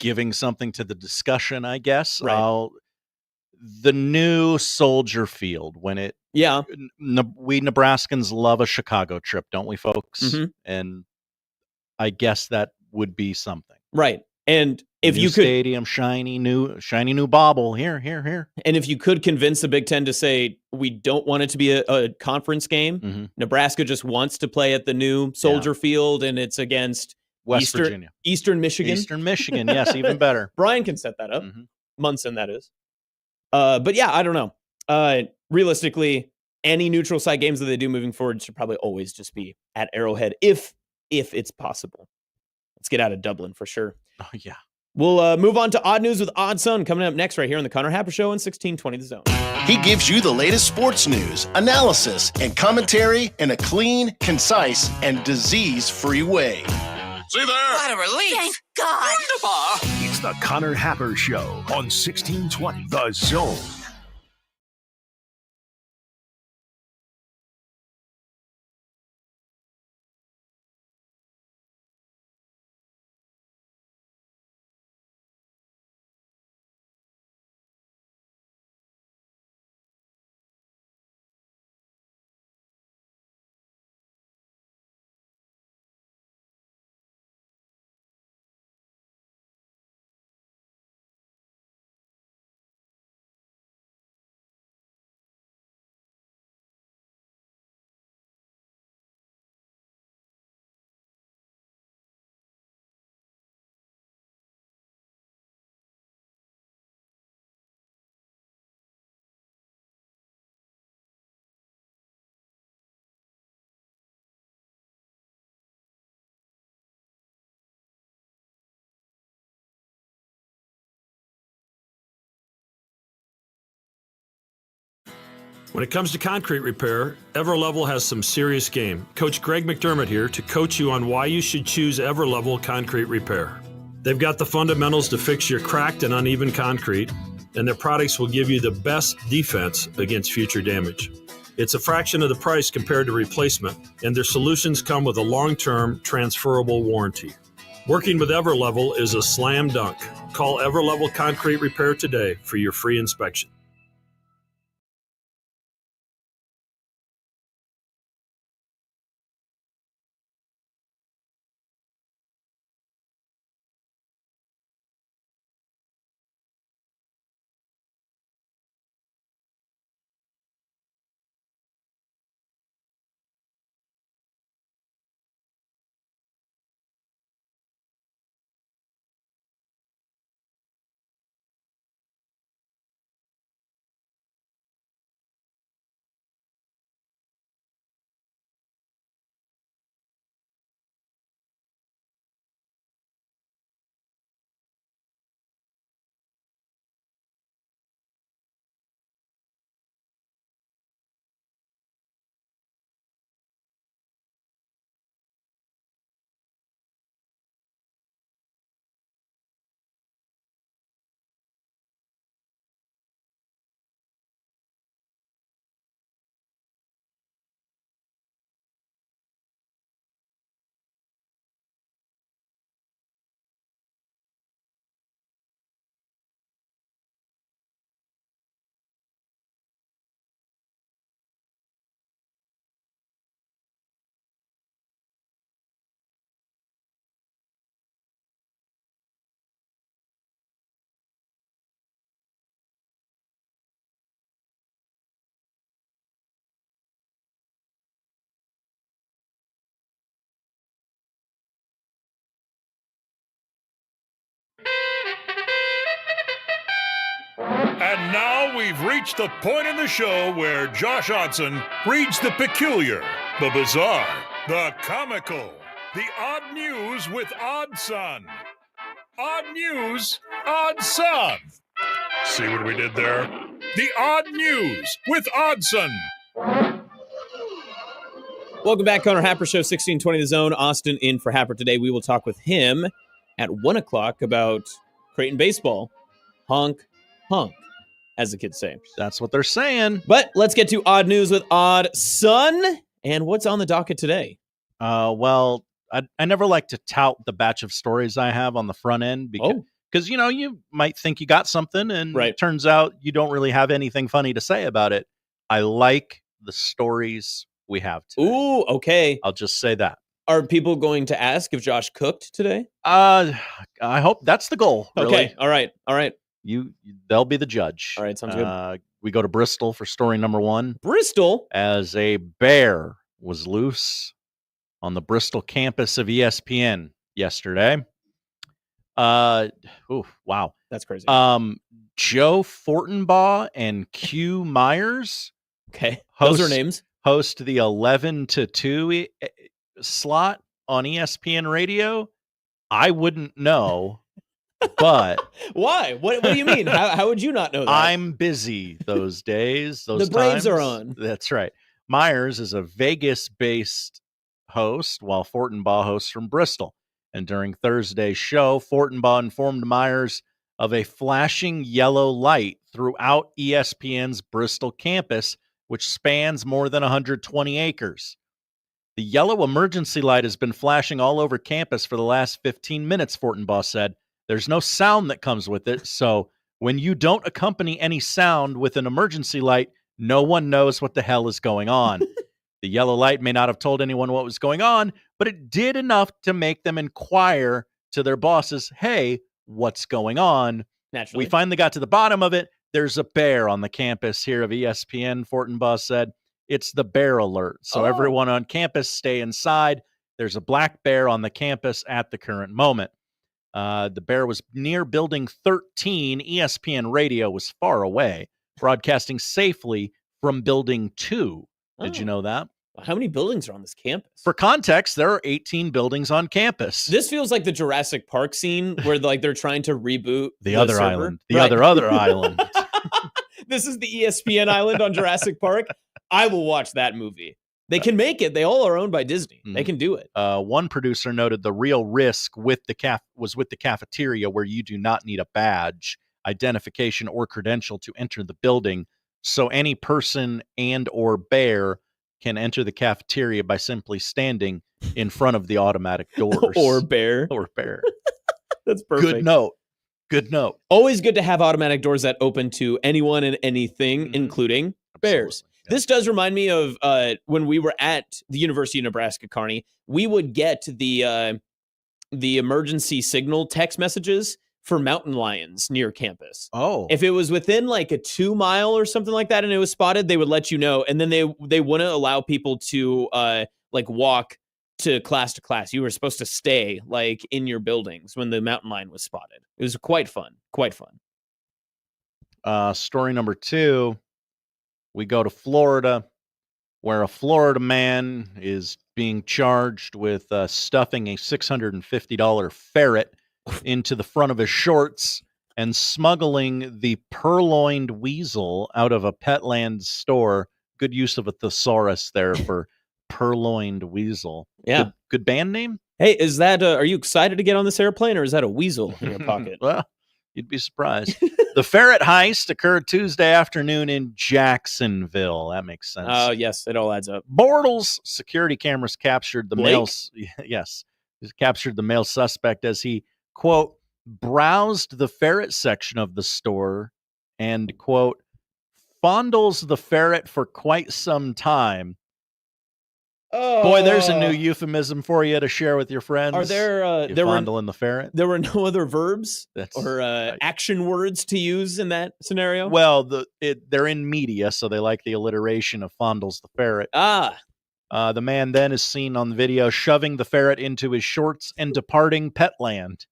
giving something to the discussion, I guess, the new Soldier Field, when it... Yeah. We Nebraskans love a Chicago trip, don't we, folks? And I guess that would be something. Right. And if new you could stadium, shiny new bauble here. And if you could convince the Big Ten to say, we don't want it to be a conference game, Nebraska just wants to play at the new Soldier Field, and it's against Virginia. Eastern Michigan. Eastern Michigan, yes, even better. Brian can set that up. Munson, that is. But yeah, I don't know. Realistically, any neutral site games that they do moving forward should probably always just be at Arrowhead, if it's possible. Let's get out of Dublin for sure. Oh, yeah. We'll move on to Odd News with Odd Son coming up next right here on the Connor Happer Show on 1620 The Zone. He gives you the latest sports news, analysis, and commentary in a clean, concise, and disease-free way. See there? What a relief. Thank God. Wonderful. It's the Connor Happer Show on 1620 The Zone. When it comes to concrete repair, Everlevel has some serious game. Coach Greg McDermott here to coach you on why you should choose Everlevel Concrete Repair. They've got the fundamentals to fix your cracked and uneven concrete, and their products will give you the best defense against future damage. It's a fraction of the price compared to replacement, and their solutions come with a long-term transferable warranty. Working with Everlevel is a slam dunk. Call Everlevel Concrete Repair today for your free inspection. And now we've reached the point in the show where Josh Odson reads the peculiar, the bizarre, the comical, the odd news with Odd Son. Odd news, Odd Son. See what we did there? The odd news with Odd Son. Welcome back, Connor Happer Show, 1620 The Zone. Austin in for Happer today. We will talk with him at 1 o'clock about Creighton baseball. Honk, honk, as the kids say. That's what they're saying. But let's get to odd news with Odd Son. And what's on the docket today? Well, I never like to tout the batch of stories I have on the front end because you know, you might think you got something and it turns out you don't really have anything funny to say about it. I like the stories we have today. Ooh, okay. I'll just say that. Are people going to ask if Josh cooked today? I hope that's the goal. Really. Okay. All right. They'll be the judge. All right. Sounds good. We go to Bristol for story number 1. Bristol? As a bear was loose on the Bristol campus of ESPN yesterday. Wow. That's crazy. Joe Fortenbaugh and Q Myers. Okay. Those are names. Host the 11 to 2 slot on ESPN radio. I wouldn't know, but why? What do you mean? How would you not know that? I'm busy those days. The Braves are on. That's right. Myers is a Vegas-based host, while Fortenbaugh hosts from Bristol. And during Thursday's show, Fortenbaugh informed Myers of a flashing yellow light throughout ESPN's Bristol campus, which spans more than 120 acres. The yellow emergency light has been flashing all over campus for the last 15 minutes, Fortenbaugh said. There's no sound that comes with it, so when you don't accompany any sound with an emergency light, no one knows what the hell is going on. The yellow light may not have told anyone what was going on, but it did enough to make them inquire to their bosses, hey, what's going on? Naturally. We finally got to the bottom of it. There's a bear on the campus here of ESPN, Fortenbaugh said. It's the bear alert. So everyone on campus stay inside. There's a black bear on the campus at the current moment. The bear was near building 13. ESPN radio was far away, broadcasting safely from building 2. Did you know that? How many buildings are on this campus? For context, there are 18 buildings on campus. This feels like the Jurassic Park scene where they're trying to reboot the other server. island. The other island. this is the ESPN island on Jurassic Park, I will watch that movie. They can make it. They all are owned by Disney. They can do it. One producer noted the real risk with was with the cafeteria, where you do not need a badge, identification, or credential to enter the building. So any person and or bear can enter the cafeteria by simply standing in front of the automatic doors. Or bear. Or bear. That's perfect. Good note. Good note. Always good to have automatic doors that open to anyone and anything, including bears. This does remind me of when we were at the University of Nebraska, Kearney. We would get the emergency signal text messages for mountain lions near campus. Oh. If it was within like a 2 mile or something like that and it was spotted, they would let you know. And then they wouldn't allow people to like walk to class. You were supposed to stay like in your buildings when the mountain lion was spotted. It was quite fun. Quite fun. Story number 2. We go to Florida, where a Florida man is being charged with stuffing a $650 ferret into the front of his shorts and smuggling the purloined weasel out of a Petland store. Good use of a thesaurus there for purloined weasel. Yeah. Good band name? Hey, is that, are you excited to get on this airplane, or is that a weasel in your pocket? Well, you'd be surprised. The ferret heist occurred Tuesday afternoon in Jacksonville. That makes sense. Oh, yes, it all adds up. Bortles security cameras captured the Blake? captured the male suspect as he, quote, browsed the ferret section of the store and, quote, fondles the ferret for quite some time. Oh. Boy, there's a new euphemism for you to share with your friends. Are there fondling the ferret? There were no other verbs or action words to use in that scenario? Well, they're in media, so they like the alliteration of fondles the ferret. The man then is seen on video shoving the ferret into his shorts and departing Petland.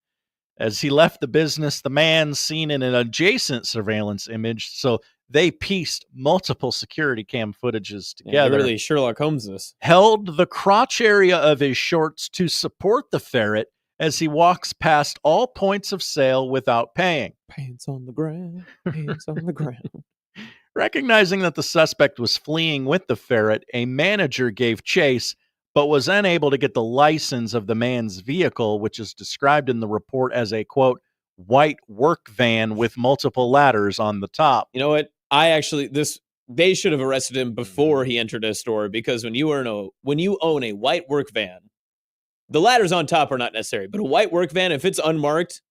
As he left the business, the man seen in an adjacent surveillance image, so they pieced multiple security cam footages together. Really Sherlock Holmes this. Held the crotch area of his shorts to support the ferret as he walks past all points of sale without paying. Pants on the ground, pants on the ground. Recognizing that the suspect was fleeing with the ferret, a manager gave chase, but was unable to get the license of the man's vehicle, which is described in the report as a, quote, white work van with multiple ladders on the top. You know what? They should have arrested him before he entered a store, because when you own a white work van, the ladders on top are not necessary, but a white work van, if it's unmarked,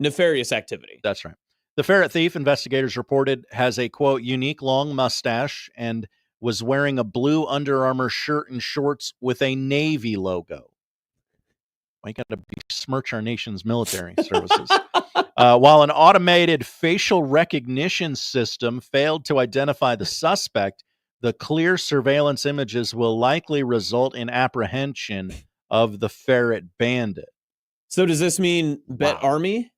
nefarious activity. That's right. The ferret thief, investigators reported, has a, quote, unique long mustache and was wearing a blue Under Armour shirt and shorts with a Navy logo. We got to besmirch our nation's military services. While an automated facial recognition system failed to identify the suspect, the clear surveillance images will likely result in apprehension of the ferret bandit. So does this mean bet Army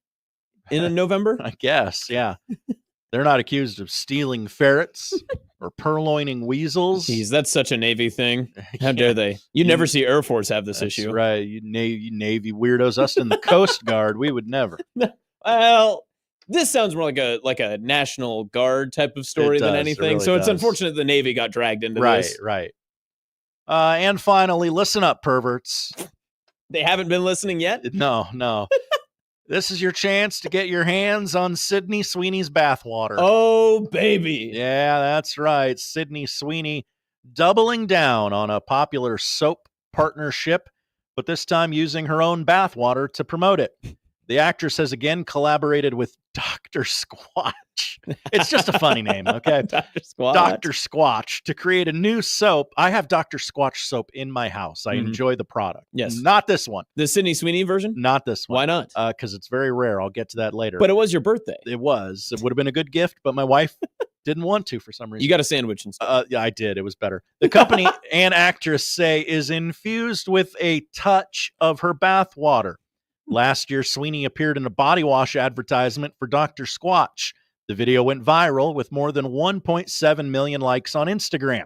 in November? I guess, yeah. They're not accused of stealing ferrets or purloining weasels. Jeez, that's such a Navy thing. How dare they? You never see Air Force have this issue. Right. You Navy weirdos. Us in the Coast Guard, we would never. Well, this sounds more like a National Guard type of story than anything. It really so it's does. Unfortunate the Navy got dragged into this. Right. And finally, listen up, perverts. They haven't been listening yet? No. This is your chance to get your hands on Sydney Sweeney's bathwater. Oh, baby. Yeah, that's right. Sydney Sweeney doubling down on a popular soap partnership, but this time using her own bathwater to promote it. The actress has again collaborated with Dr. Squatch. It's just a funny name, okay? Dr. Squatch. Dr. Squatch to create a new soap. I have Dr. Squatch soap in my house. I enjoy the product. Yes. Not this one. The Sydney Sweeney version? Not this one. Why not? Because it's very rare. I'll get to that later. But it was your birthday. It was. It would have been a good gift, but my wife didn't want to for some reason. You got a sandwich and stuff. Yeah, I did. It was better. The company and actress say is infused with a touch of her bath water. Last year, Sweeney appeared in a body wash advertisement for Dr. Squatch. The video went viral with more than 1.7 million likes on Instagram.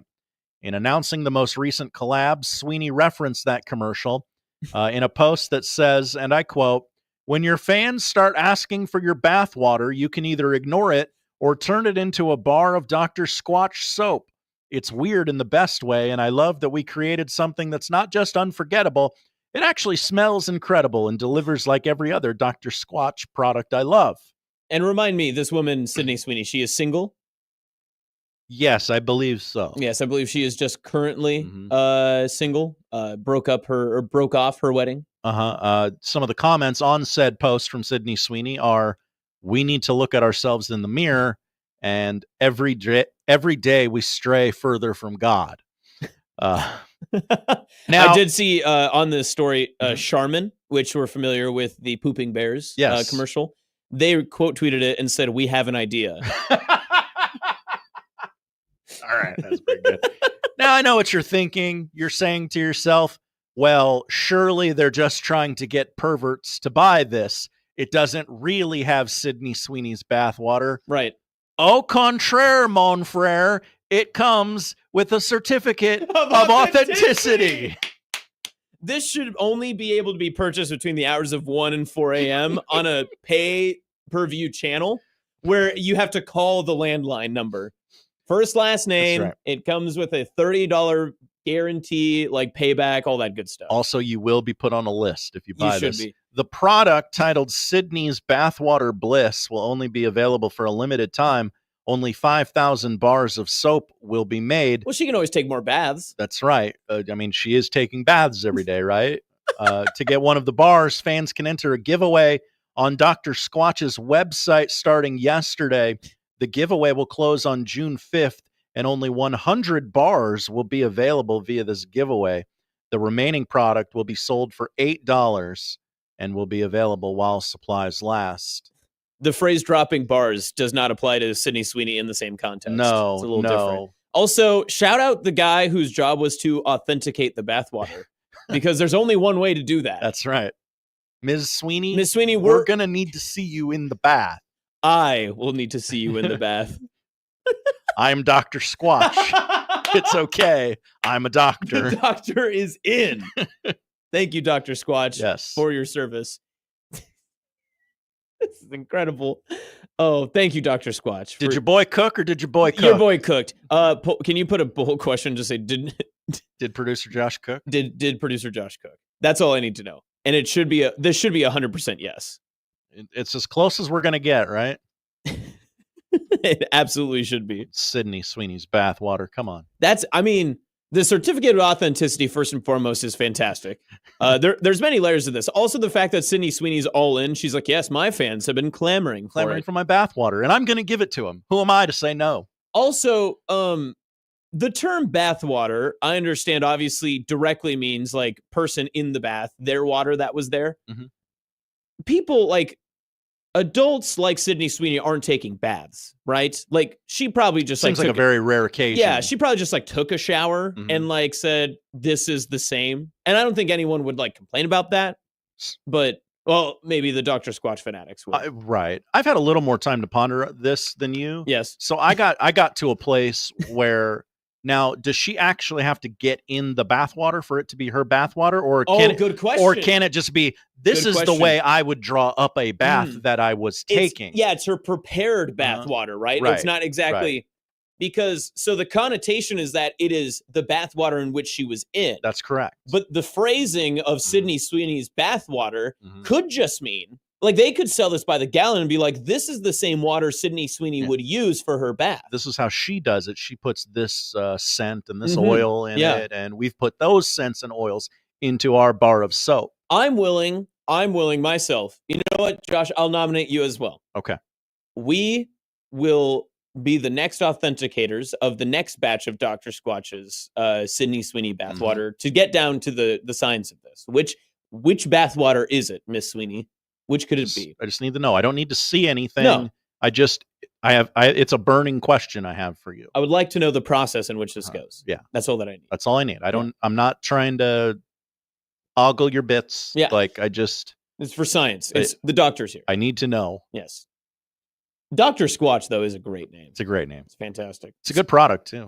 In announcing the most recent collab, Sweeney referenced that commercial in a post that says, and I quote, "When your fans start asking for your bath water, you can either ignore it or turn it into a bar of Dr. Squatch soap. It's weird in the best way, and I love that we created something that's not just unforgettable, it actually smells incredible and delivers like every other Dr. Squatch product I love. And remind me, this woman, Sydney Sweeney, she is single? Yes, I believe so. Yes, I believe she is just currently single. Broke off her wedding. Some of the comments on said post from Sydney Sweeney are, we need to look at ourselves in the mirror, and every day we stray further from God. Now, I did see on this story, Charmin, which we're familiar with the Pooping Bears commercial. They quote tweeted it and said, "We have an idea." All right, that's pretty good. Now, I know what you're thinking. You're saying to yourself, well, surely they're just trying to get perverts to buy this. It doesn't really have Sydney Sweeney's bathwater. Right. Au contraire, mon frère. It comes with a certificate of authenticity. This should only be able to be purchased between the hours of 1 and 4 a.m. on a pay-per-view channel where you have to call the landline number. First, last name. Right. It comes with a $30 guarantee, like payback, all that good stuff. Also, you will be put on a list if you buy this. The product, titled Sydney's Bathwater Bliss, will only be available for a limited time. Only 5,000 bars of soap will be made. Well, she can always take more baths. That's right. I mean, she is taking baths every day, right? To get one of the bars, fans can enter a giveaway on Dr. Squatch's website starting yesterday. The giveaway will close on June 5th, and only 100 bars will be available via this giveaway. The remaining product will be sold for $8 and will be available while supplies last. The phrase dropping bars does not apply to Sydney Sweeney in the same context. No, it's a little different. Also, shout out the guy whose job was to authenticate the bathwater, because there's only one way to do that. That's right. Ms. Sweeney, we're going to need to see you in the bath. I will need to see you in the bath. I'm Dr. Squatch. It's okay. I'm a doctor. The doctor is in. Thank you, Dr. Squatch, for your service. This is incredible. Oh, thank you, Dr. Squatch. Did your boy cook or did your boy cook? Your boy cooked. Can you put a bold question? Just say, did producer Josh cook? Did producer Josh cook? That's all I need to know. And this should be 100% yes. It's as close as we're going to get, right? It absolutely should be. Sydney Sweeney's bathwater. Come on. The certificate of authenticity, first and foremost, is fantastic. There's many layers of this. Also, the fact that Sydney Sweeney's all in. She's like, yes, my fans have been clamoring for my bathwater, and I'm going to give it to them. Who am I to say no? Also, the term bathwater, I understand, obviously directly means like person in the bath, their water that was there. Mm-hmm. People like adults like Sydney Sweeney aren't taking baths, right? Like she probably just seems like a very rare occasion. Yeah, she probably just like took a shower and like said, this is the same. And I don't think anyone would like complain about that. But well, maybe the Dr. Squatch fanatics would. Right. I've had a little more time to ponder this than you. Yes. So I got to a place where now, does she actually have to get in the bathwater for it to be her bathwater, or good question. Or can it just be this is the way I would draw up a bath that I was taking? It's her prepared bathwater, right? It's not exactly because the connotation is that it is the bathwater in which she was in. That's correct. But the phrasing of Sydney Sweeney's bathwater could just mean like they could sell this by the gallon and be like, this is the same water Sydney Sweeney would use for her bath. This is how she does it. She puts this scent and this oil in it, and we've put those scents and oils into our bar of soap. I'm willing myself. You know what, Josh? I'll nominate you as well. Okay. We will be the next authenticators of the next batch of Dr. Squatch's Sydney Sweeney bathwater to get down to the science of this. Which bathwater is it, Miss Sweeney? Which could it be? I just need to know. I don't need to see anything. No. It's a burning question I have for you. I would like to know the process in which this goes. Yeah. That's all that I need. That's all I need. I'm not trying to ogle your bits. Yeah. It's for science. It's the doctor's here. I need to know. Yes. Dr. Squatch, though, is a great name. It's a great name. It's fantastic. It's a good product, too.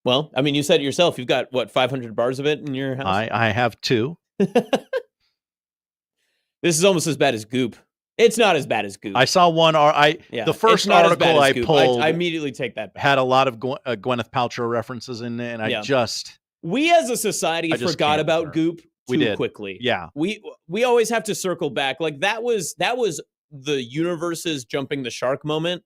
Well, I mean, you said it yourself. You've got, 500 bars of it in your house? I have 2. This is almost as bad as Goop. It's not as bad as Goop. I saw one. The first article I pulled, I immediately take that back. Had a lot of Gwyneth Paltrow references in it, and we as a society forgot about Goop too quickly. Yeah, we always have to circle back. Like that was the universe's jumping the shark moment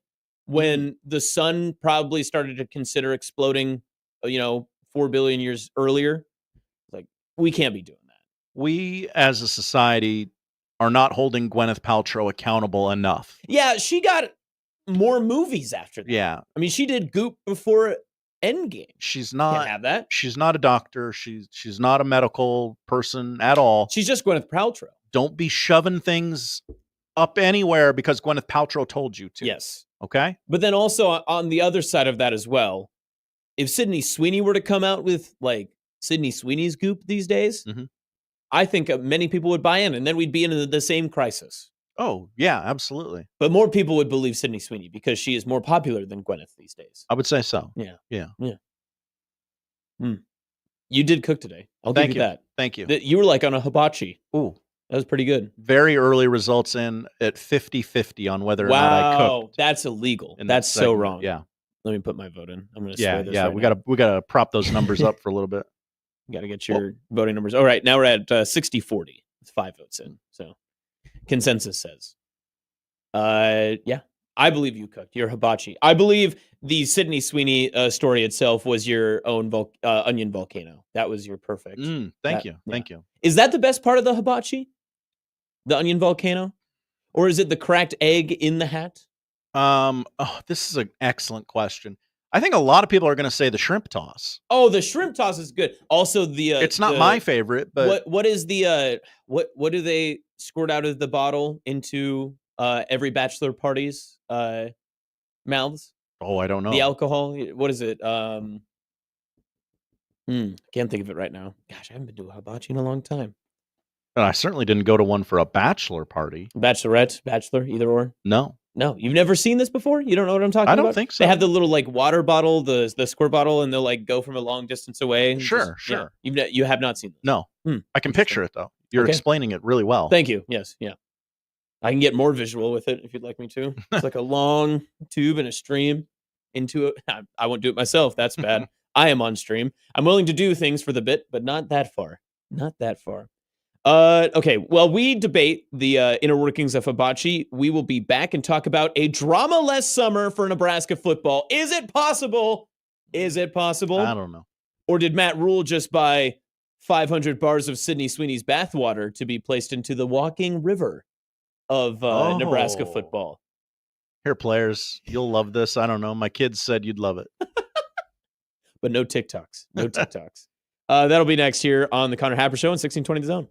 when the sun probably started to consider exploding. 4 billion years earlier. Like we can't be doing that. We as a society are not holding Gwyneth Paltrow accountable enough. Yeah, she got more movies after that. Yeah. I mean, she did Goop before Endgame. She's not Can't have that. She's not a doctor. She's not a medical person at all. She's just Gwyneth Paltrow. Don't be shoving things up anywhere because Gwyneth Paltrow told you to. Yes. Okay? But then also on the other side of that as well, if Sydney Sweeney were to come out with like Sydney Sweeney's Goop these days, I think many people would buy in, and then we'd be in the same crisis. Oh, yeah, absolutely. But more people would believe Sydney Sweeney because she is more popular than Gwyneth these days. I would say so. Yeah. Yeah. You did cook today. I'll give you that. Thank you. You were like on a hibachi. Ooh. That was pretty good. Very early results in at 50-50 on whether or not I cooked. That's illegal. That's so wrong. Yeah. Let me put my vote in. I'm going to swear this right we now. we gotta prop those numbers up for a little bit. You got to get your voting numbers. All right, now we're at 60-40. It's 5 votes in. So consensus says, yeah, I believe you cooked. You're hibachi. I believe the Sydney Sweeney story itself was your own onion volcano. That was your perfect. Thank you. Thank you. Is that the best part of the hibachi? The onion volcano? Or is it the cracked egg in the hat? This is an excellent question. I think a lot of people are going to say the shrimp toss. Oh, the shrimp toss is good. Also, it's not my favorite, but what is the what do they squirt out of the bottle into every bachelor party's mouths? Oh, I don't know. The alcohol. What is it? Can't think of it right now. Gosh, I haven't been to a hibachi in a long time. I certainly didn't go to one for a bachelor party. Bachelorette, bachelor, either or. No, you've never seen this before? You don't know what I'm talking about? I don't think so. They have the little like water bottle, the squirt bottle, and they'll like go from a long distance away. Sure. Yeah. You have not seen this. No. I can picture it though. You're explaining it really well. Thank you. Yes. Yeah. I can get more visual with it if you'd like me to. It's like a long tube and a stream into it. I won't do it myself. That's bad. I am on stream. I'm willing to do things for the bit, but not that far. Not that far. Okay, well, we debate the inner workings of hibachi. We will be back and talk about a drama-less summer for Nebraska football. Is it possible? Is it possible? I don't know. Or did Matt Rule just buy 500 bars of Sydney Sweeney's bathwater to be placed into the walking river of Nebraska football? Here, players, you'll love this. I don't know. My kids said you'd love it. But no TikToks. No TikToks. That'll be next here on the Connor Happer Show on 1620 The Zone.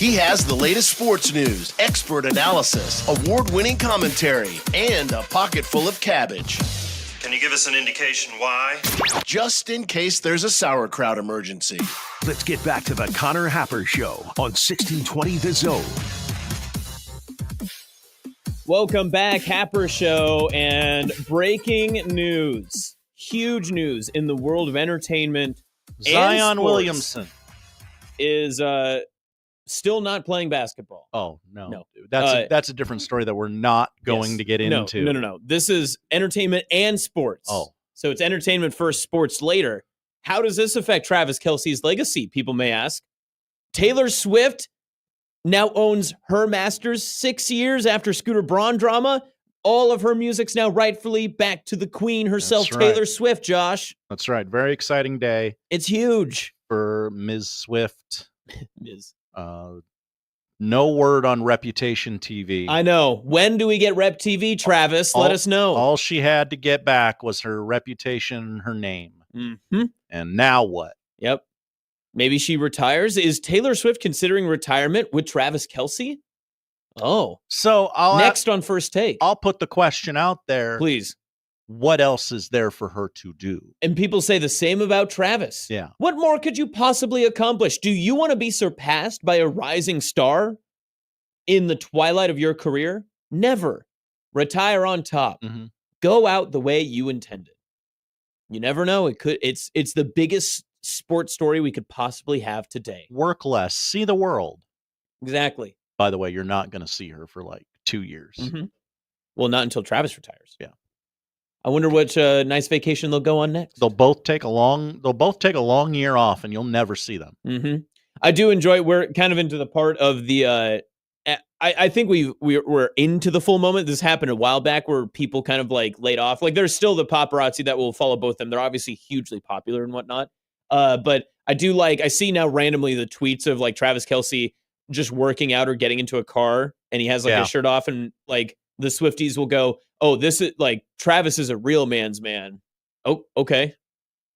He has the latest sports news, expert analysis, award-winning commentary, and a pocket full of cabbage. Can you give us an indication why? Just in case there's a sauerkraut emergency. Let's get back to the Connor Happer Show on 1620 The Zone. Welcome back, Happer Show, and breaking news. Huge news in the world of entertainment. Zion Williamson is still not playing basketball. Oh, no. That's a different story that we're not going to get into. No. This is entertainment and sports. Oh. So it's entertainment first, sports later. How does this affect Travis Kelce's legacy, people may ask? Taylor Swift now owns her masters 6 years after Scooter Braun drama. All of her music's now rightfully back to the queen herself, Taylor Swift, Josh. That's right. Very exciting day. It's huge. For Ms. Swift. Ms. No word on Reputation TV. I know. When do we get Rep TV, Travis? Let us know. All she had to get back was her reputation and her name. Mm-hmm. And now what? Yep. Maybe she retires. Is Taylor Swift considering retirement with Travis Kelce? Oh. So next on First Take. I'll put the question out there. Please. What else is there for her to do? And people say the same about Travis. Yeah. What more could you possibly accomplish? Do you want to be surpassed by a rising star in the twilight of your career? Never. Retire on top. Mm-hmm. Go out the way you intended. You never know. It's the biggest sports story we could possibly have today. Work less. See the world. Exactly. By the way, you're not going to see her for like 2 years. Mm-hmm. Well, not until Travis retires. Yeah. I wonder which nice vacation they'll go on next. They'll both take a long year off, and you'll never see them. Mm-hmm. I do enjoy. We're kind of into the part of the. I think we're into the full moment. This happened a while back where people kind of like laid off. Like there's still the paparazzi that will follow both of them. They're obviously hugely popular and whatnot. But I do I see now randomly the tweets of like Travis Kelce just working out or getting into a car, and he has like his shirt off, and like the Swifties will go, "Oh, this is like Travis is a real man's man." Oh, okay.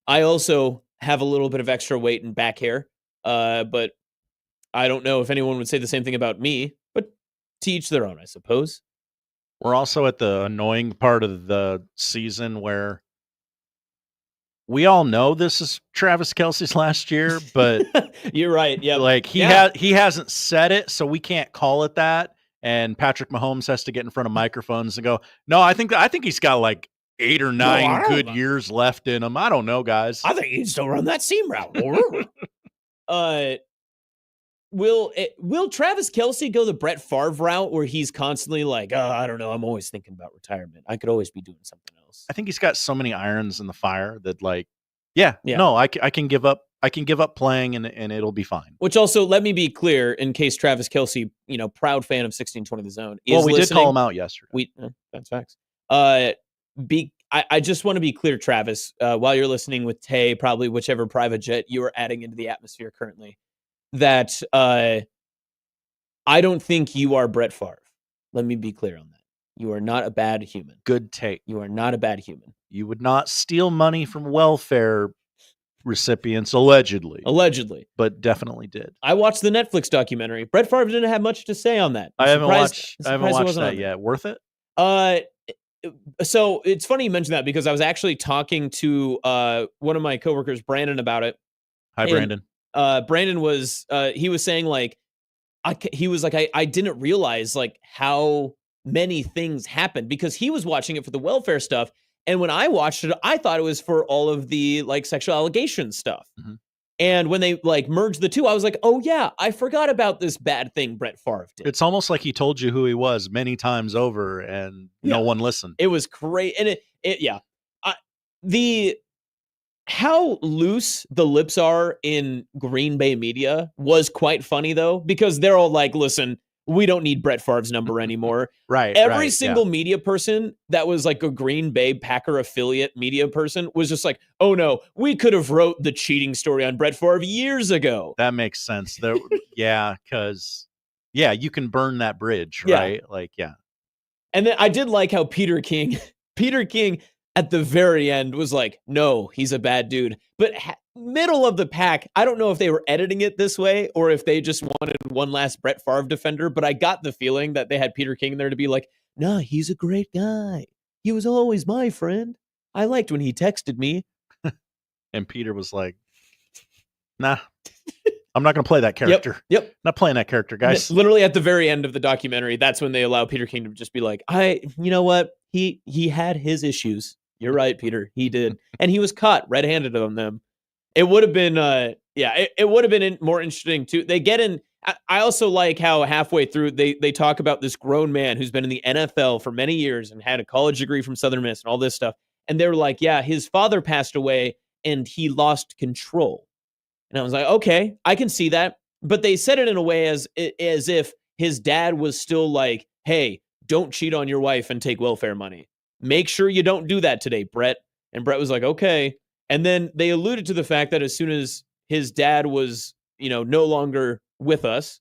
I also have a little bit of extra weight and back hair, but I don't know if anyone would say the same thing about me. But to each their own, I suppose. We're also at the annoying part of the season where we all know this is Travis Kelce's last year, but you're right. Yeah, like he hasn't said it, so we can't call it that. And Patrick Mahomes has to get in front of microphones and go, "No, I think he's got like 8 or 9 good years left in him. I don't know, guys. I think he'd still run that seam route." Will Travis Kelce go the Brett Favre route where he's constantly like, "Oh, I don't know, I'm always thinking about retirement. I could always be doing something else." I think he's got so many irons in the fire that no, I can give up. I can give up playing and it'll be fine. Which also, let me be clear, in case Travis Kelce, proud fan of 1620 The Zone, is we did call him out yesterday. That's facts. I just want to be clear, Travis, while you're listening with Tay, probably whichever private jet you are adding into the atmosphere currently, that I don't think you are Brett Favre. Let me be clear on that. You are not a bad human. Good take. You are not a bad human. You would not steal money from welfare recipients, allegedly, but definitely did. I watched the Netflix documentary. Brett Favre didn't have much to say on that. I haven't watched that yet. Worth it? So it's funny you mentioned that because I was actually talking to one of my coworkers, Brandon, about it. Hi, Brandon. Brandon was he was saying like I didn't realize like how many things happened because he was watching it for the welfare stuff. And when I watched it, I thought it was for all of the like sexual allegation stuff. Mm-hmm. And when they like merged the two, I was like, oh yeah, I forgot about this bad thing Brett Favre did. It's almost like he told you who he was many times over and no one listened. It was great. And how loose the lips are in Green Bay media was quite funny though, because they're all like, listen, we don't need Brett Favre's number anymore. Right. Every single media person that was like a Green Bay Packer affiliate media person was just like, oh no, we could have wrote the cheating story on Brett Favre years ago. That makes sense. Because you can burn that bridge, right? And then I did like how Peter King at the very end was like, no, he's a bad dude. But middle of the pack. I don't know if they were editing it this way or if they just wanted one last Brett Favre defender, but I got the feeling that they had Peter King there to be like, nah, he's a great guy. He was always my friend. I liked when he texted me. And Peter was like, nah, I'm not going to play that character. Yep. Not playing that character, guys. Literally at the very end of the documentary, that's when they allow Peter King to just be like, you know what? He had his issues. You're right, Peter. He did. And he was caught red-handed on them. It would have been, it would have been more interesting too. They get in. I also like how halfway through they talk about this grown man who's been in the NFL for many years and had a college degree from Southern Miss and all this stuff. And they were like, yeah, his father passed away and he lost control. And I was like, okay, I can see that. But they said it in a way as if his dad was still like, hey, don't cheat on your wife and take welfare money. Make sure you don't do that today, Brett. And Brett was like, okay. And then they alluded to the fact that as soon as his dad was, no longer with us,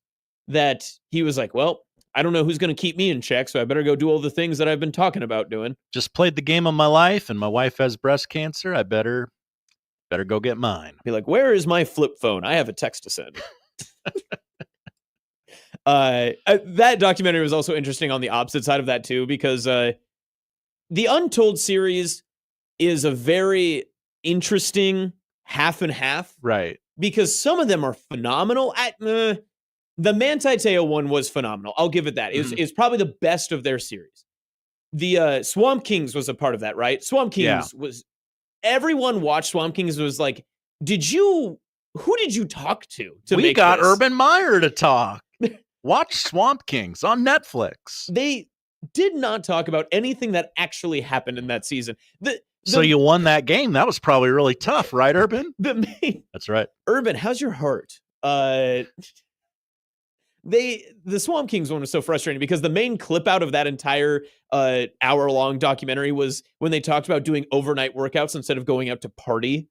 that he was like, well, I don't know who's going to keep me in check, so I better go do all the things that I've been talking about doing. Just played the game of my life, and my wife has breast cancer. I better go get mine. Be like, where is my flip phone? I have a text to send. That documentary was also interesting on the opposite side of that too, because the Untold series is a very interesting half and half. Right. Because some of them are phenomenal. The Manti Te'o one was phenomenal. I'll give it that. It's probably the best of their series. The Swamp Kings was a part of that, right? Swamp Kings was... Everyone watched Swamp Kings was like, who did you talk to we got this? Urban Meyer to talk. Watch Swamp Kings on Netflix. They did not talk about anything that actually happened in that season. So you won that game. That was probably really tough, right, Urban? That's right. Urban, how's your heart? The Swamp Kings one was so frustrating because the main clip out of that entire hour-long documentary was when they talked about doing overnight workouts instead of going out to party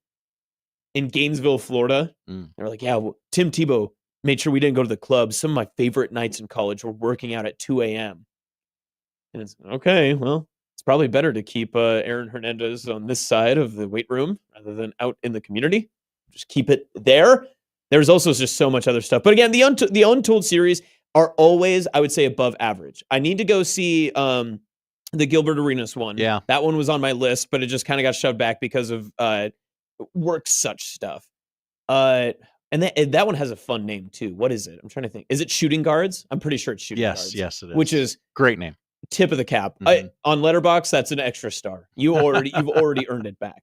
in Gainesville, Florida. They're like, yeah, well, Tim Tebow made sure we didn't go to the club. Some of my favorite nights in college were working out at 2 a.m. And it's okay, well, it's probably better to keep Aaron Hernandez on this side of the weight room rather than out in the community. Just keep it there. There's also just so much other stuff. But again, the Untold series are always, I would say, above average. I need to go see the Gilbert Arenas one. Yeah. That one was on my list, but it just kind of got shoved back because of work such stuff. And that one has a fun name too. What is it? I'm trying to think. Is it Shooting Guards? I'm pretty sure it's Shooting Guards. Yes, it is. Which is great name. Tip of the cap. On Letterboxd, that's an extra star. You've already earned it back.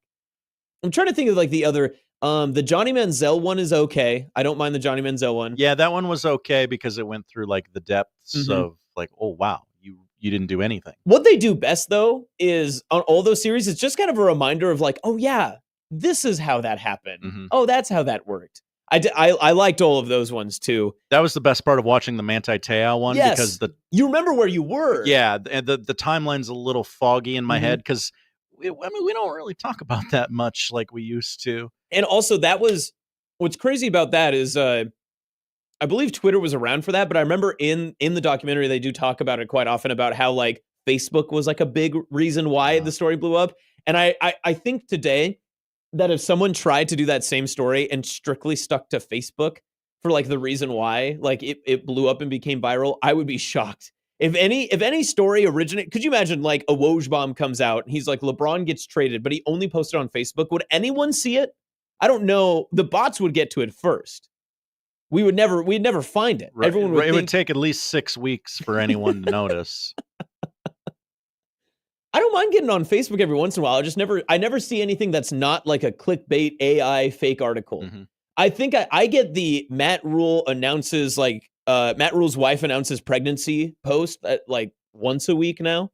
I'm trying to think of like the other. The Johnny Manziel one is okay. I don't mind the Johnny Manziel one. Yeah, that one was okay because it went through like the depths of like, oh wow, you didn't do anything. What they do best though is on all those series, it's just kind of a reminder of like, oh yeah, this is how that happened. Oh, that's how that worked. I liked all of those ones too. That was the best part of watching the Manti Te'o one because you remember where you were. Yeah, and the timeline's a little foggy in my head because we don't really talk about that much like we used to. And also what's crazy about that is I believe Twitter was around for that, but I remember in the documentary they do talk about it quite often about how like Facebook was like a big reason why the story blew up. And I think today that if someone tried to do that same story and strictly stuck to Facebook for like the reason why like it blew up and became viral, I would be shocked. If any story originated, could you imagine like a Woj bomb comes out and he's like LeBron gets traded, but he only posted on Facebook? Would anyone see it? I don't know. The bots would get to it first. We'd never find it. Right. Everyone would would take at least 6 weeks for anyone to notice. I don't mind getting on Facebook every once in a while. I never see anything that's not like a clickbait AI fake article. I think I get the Matt Rule's wife announces pregnancy post like once a week now.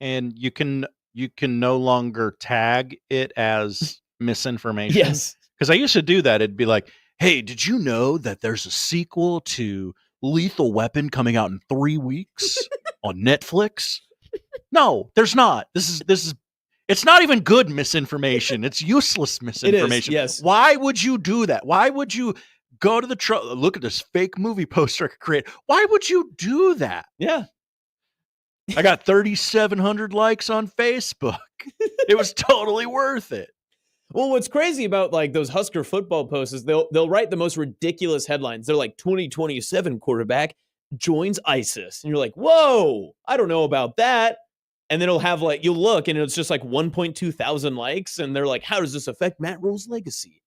And you can no longer tag it as misinformation. Yes. Because I used to do that. It'd be like, hey, did you know that there's a sequel to Lethal Weapon coming out in 3 weeks on Netflix? No, there's not. This is it's not even good misinformation. It's useless misinformation. It is, yes. Why would you do that? Why would you go to the trouble? Look at this fake movie poster I could create. Why would you do that? Yeah. I got 3,700 likes on Facebook. It was totally worth it. Well, what's crazy about like those Husker football posts is they'll write the most ridiculous headlines. They're like 2027 quarterback joins ISIS. And you're like, whoa, I don't know about that. And then it'll have like, you'll look and it's just like 1.2 thousand likes. And they're like, how does this affect Matt Rule's legacy?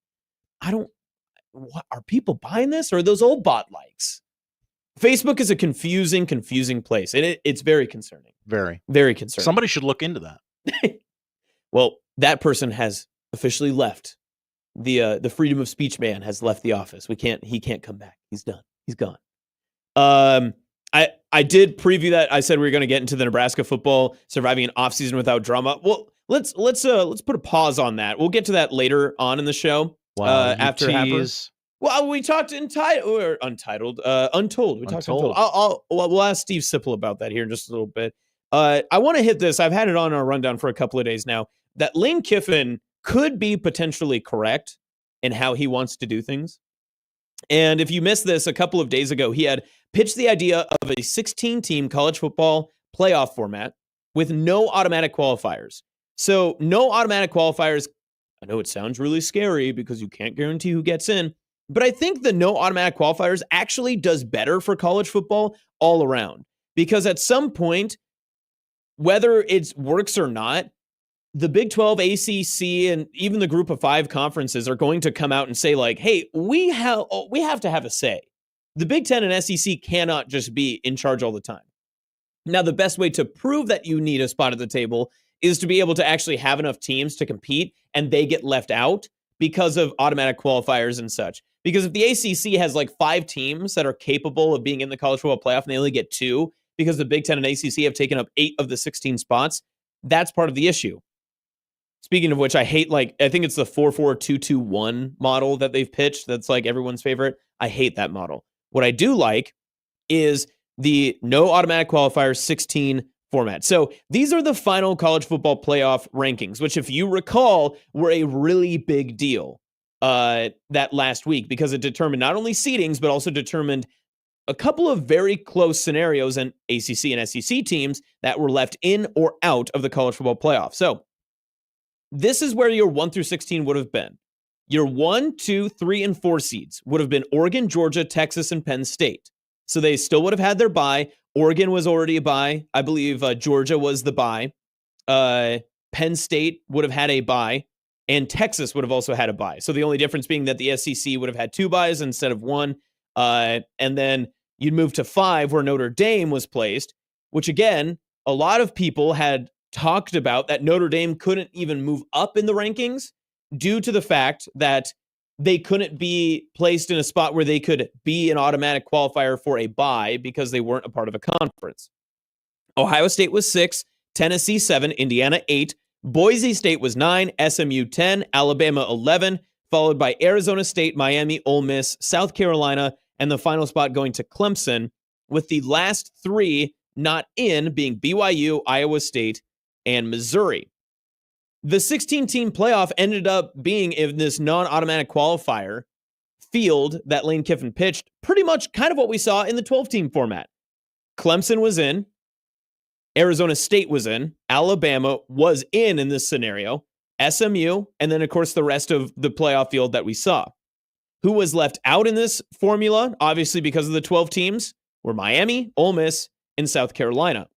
What, are people buying this or are those old bot likes? Facebook is a confusing place. And it's very concerning. Very, very concerning. Somebody should look into that. Well, that person has officially left. The freedom of speech man has left the office. He can't come back. He's done. He's gone. I did preview that. I said we were going to get into the Nebraska football surviving an offseason without drama. Well, let's put a pause on that. We'll get to that later on in the show. Wow, after Happer. Well, we talked Untold. We talked Untold. We'll ask Steve Sipple about that here in just a little bit. I want to hit this. I've had it on our rundown for a couple of days now. That Lane Kiffin could be potentially correct in how he wants to do things. And if you missed this a couple of days ago, he had pitched the idea of a 16-team college football playoff format with no automatic qualifiers. So no automatic qualifiers. I know it sounds really scary because you can't guarantee who gets in, but I think the no automatic qualifiers actually does better for college football all around. Because at some point, whether it works or not, the Big 12, ACC, and even the Group of Five conferences are going to come out and say, like, hey, we have to have a say. The Big 10 and SEC cannot just be in charge all the time. Now, the best way to prove that you need a spot at the table is to be able to actually have enough teams to compete and they get left out because of automatic qualifiers and such. Because if the ACC has like 5 teams that are capable of being in the college football playoff and they only get 2 because the Big 10 and ACC have taken up 8 of the 16 spots, that's part of the issue. Speaking of which, I hate, I think it's the 4-4-2-2-1 model that they've pitched. That's like everyone's favorite. I hate that model. What I do like is the no automatic qualifiers 16 format. So these are the final college football playoff rankings, which if you recall, were a really big deal that last week because it determined not only seedings, but also determined a couple of very close scenarios and ACC and SEC teams that were left in or out of the college football playoff. So this is where your 1 through 16 would have been. Your 1, 2, 3, and 4 seeds would have been Oregon, Georgia, Texas, and Penn State. So they still would have had their bye. Oregon was already a bye. I believe Georgia was the bye. Penn State would have had a bye. And Texas would have also had a bye. So the only difference being that the SEC would have had 2 byes instead of 1. And then you'd move to 5 where Notre Dame was placed, which again, a lot of people had talked about that Notre Dame couldn't even move up in the rankings due to the fact that they couldn't be placed in a spot where they could be an automatic qualifier for a bye because they weren't a part of a conference. Ohio State was 6, Tennessee 7, Indiana 8, Boise State was 9, SMU 10, Alabama 11, followed by Arizona State, Miami, Ole Miss, South Carolina, and the final spot going to Clemson, with the last 3 not in being BYU, Iowa State, and Missouri. The 16-team playoff ended up being in this non-automatic qualifier field that Lane Kiffin pitched, pretty much kind of what we saw in the 12-team format. Clemson was in, Arizona State was in, Alabama was in this scenario, SMU, and then, of course, the rest of the playoff field that we saw. Who was left out in this formula, obviously because of the 12 teams, were Miami, Ole Miss, and South Carolina.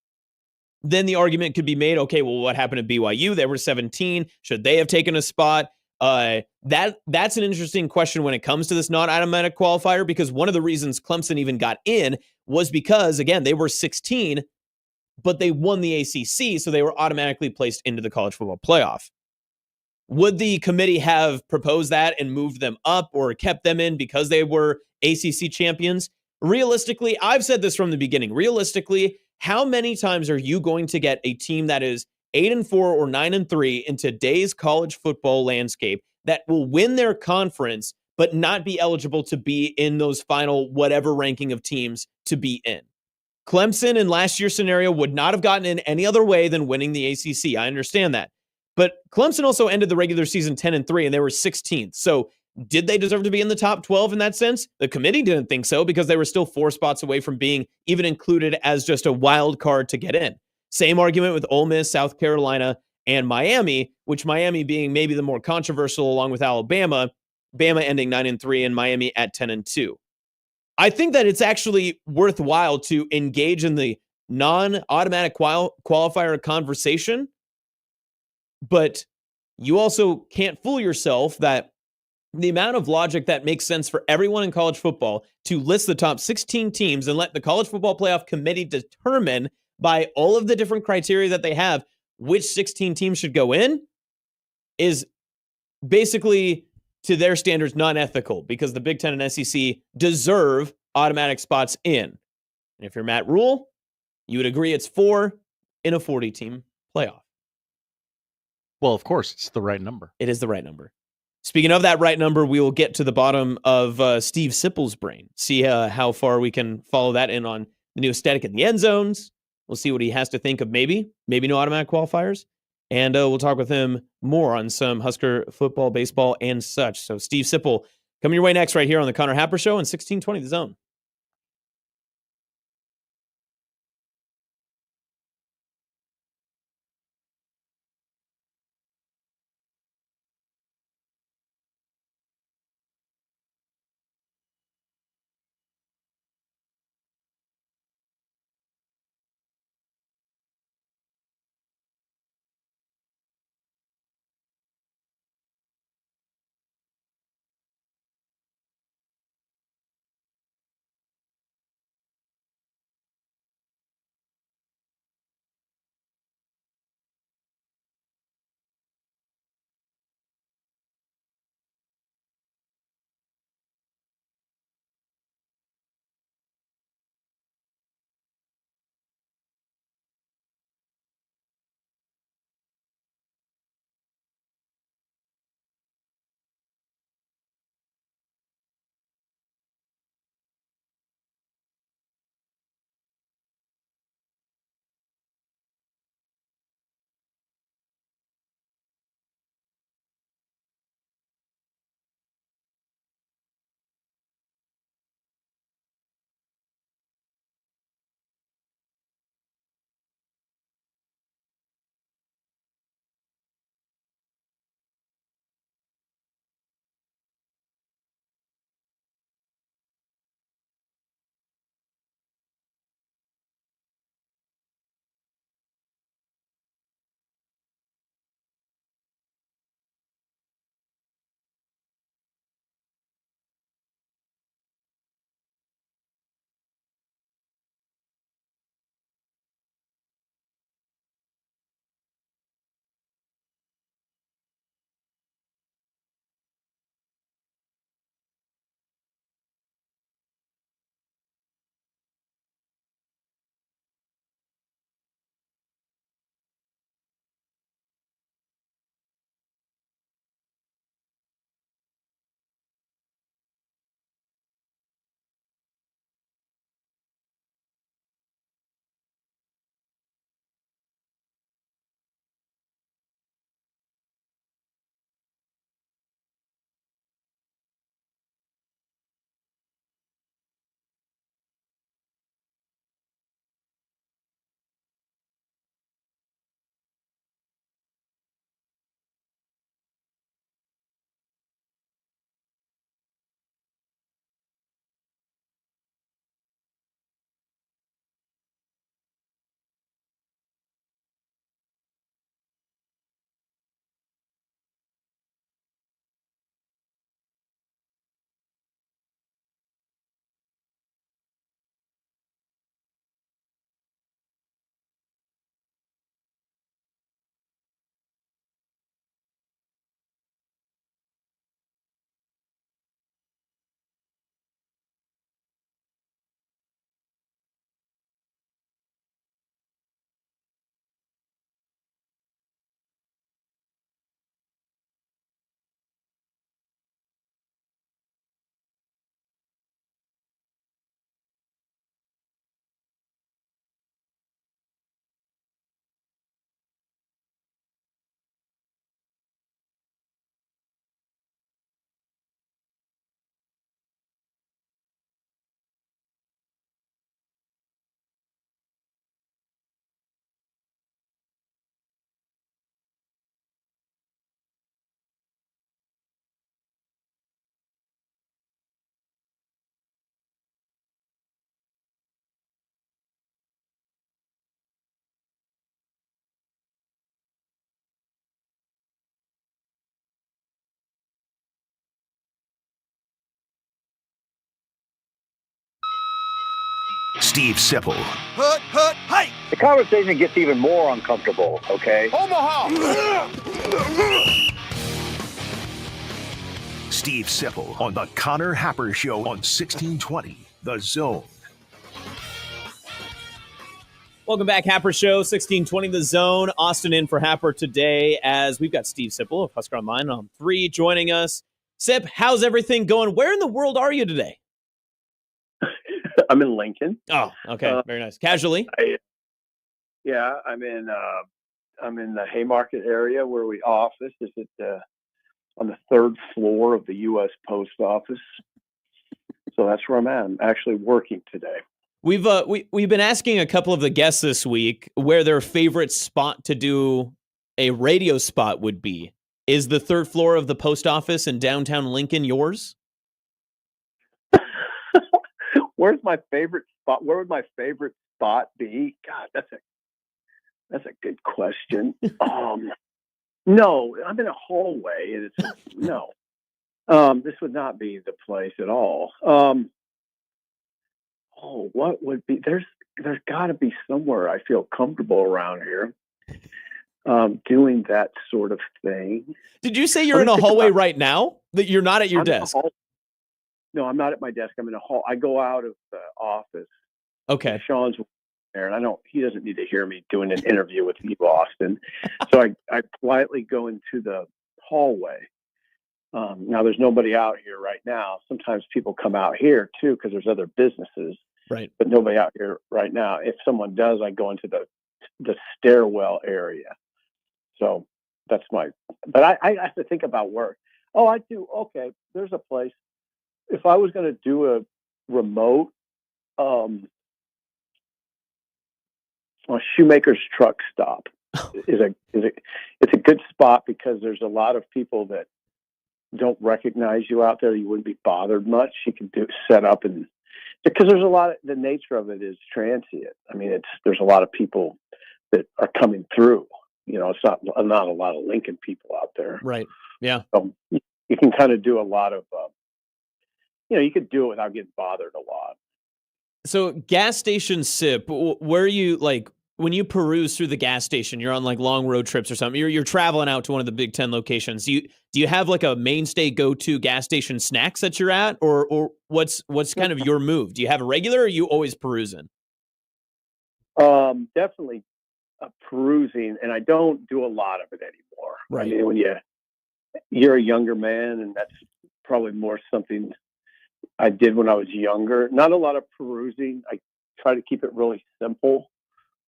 Then the argument could be made, okay, well, what happened to BYU? They were 17. Should they have taken a spot? That's an interesting question when it comes to this non-automatic qualifier, because one of the reasons Clemson even got in was because, again, they were 16, but they won the ACC, so they were automatically placed into the college football playoff. Would the committee have proposed that and moved them up or kept them in because they were ACC champions? Realistically, I've said this from the beginning. Realistically, how many times are you going to get a team that is 8-4 or 9-3 in today's college football landscape that will win their conference but not be eligible to be in those final whatever ranking of teams to be in? Clemson in last year's scenario would not have gotten in any other way than winning the ACC. I understand that. But Clemson also ended the regular season 10-3, and they were 16th. So did they deserve to be in the top 12 in that sense? The committee didn't think so because they were still 4 spots away from being even included as just a wild card to get in. Same argument with Ole Miss, South Carolina, and Miami, which Miami being maybe the more controversial along with Alabama, Bama ending 9-3 and Miami at 10-2. I think that it's actually worthwhile to engage in the non-automatic qualifier conversation, but you also can't fool yourself that the amount of logic that makes sense for everyone in college football to list the top 16 teams and let the College Football Playoff Committee determine by all of the different criteria that they have which 16 teams should go in is basically, to their standards, non-ethical, because the Big Ten and SEC deserve automatic spots in. And if you're Matt Rule, you would agree it's 4 in a 40-team playoff. Well, of course, it's the right number. It is the right number. Speaking of that right number, we will get to the bottom of Steve Sipple's brain, see how far we can follow that in on the new aesthetic in the end zones. We'll see what he has to think of maybe no automatic qualifiers. And we'll talk with him more on some Husker football, baseball, and such. So Steve Sipple coming your way next right here on the Connor Happer Show in 1620 The Zone. Steve Sipple, The conversation gets even more uncomfortable, okay? Omaha! Steve Sipple on the Connor Happer Show on 1620, The Zone. Welcome back, Happer Show, 1620 The Zone. Austin in for Happer today as we've got Steve Sipple of Husker Online on 3 joining us. Sip, how's everything going? Where in the world are you today? I'm in Lincoln. Oh, okay. Very nice. Casually? I'm in the Haymarket area where we office. Is it on the 3rd floor of the U.S. Post Office? So that's where I'm at. I'm actually working today. We've been asking a couple of the guests this week where their favorite spot to do a radio spot would be. Is the 3rd floor of the post office in downtown Lincoln yours? Where's my favorite spot? Where would my favorite spot be? God, that's a good question. No, I'm in a hallway, and it's no. This would not be the place at all. What would be? There's got to be somewhere I feel comfortable around here, doing that sort of thing. Did you say you're in a hallway right now? That you're not at your desk? No, I'm not at my desk. I'm in a hall. I go out of the office. Okay. Sean's there, and he doesn't need to hear me doing an interview with you, Austin. So I politely go into the hallway. Now there's nobody out here right now. Sometimes people come out here too because there's other businesses. Right. But nobody out here right now. If someone does, I go into the stairwell area. So that's but I have to think about work. Oh, I do. Okay. There's a place. If I was going to do a remote, a Shoemaker's truck stop it's a good spot because there's a lot of people that don't recognize you out there. You wouldn't be bothered much. You can set up and because there's a lot of the nature of it is transient. I mean, there's a lot of people that are coming through. It's not a lot of Lincoln people out there. Right. Yeah. So you can kind of do a lot of, you could do it without getting bothered a lot. So gas station Sip, where are you when you peruse through the gas station, you're on long road trips or something, you're traveling out to one of the Big Ten locations. Do you have a mainstay go-to gas station snacks that you're at, or what's kind of your move? Do you have a regular, or are you always perusing? Definitely perusing, and I don't do a lot of it anymore. Right. I mean, when you're a younger man, and that's probably more something I did when I was younger. Not a lot of perusing. I try to keep it really simple.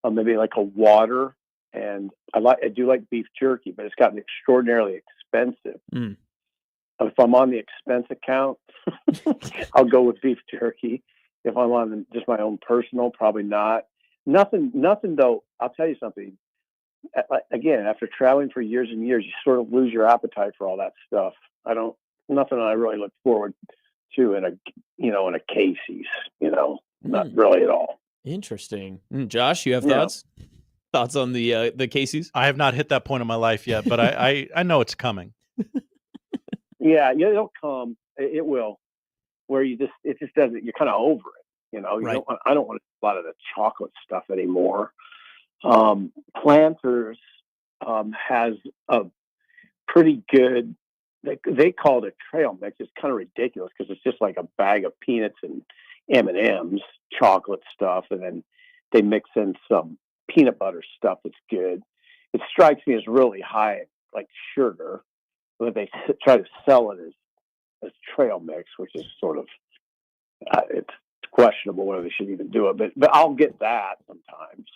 Maybe like a water, and I do like beef jerky, but it's gotten extraordinarily expensive. If I'm on the expense account, I'll go with beef jerky. If I'm on just my own personal, probably not. Nothing though. I'll tell you something. Again, after traveling for years and years, you sort of lose your appetite for all that stuff. Nothing I really look forward to in a Casey's. Not really at all. Interesting. Josh, you have thoughts? Thoughts on the Casey's? I have not hit that point in my life yet, but I know it's coming. Yeah, it'll come. It will. Where it just doesn't. You're kind of over it. Right. I don't want a lot of the chocolate stuff anymore. Planters has a pretty good. They call it a trail mix. It's kind of ridiculous because it's just like a bag of peanuts and M&Ms, chocolate stuff, and then they mix in some peanut butter stuff that's good. It strikes me as really high, like sugar, but they try to sell it as trail mix, which is sort of it's questionable whether they should even do it. But I'll get that sometimes.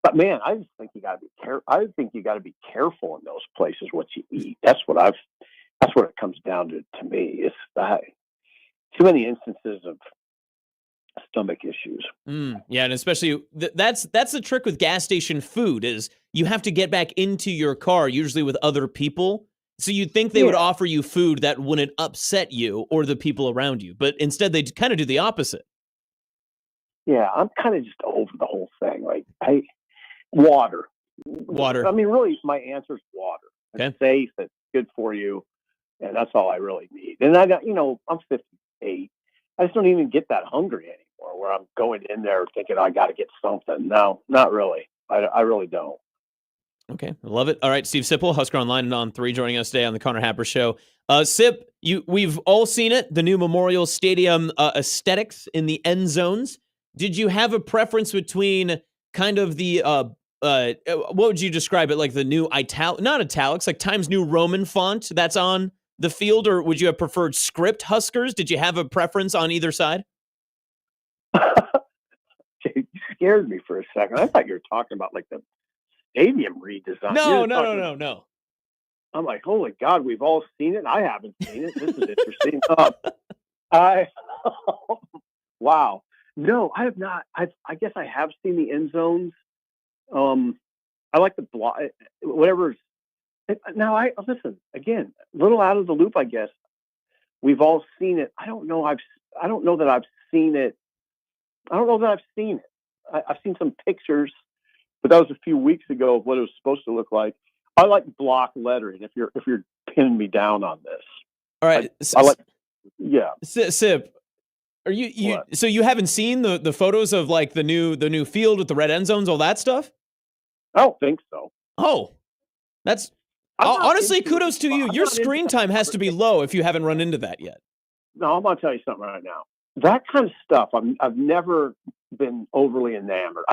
But man, I just think you got to be careful. I think you got to be careful in those places what you eat. That's what it comes down to me. Is too many instances of stomach issues. Yeah, and especially that's the trick with gas station food is you have to get back into your car, usually with other people. So you'd think they would offer you food that wouldn't upset you or the people around you, but instead they kind of do the opposite. Yeah, I'm kind of just over the whole thing. Water. I mean, really, my answer is water. It's safe. It's good for you, and that's all I really need. And I'm 58. I just don't even get that hungry anymore. anymore, where I'm going in there thinking I got to get something. No, not really. I really don't. Okay, I love it. All right, Steve Sipple, Husker Online and On 3, joining us today on the Connor Happer Show. Sip, we've all seen it, the new Memorial Stadium aesthetics in the end zones. Did you have a preference between kind of the, what would you describe it, like the new not italics, like Times New Roman font that's on the field, or would you have preferred script Huskers? Did you have a preference on either side? You scared me for a second. I thought you were talking about like the stadium redesign. No. I'm like, holy God, we've all seen it. I haven't seen it. This is interesting. Wow. No, I have not. I guess I have seen the end zones. I like the block, whatever. Now, listen again, a little out of the loop, I guess. We've all seen it. I don't know that I've seen it. I've seen some pictures, but that was a few weeks ago of what it was supposed to look like. I like block lettering. If you're pinning me down on this, all right. I like, yeah. Sip, are you? So you haven't seen the photos of like the new field with the red end zones, all that stuff? I don't think so. Oh, that's honestly kudos to you. Your screen time has to be low if you haven't run into that yet. No, I'm going to tell you something right now. That kind of stuff, I've never been overly enamored.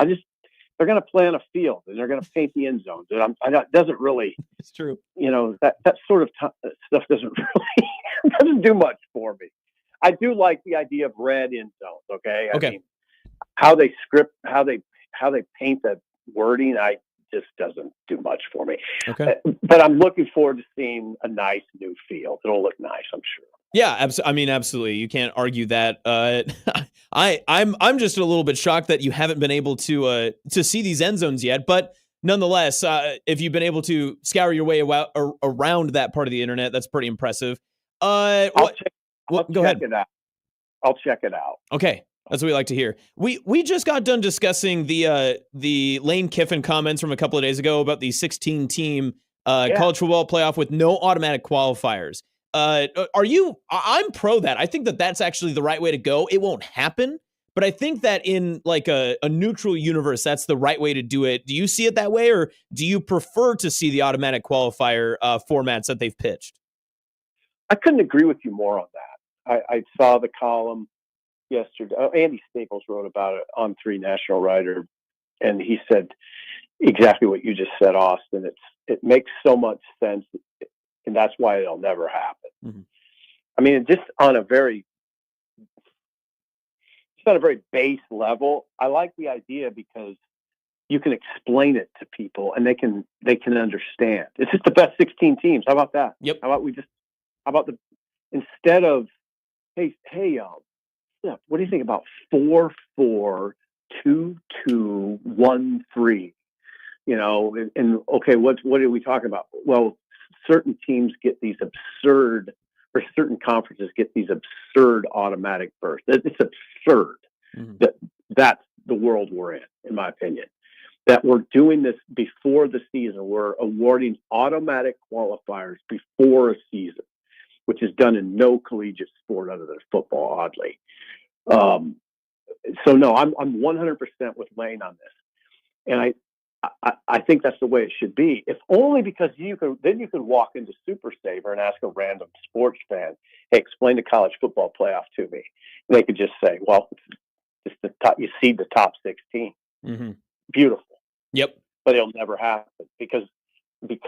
They're going to play on a field and they're going to paint the end zones. And it doesn't really. It's true. That sort of stuff doesn't really do much for me. I do like the idea of red end zones. Okay. I mean, how they paint the wording, just doesn't do much for me. Okay. But I'm looking forward to seeing a nice new field. It'll look nice, I'm sure. Yeah, absolutely. You can't argue that. I'm just a little bit shocked that you haven't been able to see these end zones yet. But nonetheless, if you've been able to scour your way around that part of the internet, that's pretty impressive. Go ahead. I'll check it out. Okay, that's what we like to hear. We just got done discussing the Lane Kiffin comments from a couple of days ago about the 16-team college football playoff with no automatic qualifiers. I'm pro that. I think that that's actually the right way to go. It won't happen, but I think that in like a neutral universe, that's the right way to do it. Do you see it that way, or do you prefer to see the automatic qualifier formats that they've pitched? I couldn't agree with you more on that. I saw the column yesterday. Andy Staples wrote about it on 3 National Writer, and he said exactly what you just said, Austin. It makes so much sense. And that's why it'll never happen. Mm-hmm. I mean, just on a very base level, I like the idea because you can explain it to people and they can understand. It's just the best 16 teams. How about that? Yep. Instead of, hey, what do you think about 4-4-2-2-1-3? And okay, what are we talking about? Well, certain teams get these absurd, or certain conferences get these absurd automatic berths. It's absurd. Mm-hmm. That's the world we're in my opinion. That we're doing this before the season. We're awarding automatic qualifiers before a season, which is done in no collegiate sport other than football, oddly. So no, I'm 100% with Lane on this, and I think that's the way it should be. If only because you can walk into Super Saver and ask a random sports fan, "Hey, explain the college football playoff to me." And they could just say, "Well, it's the top. You seed the top 16." Mm-hmm. Beautiful. Yep. But it'll never happen because the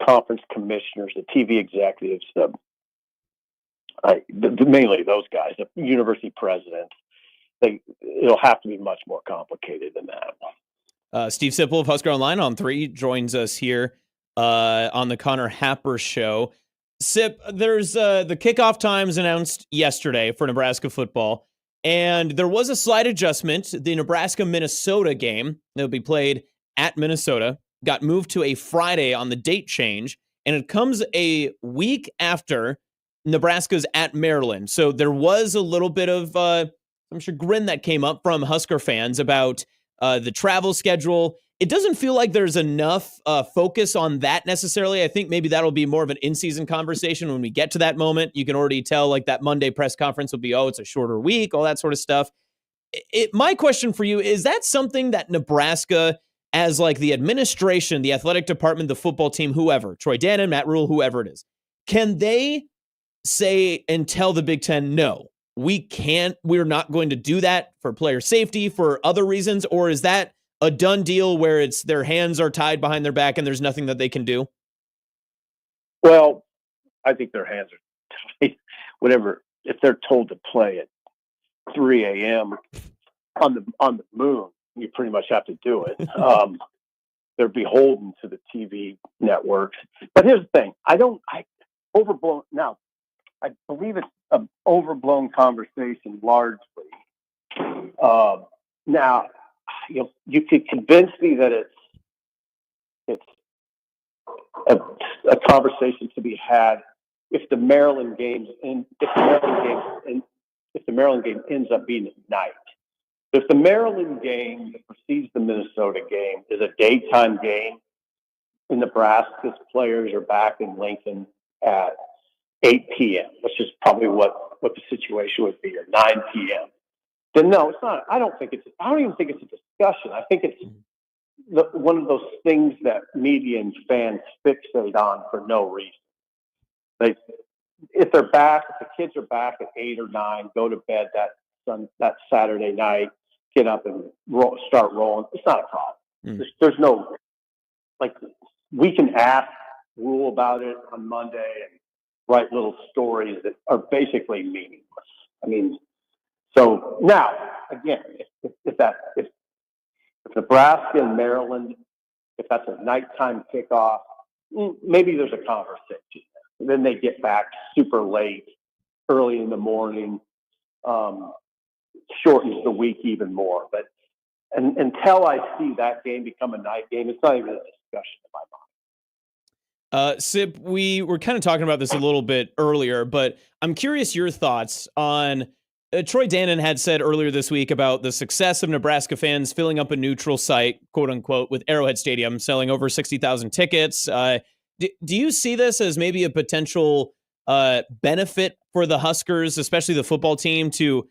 conference commissioners, the TV executives, mainly those guys, the university presidents, it'll have to be much more complicated than that. Steve Sipple of Husker Online on 3 joins us here on the Connor Happer Show. Sip, there's the kickoff times announced yesterday for Nebraska football, and there was a slight adjustment. The Nebraska-Minnesota game that will be played at Minnesota got moved to a Friday on the date change, and it comes a week after Nebraska's at Maryland. So there was a little bit of some chagrin that came up from Husker fans about the travel schedule it doesn't feel like there's enough focus on that necessarily. I think maybe that'll be more of an in-season conversation when we get to that moment. You can already tell like that Monday press conference will be, oh, it's a shorter week, all that sort of stuff. My question for you, is that something that Nebraska, as like the administration, the athletic department, the football team, whoever, Troy Dannon, Matt Rule, whoever it is, can they say and tell the Big Ten, no, we're not going to do that for player safety, for other reasons? Or is that a done deal where it's their hands are tied behind their back and there's nothing that they can do? Well, I think their hands are tied. Whatever, if they're told to play at 3 a.m. on the moon, you pretty much have to do it. They're beholden to the TV networks. But here's the thing: I overblown. Now, I believe it's an overblown conversation largely. Now, you could convince me that it's a conversation to be had if the Maryland game ends up being at night. If the Maryland game that precedes the Minnesota game is a daytime game, and Nebraska's players are back in Lincoln at 8 p.m., which is probably what the situation would be, or 9 p.m., then no, it's not. I don't even think it's a discussion. I think it's one of those things that media and fans fixate on for no reason. If the kids are back at 8 or 9, go to bed that Saturday night, get up and start rolling. It's not a problem. There's no, we can ask Rule about it on Monday and write little stories that are basically meaningless. I mean, so now again, if Nebraska and Maryland, if that's a nighttime kickoff, maybe there's a conversation. And then they get back super late, early in the morning, shortens the week even more. But until I see that game become a night game, it's not even a discussion in my mind. Sip, we were kind of talking about this a little bit earlier, but I'm curious your thoughts on Troy Dannon had said earlier this week about the success of Nebraska fans filling up a neutral site, quote unquote, with Arrowhead Stadium, selling over 60,000 tickets. Do you see this as maybe a potential benefit for the Huskers, especially the football team, to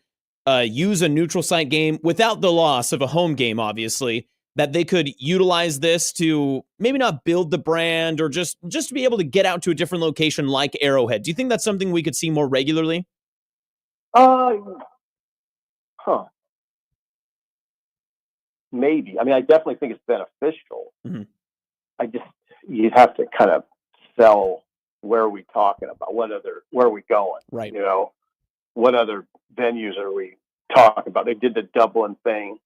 use a neutral site game without the loss of a home game, obviously, that they could utilize this to maybe not build the brand or just to be able to get out to a different location like Arrowhead? Do you think that's something we could see more regularly? Maybe. I mean, I definitely think it's beneficial. Mm-hmm. You'd have to kind of sell where are we talking about? Where are we going? Right. What other venues are we talking about? They did the Dublin thing,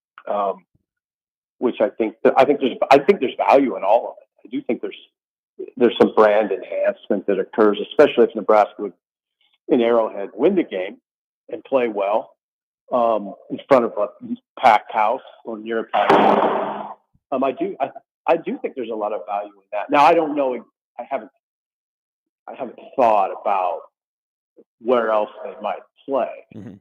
which I think there's value in all of it. I do think there's some brand enhancement that occurs, especially if Nebraska would, in Arrowhead, win the game and play well in front of a packed house or near a packed house. I do think there's a lot of value in that. Now, I don't know. I haven't thought about where else they might play. Mm-hmm.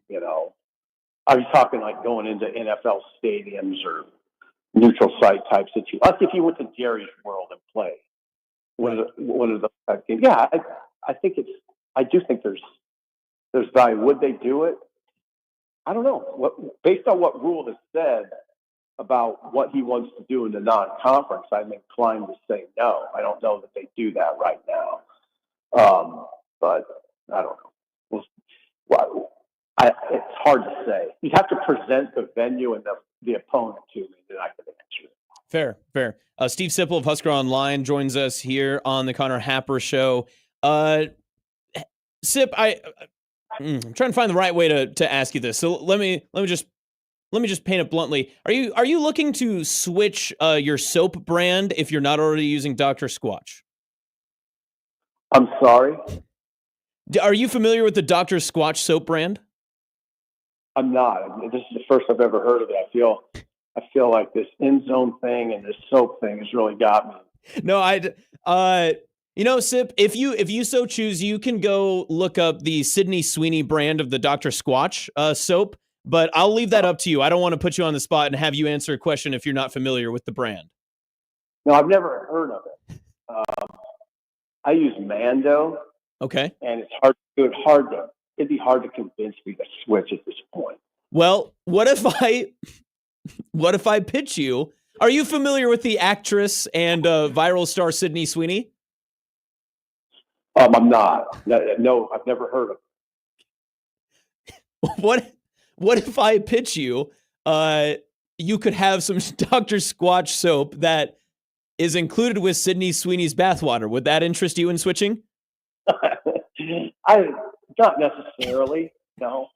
I was talking like going into NFL stadiums or neutral site type situations. Like if you went to Jerry's World and play one of the games. Yeah, I do think there's value. Would they do it? I don't know. Based on what Rule has said about what he wants to do in the non-conference, I'm inclined to say no. I don't know that they do that right now. But I don't know. It's hard to say. You'd have to present the venue and the opponent to me, then I could answer it. Fair. Steve Sipple of Husker Online joins us here on the Connor Happer Show. Sip, I'm trying to find the right way to ask you this. So let me just paint it bluntly. Are you looking to switch your soap brand if you're not already using Dr. Squatch? I'm sorry? Are you familiar with the Dr. Squatch soap brand? I'm not. This is the first I've ever heard of it. I feel like this end zone thing and this soap thing has really got me. No, Sip, if you so choose, you can go look up the Sydney Sweeney brand of the Dr. Squatch soap, but I'll leave that up to you. I don't want to put you on the spot and have you answer a question if you're not familiar with the brand. No, I've never heard of it. I use Mando. Okay. And it's it'd be hard to convince me to switch at this point. Well, what if I pitch you? Are you familiar with the actress and viral star Sydney Sweeney? I'm not. No, I've never heard of it. What if I pitch you? You could have some Dr. Squatch soap that is included with Sydney Sweeney's bathwater. Would that interest you in switching? Not necessarily. No,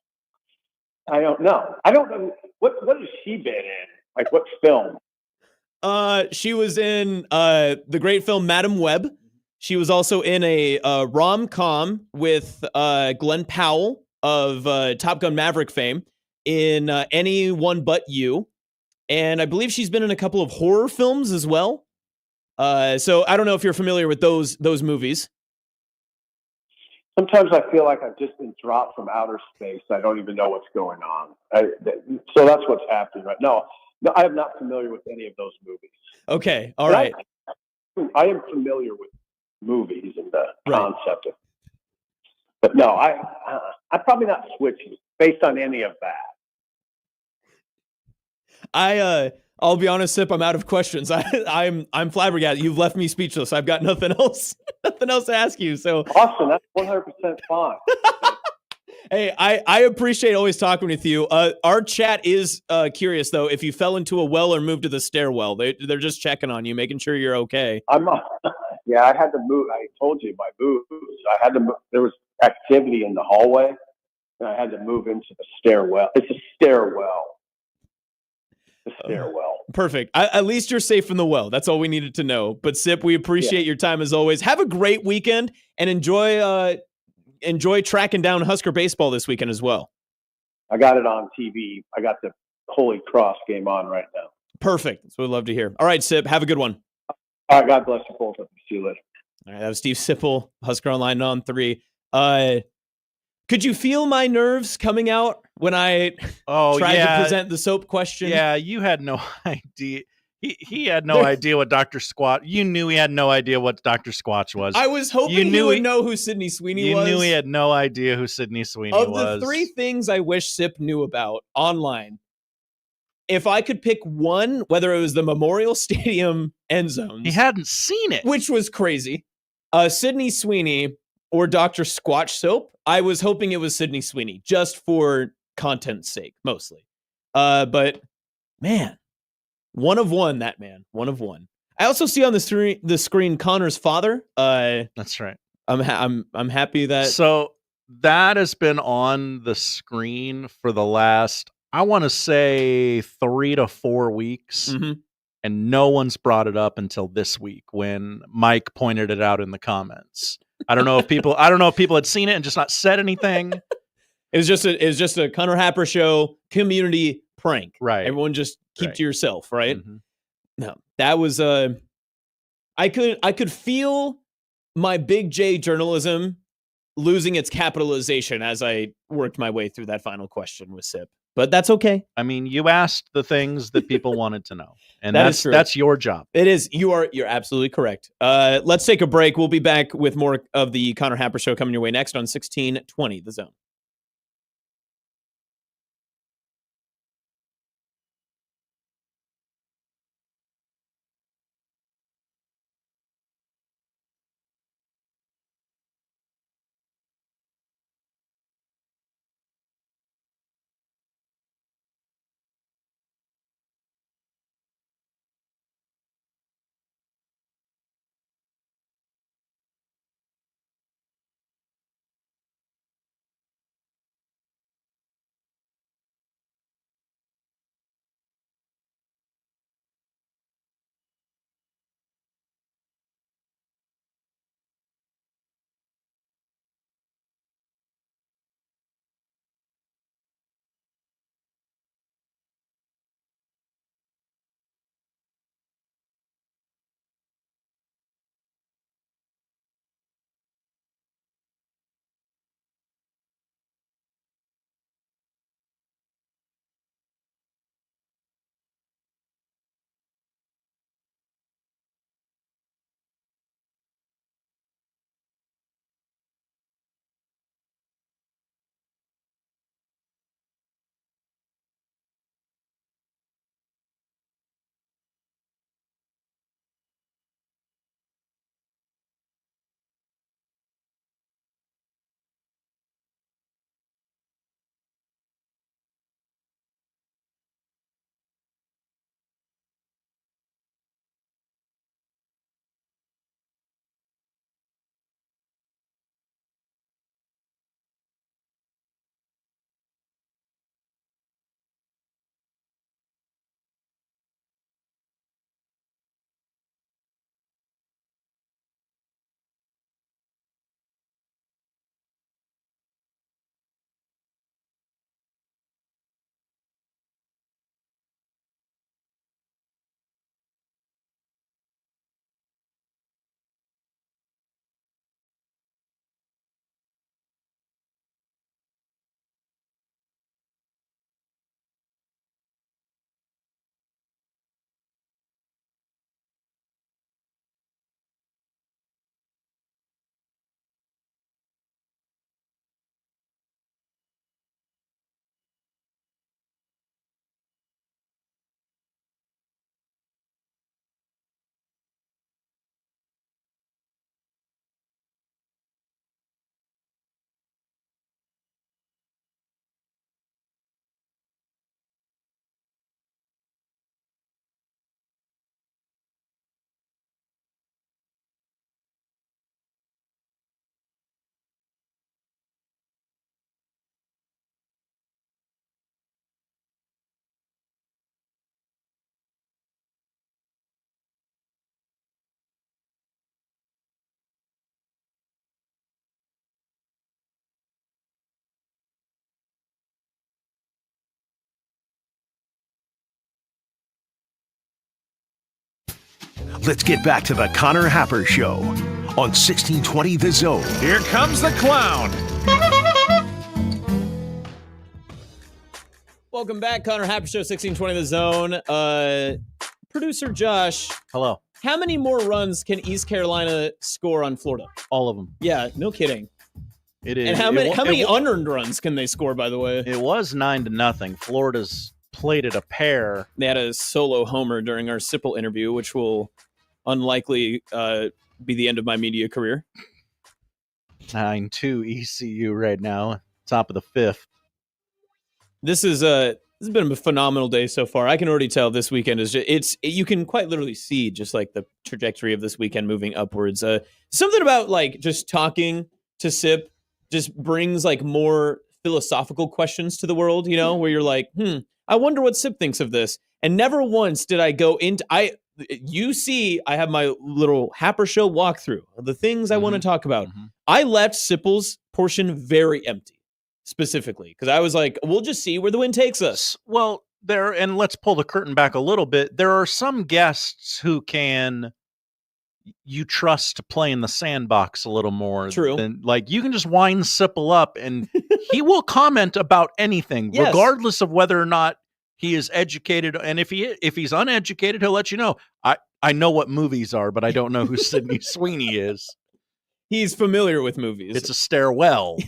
I don't know. I don't know what has she been in? Like what film? She was in the great film Madam Web. She was also in a rom-com with Glenn Powell of Top Gun Maverick fame in Anyone But You, and I believe she's been in a couple of horror films as well. So I don't know if you're familiar with those movies. Sometimes I feel like I've just been dropped from outer space. I don't even know what's going on. So that's what's happening right now. No, I am not familiar with any of those movies. Okay, all right. I am familiar with movies and the concept of, but no, I'm probably not switching based on any of that. I'll be honest, Sip, I'm out of questions. I'm flabbergasted. You've left me speechless. I've got nothing else to ask you. So Austin, that's 100% fine. Hey, I appreciate always talking with you. Our chat is curious though. If you fell into a well or moved to the stairwell, they're just checking on you, making sure you're okay. Yeah, I had to move. I told you my moves. I had to move. There was activity in the hallway, and I had to move into the stairwell. It's a stairwell. The stairwell. Perfect. At least you're safe in the well. That's all we needed to know. But Sip, we appreciate your time as always. Have a great weekend and enjoy tracking down Husker baseball this weekend as well. I got it on TV. I got the Holy Cross game on right now. Perfect. That's what we'd love to hear. All right, Sip, have a good one. All right, God bless you both. See you later. All right, that was Steve Sipple, Husker Online on 3. Could you feel my nerves coming out when I tried to present the soap question? Yeah, you had no idea. He had no idea what Dr. Squatch. You knew he had no idea what Dr. Squatch was. I was hoping he would know who Sydney Sweeney was. You knew he had no idea who Sydney Sweeney was. Of the 3 things I wish Sip knew about online, if I could pick one, whether it was the Memorial Stadium end zones. He hadn't seen it. Which was crazy. Sydney Sweeney or Dr. Squatch soap. I was hoping it was Sydney Sweeney, just for content's sake, mostly. But, man. One of one, that man. One of one. I also see on the screen Connor's father. That's right. I'm happy that. So that has been on the screen for the last, I want to say 3 to 4 weeks, and no one's brought it up until this week when Mike pointed it out in the comments. I don't know if people had seen it and just not said anything. It was just a Connor Happer show community prank. Right. Everyone just keep to yourself, right? No, that was I could feel my big J journalism losing its capitalization as I worked my way through that final question with Sip. But that's okay. I mean, you asked the things that people wanted to know. And that's your job. It is. You're absolutely correct. Let's take a break. We'll be back with more of the Connor Happer show coming your way next on 1620 The Zone. Let's get back to the Connor Happer Show on 1620 The Zone. Here comes the clown. Welcome back, Connor Happer Show, 1620 The Zone. Producer Josh. Hello. How many more runs can East Carolina score on Florida? All of them. Yeah, no kidding. It is. And how many unearned runs can they score, by the way? It was 9-0. Florida's plated a pair. They had a solo homer during our Sipple interview, which will unlikely be the end of my media career. 9-2 ECU right now, top of the fifth. This has been a phenomenal day so far. I can already tell this weekend is you can quite literally see just like the trajectory of this weekend moving upwards. Something about like just talking to Sip just brings like more philosophical questions to the world, you know, where you're like, I wonder what Sip thinks of this. And never once did I go into I have my little Happer Show walkthrough of the things I want to talk about. I left Sipple's portion very empty. Specifically, because I was like, we'll just see where the wind takes us. Well, and let's pull the curtain back a little bit. There are some guests who you trust to play in the sandbox a little more. True. Like you can just wind Sipple up and he will comment about anything, yes, regardless of whether or not he is educated. And if he's uneducated, he'll let you know. I know what movies are, but I don't know who Sydney Sweeney is. He's familiar with movies. It's a stairwell.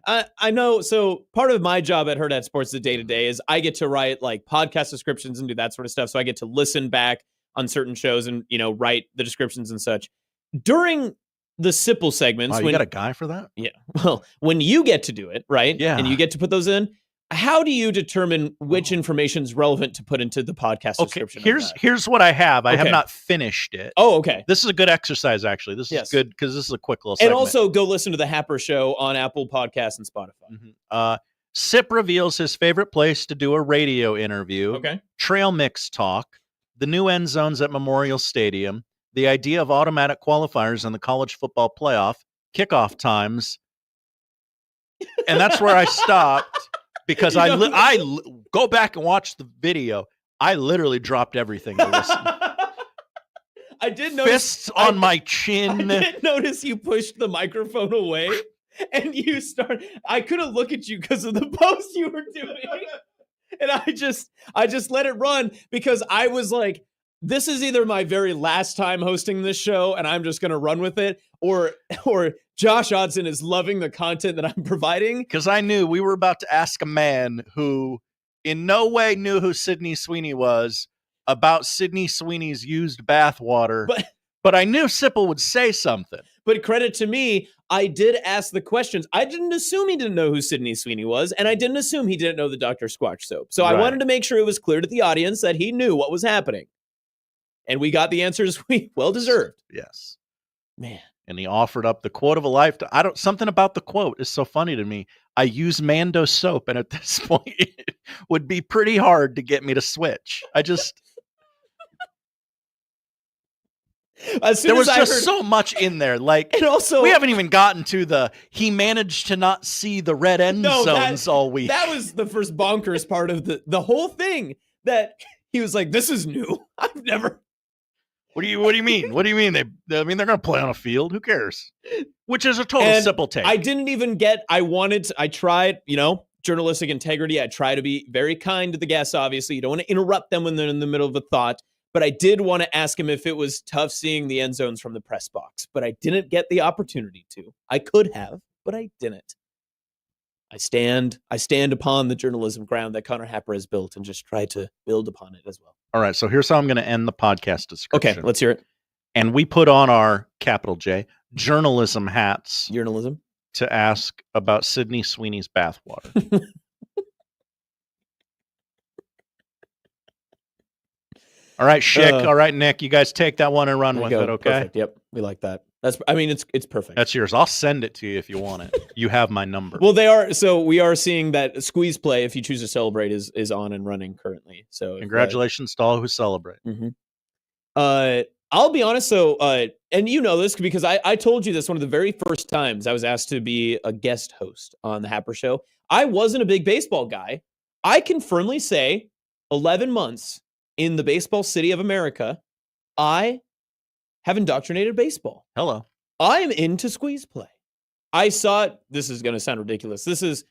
I know. So part of my job at Herd at Sports the day-to-day is I get to write like podcast descriptions and do that sort of stuff. So I get to listen back on certain shows and, you know, write the descriptions and such. During the Sipple segments. You got a guy for that? Yeah. Well, when you get to do it, right? Yeah. And you get to put those in, how do you determine which information is relevant to put into the podcast description? Here's what I have. I have not finished it. Oh, okay. This is a good exercise, actually. This is good because this is a quick little segment. And also go listen to the Happer Show on Apple Podcasts and Spotify. Sip reveals his favorite place to do a radio interview. Okay. Trail mix talk. The new end zones at Memorial Stadium. The idea of automatic qualifiers in the college football playoff. Kickoff times. And that's where I stopped. Because I go back and watch the video. I literally dropped everything to listen. I did notice. Fists on my chin. I did notice you pushed the microphone away and you I couldn't look at you because of the post you were doing. And I just let it run because I was like, this is either my very last time hosting this show and I'm just going to run with it, or Josh Odson is loving the content that I'm providing. Because I knew we were about to ask a man who in no way knew who Sydney Sweeney was about Sydney Sweeney's used bathwater. But I knew Sipple would say something. But credit to me, I did ask the questions. I didn't assume he didn't know who Sydney Sweeney was, and I didn't assume he didn't know the Dr. Squatch soap. So I wanted to make sure it was clear to the audience that he knew what was happening. And we got the answers we well deserved. Yes. Man. And he offered up the quote of a lifetime. Something about the quote is so funny to me. I use Mando soap, and at this point, it would be pretty hard to get me to switch. There was just so much in there. Like, and also, we haven't even gotten to he managed to not see the red end zones all week. That was the first bonkers part of the whole thing. That he was like, "This is new. I've never." What do you mean? What do you mean? They're going to play on a field. Who cares? Which is a total Sipple take. I didn't even I tried, journalistic integrity. I try to be very kind to the guests, obviously. You don't want to interrupt them when they're in the middle of a thought. But I did want to ask him if it was tough seeing the end zones from the press box. But I didn't get the opportunity to. I could have, but I didn't. I stand upon the journalism ground that Connor Happer has built and just try to build upon it as well. All right, so here's how I'm going to end the podcast description. Okay, let's hear it. And we put on our capital J journalism hats. Journalism. To ask about Sydney Sweeney's bathwater. All right, Schick. All right, Nick. You guys take that one and run with it, okay? Perfect. Yep, we like that. It's perfect. That's yours. I'll send it to you if you want it. You have my number. Well, we are seeing that Squeeze Play, if you choose to celebrate, is on and running currently. So congratulations to all who celebrate. Mm-hmm. I'll be honest, though, and you know this because I told you this one of the very first times I was asked to be a guest host on the Happer Show. I wasn't a big baseball guy. I can firmly say 11 months in the baseball city of America, I have indoctrinated baseball. Hello. I'm into squeeze play. I saw it. This is going to sound ridiculous. This is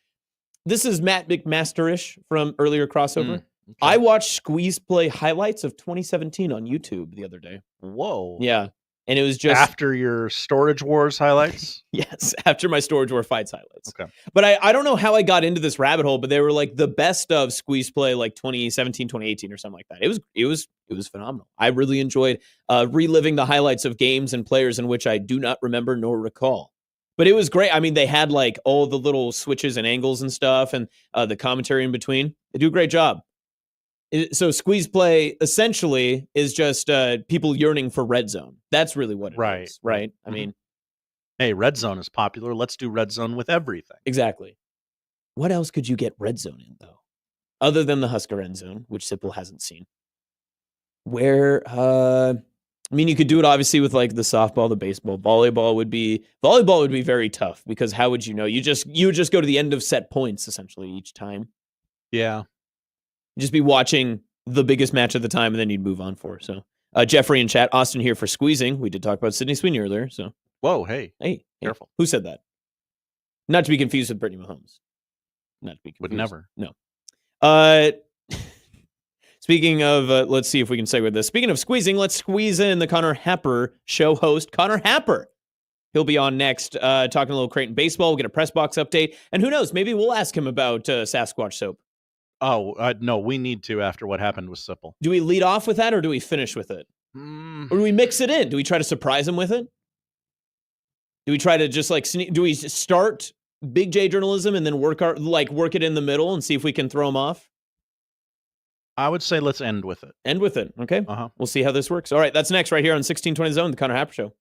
Matt McMaster-ish from earlier crossover. Okay. I watched squeeze play highlights of 2017 on YouTube the other day. Whoa. Yeah. And it was just after your Storage Wars highlights? Yes, after my Storage War Fights highlights. Okay. But I don't know how I got into this rabbit hole, but they were like the best of squeeze play like 2017, 2018 or something like that. It was phenomenal. I really enjoyed reliving the highlights of games and players in which I do not remember nor recall. But it was great. I mean, they had like all the little switches and angles and stuff and the commentary in between. They do a great job. So squeeze play essentially is just people yearning for red zone. That's really what it is, right? I mean, hey, red zone is popular. Let's do red zone with everything. Exactly. What else could you get red zone in though, other than the Husker end zone, which Sipple hasn't seen? Where I mean, you could do it obviously with like the softball, the baseball, volleyball would be very tough because how would you know? You would just go to the end of set points essentially each time. Yeah. Just be watching the biggest match of the time, and then you'd move on for. So, Jeffrey in chat, Austin here for squeezing. We did talk about Sydney Sweeney earlier. So, whoa, hey, careful. Who said that? Not to be confused with Brittany Mahomes. Not to be confused. Would never. No. Speaking of, let's see if we can segue this. Speaking of squeezing, let's squeeze in the Connor Happer show host, Connor Happer. He'll be on next, talking a little Creighton baseball. We'll get a press box update, and who knows? Maybe we'll ask him about Sasquatch soap. Oh, no, we need to after what happened with Sipple. Do we lead off with that or do we finish with it? Or do we mix it in? Do we try to surprise him with it? Do we try to just like, do we start Big J journalism and then work it in the middle and see if we can throw him off? I would say let's end with it. End with it. Okay. We'll see how this works. All right. That's next right here on 1620 Zone, the Connor Happer Show.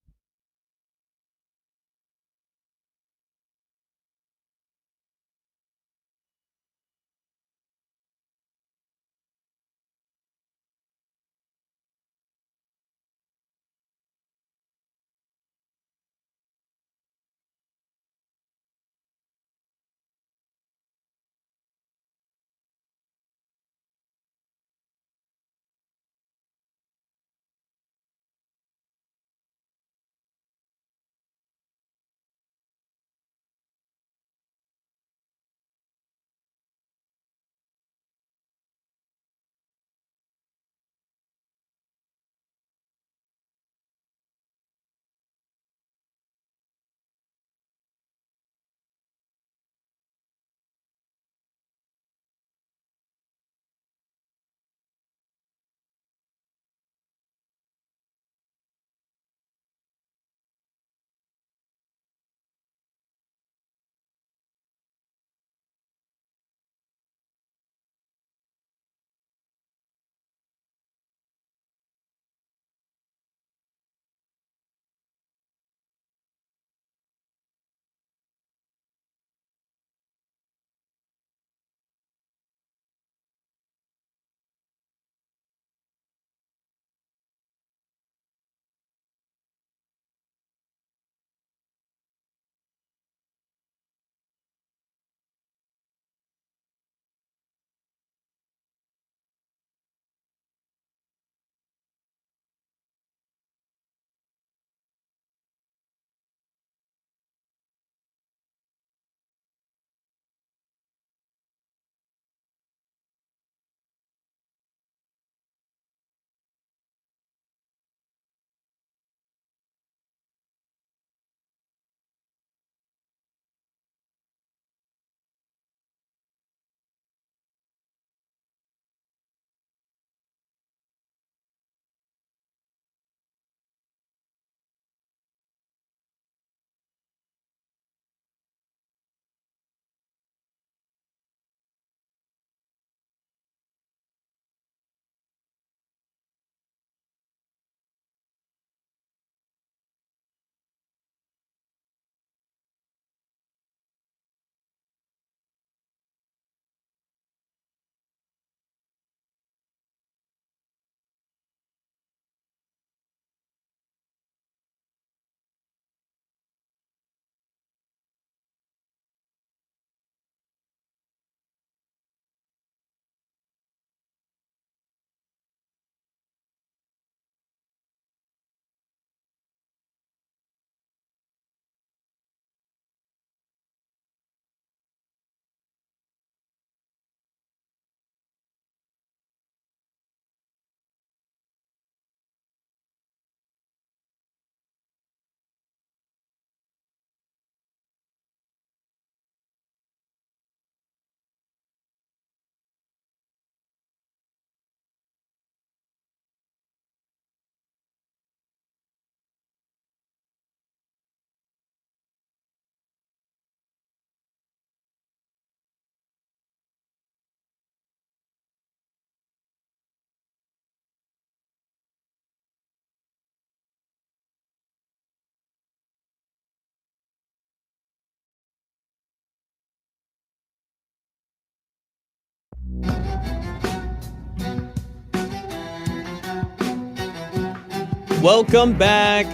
Welcome back.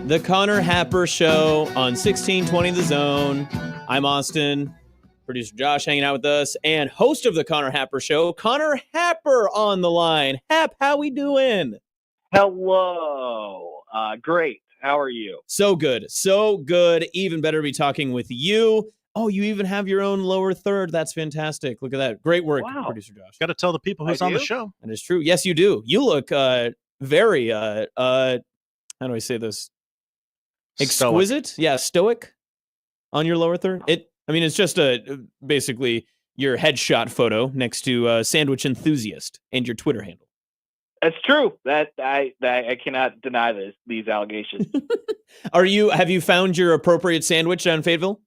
The Connor Happer Show on 1620 The Zone. I'm Austin. Producer Josh hanging out with us. And host of the Connor Happer Show, Connor Happer on the line. Hap, how we doing? Hello. Great. How are you? So good. So good. Even better to be talking with you. Oh, you even have your own lower third. That's fantastic. Look at that. Great work, Producer Josh. Got to tell the people who's on the show. That is true. Yes, you do. You look very, how do I say this? Exquisite? Stoic. Yeah, stoic on your lower third. It's just basically your headshot photo next to Sandwich Enthusiast and your Twitter handle. That's true. That I cannot deny these allegations. Have you found your appropriate sandwich on Fayetteville?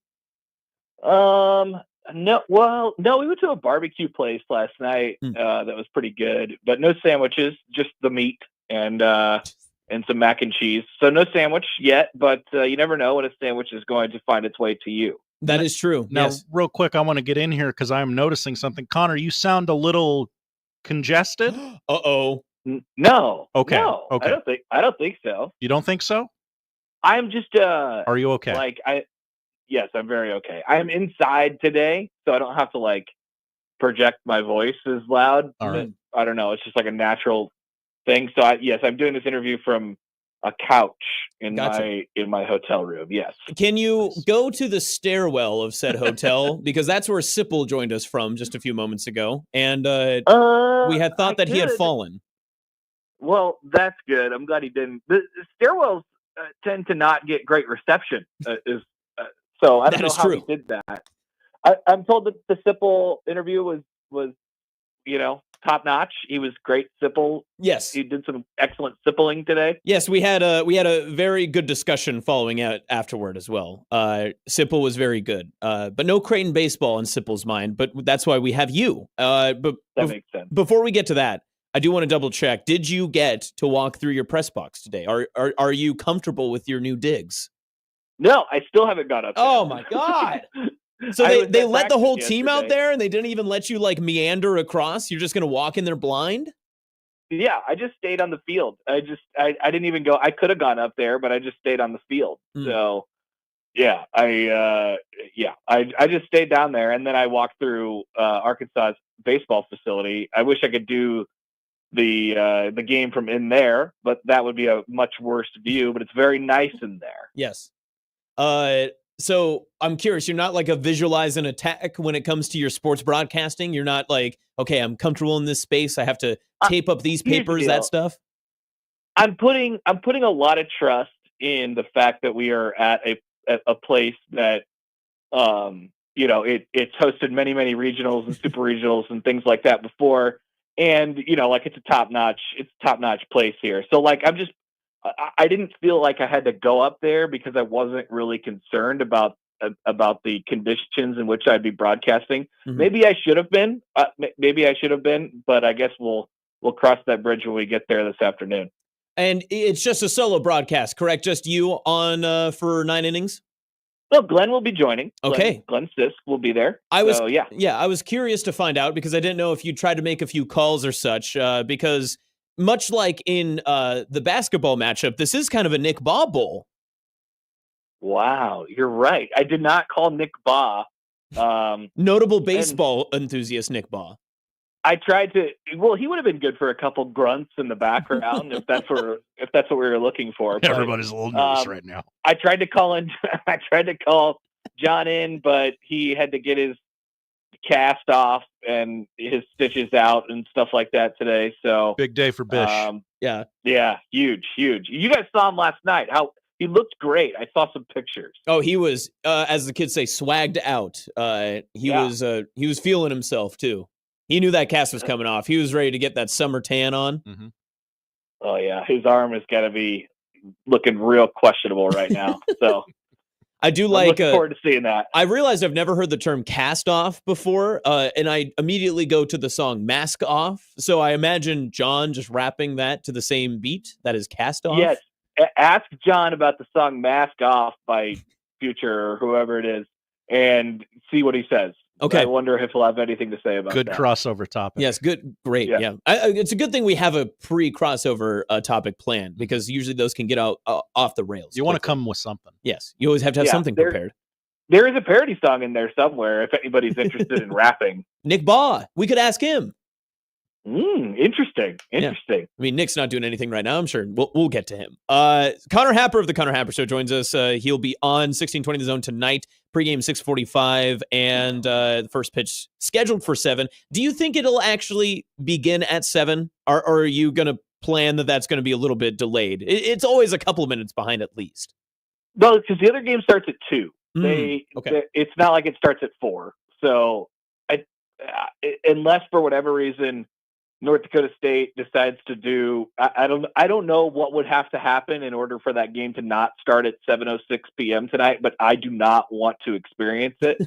No. Well, no. We went to a barbecue place last night that was pretty good, but no sandwiches, just the meat and some mac and cheese. So no sandwich yet, but you never know when a sandwich is going to find its way to you. That is true. Now, yes. Real quick, I want to get in here because I'm noticing something. Connor, you sound a little congested. Uh-oh. No. Okay. No, okay. I don't think so. You don't think so? I'm just Are you okay? Yes, I'm very okay. I'm inside today, so I don't have to project my voice as loud. All right. I don't know. It's just like a natural thing. So I'm doing this interview from a couch in my hotel room. Yes. Can you go to the stairwell of said hotel? Because that's where Sipple joined us from just a few moments ago. And we had thought that he had fallen. Well, that's good. I'm glad he didn't. The stairwells tend to not get great reception. So I don't know how he did that. I'm told that the Sipple interview was top notch. He was great. Sipple. Yes, he did some excellent sippling today. Yes, we had a very good discussion following out afterward as well. Sipple was very good, but no Creighton baseball in Sipple's mind. But that's why we have you. But that makes sense. Before we get to that, I do want to double check. Did you get to walk through your press box today? Are you comfortable with your new digs? No, I still haven't got up there. Oh my God. So they let the whole team out there and they didn't even let you meander across? You're just going to walk in there blind? Yeah, I just stayed on the field. I didn't even go. I could have gone up there, but I just stayed on the field. So yeah, I just stayed down there, and then I walked through Arkansas's baseball facility. I wish I could do the game from in there, but that would be a much worse view, but it's very nice in there. Yes. So I'm curious, you're not a visualize an attack when it comes to your sports broadcasting. You're not okay, I'm comfortable in this space. I have to tape up these papers, that stuff. I'm putting a lot of trust in the fact that we are at a place that, it's hosted many, many regionals and super regionals and things like that before. And, it's a top notch place here. So I didn't feel like I had to go up there because I wasn't really concerned about the conditions in which I'd be broadcasting. Mm-hmm. Maybe I should have been, but I guess we'll cross that bridge when we get there this afternoon. And it's just a solo broadcast, correct? Just you on for 9 innings? No, Glenn will be joining. Okay. Glenn Sisk will be there. I was curious to find out because I didn't know if you tried to make a few calls or such because much like in the basketball matchup, this is kind of a Nick Baugh Bowl. Wow, you're right. I did not call Nick Baugh. Notable baseball enthusiast Nick Baugh. I tried to. Well, he would have been good for a couple grunts in the background if that's what we were looking for. But, everybody's a little nervous right now. I tried to call John in, but he had to get his cast off and his stitches out and stuff like that today. So big day for Bish. Yeah, huge. You guys saw him last night. How he looked great. I saw some pictures. Oh, he was, as the kids say, swagged out. He was feeling himself too. He knew that cast was coming off. He was ready to get that summer tan on. Mm-hmm. Oh yeah, his arm is got to be looking real questionable right now. So. I do looking forward to seeing that. I realized I've never heard the term cast off before, and I immediately go to the song Mask Off. So I imagine John just rapping that to the same beat that is cast off. Yes. Ask John about the song Mask Off by Future or whoever it is and see what he says. Okay. I wonder if he'll have anything to say about Good that. crossover topic. Yes, good, great. Yeah, it's a good thing we have a pre-crossover topic planned because usually those can get out off the rails. You want to come with something. Yes, you always have to have something prepared. There is a parody song in there somewhere if anybody's interested in rapping. Nick Baugh, we could ask him. Interesting. Yeah. I mean, Nick's not doing anything right now. I'm sure we'll get to him. Connor Happer of the Connor Happer Show joins us. He'll be on 1620 The Zone tonight. Pregame 6:45, and the first pitch scheduled for 7. Do you think it'll actually begin at 7, or are you going to plan that's going to be a little bit delayed? It's always a couple of minutes behind at least. Well, because the other game starts at 2. Okay. It's not like it starts at 4. So, unless for whatever reason North Dakota State decides to do, I don't know what would have to happen in order for that game to not start at 7:06 p.m. tonight, but I do not want to experience it.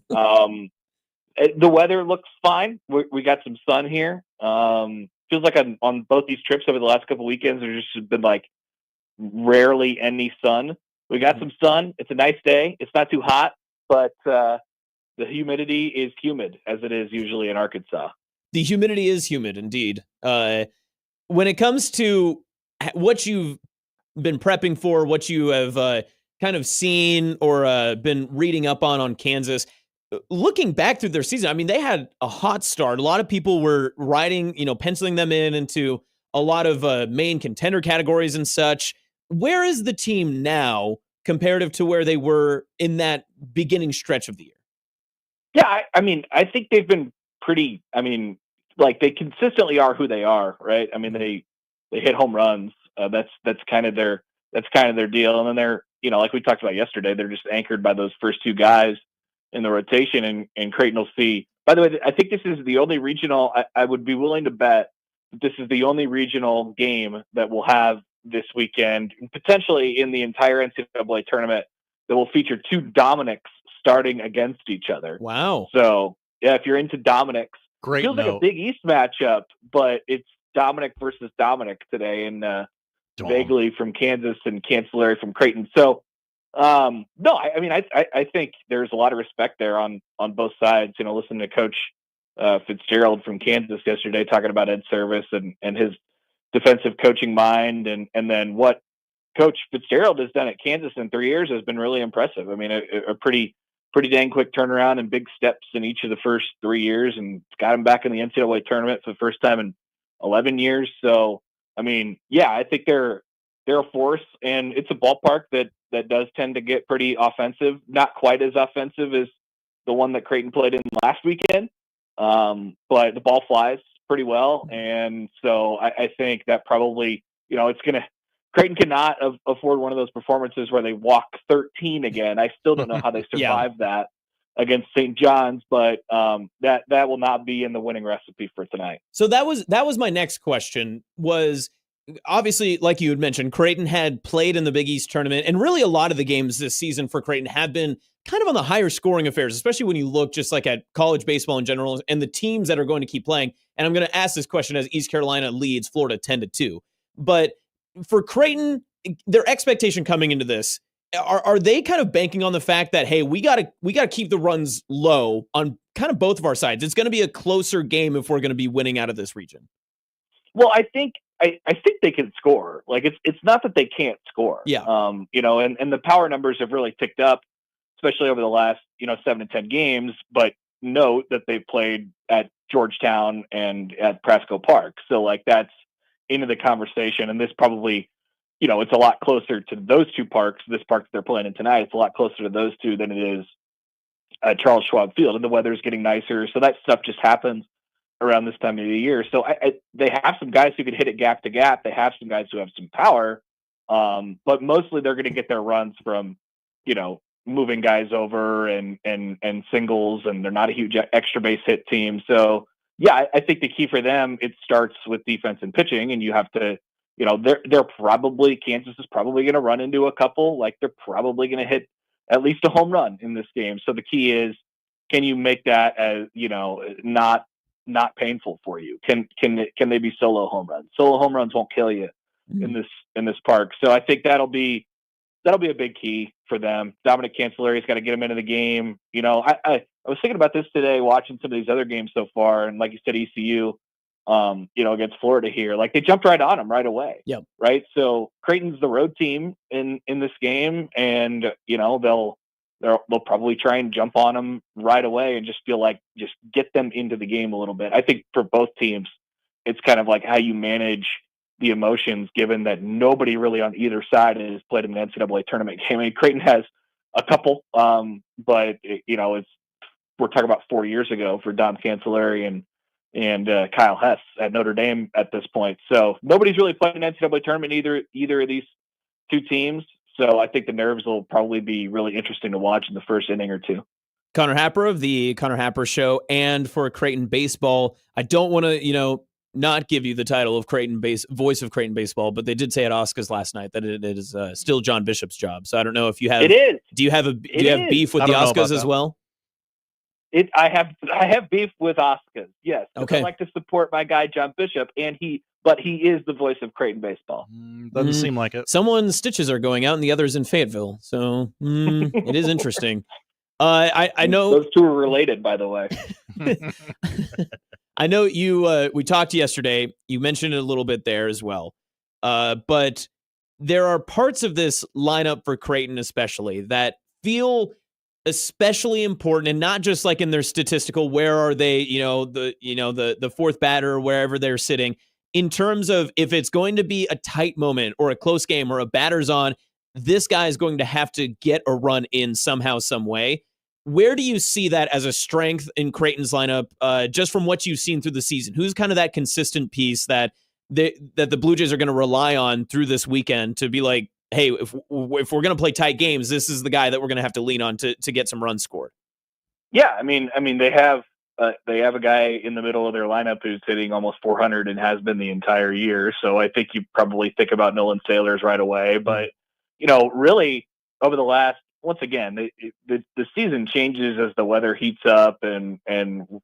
The weather looks fine. We got some sun here. Feels like on both these trips over the last couple weekends, there's just been like rarely any sun. We got some sun. It's a nice day. It's not too hot, but the humidity is humid, as it is usually in Arkansas. The humidity is humid, indeed. When it comes to what you've been prepping for, what you have kind of seen or been reading up on Kansas, looking back through their season, I mean, they had a hot start. A lot of people were penciling them into a lot of main contender categories and such. Where is the team now comparative to where they were in that beginning stretch of the year? Yeah, I mean, I think they've been pretty, like they consistently are who they are, right? I mean, they hit home runs. That's kind of their deal. And then they're, like we talked about yesterday, they're just anchored by those first 2 guys in the rotation, and Creighton will see. By the way, I think this is the only regional, I would be willing to bet that this is the only regional game that we'll have this weekend, potentially in the entire NCAA tournament, that will feature 2 Dominics starting against each other. Wow. So, yeah, if you're into Dominics, Great feels like a Big East matchup, but it's Dominic versus Dominic today, and vaguely from Kansas and Cancelleri from Creighton. So, no, I think there's a lot of respect there on both sides. Listening to Coach Fitzgerald from Kansas yesterday talking about Ed Service and his defensive coaching mind, and then what Coach Fitzgerald has done at Kansas in 3 years has been really impressive. I mean, a pretty dang quick turnaround and big steps in each of the first 3 years, and got him back in the NCAA tournament for the first time in 11 years. So, I mean, yeah, I think they're a force, and it's a ballpark that does tend to get pretty offensive, not quite as offensive as the one that Creighton played in last weekend. But the ball flies pretty well. And so I think that probably, Creighton cannot afford one of those performances where they walk 13 again. I still don't know how they survived that against St. John's, but that will not be in the winning recipe for tonight. So that was my next question. Was obviously, like you had mentioned, Creighton had played in the Big East tournament, and really a lot of the games this season for Creighton have been kind of on the higher scoring affairs, especially when you look just like at college baseball in general and the teams that are going to keep playing. And I'm going to ask this question as East Carolina leads Florida 10-2. But for Creighton, their expectation coming into this, are they kind of banking on the fact that, hey, we gotta keep the runs low on kind of both of our sides? It's going to be a closer game if we're going to be winning out of this region. Well, I think they can score. Like it's not that they can't score. Yeah. And the power numbers have really ticked up, especially over the last 7 to 10 games. But note that they've played at Georgetown and at Prasco Park, so like that's into the conversation. And this probably, it's a lot closer to those 2 parks. This park that they're playing in tonight, it's a lot closer to those 2 than it is at Charles Schwab Field. And the weather's getting nicer, so that stuff just happens around this time of the year. So they have some guys who can hit it gap to gap. They have some guys who have some power, but mostly they're going to get their runs from, moving guys over and singles, and they're not a huge extra base hit team. So yeah, I think the key for them, it starts with defense and pitching, and you have to, Kansas is probably going to run into a couple, like they're probably going to hit at least a home run in this game. So the key is, can you make that as, not painful for you? Can they be solo home runs? Solo home runs won't kill you in this park. So I think that'll be a big key for them. Dominic Cancelleri's got to get him into the game. was thinking about this today, watching some of these other games so far, and like you said, ECU, against Florida here, like they jumped right on them right away. Yep. Right. So Creighton's the road team in this game, and they'll probably try and jump on them right away and just feel like just get them into the game a little bit. I think for both teams, it's kind of like how you manage the emotions, given that nobody really on either side has played in an NCAA tournament game. I mean, Creighton has a couple, but we're talking about 4 years ago for Dom Cancelleri and Kyle Hess at Notre Dame at this point. So nobody's really played an NCAA tournament either of these two teams. So I think the nerves will probably be really interesting to watch in the first inning or two. Connor Happer of the Connor Happer Show, and for Creighton baseball, I don't want to, not give you the title of voice of Creighton baseball, but they did say at Oscars last night that it is still John Bishop's job. So I don't know if you have. It is. Do you have beef with the Oscars as well? I have beef with Oscars. Yes. Okay. I like to support my guy John Bishop, but he is the voice of Creighton baseball. Doesn't seem like it. Someone's stitches are going out, and the other's in Fayetteville. So it is interesting. I know those two are related, by the way. I know you. We talked yesterday. You mentioned it a little bit there as well. But there are parts of this lineup for Creighton, especially, that feel especially important, and not just like in their statistical. Where are they? The fourth batter, or wherever they're sitting. In terms of if it's going to be a tight moment or a close game or a batter's on, this guy is going to have to get a run in somehow, some way. Where do you see that as a strength in Creighton's lineup, just from what you've seen through the season? Who's kind of that consistent piece that the Blue Jays are going to rely on through this weekend to be like, hey, if we're going to play tight games, this is the guy that we're going to have to lean on to get some runs scored? Yeah, I mean, they have a guy in the middle of their lineup who's hitting almost 400 and has been the entire year. So I think you probably think about Nolan Sailors right away. But really over the last. Once again, the season changes as the weather heats up and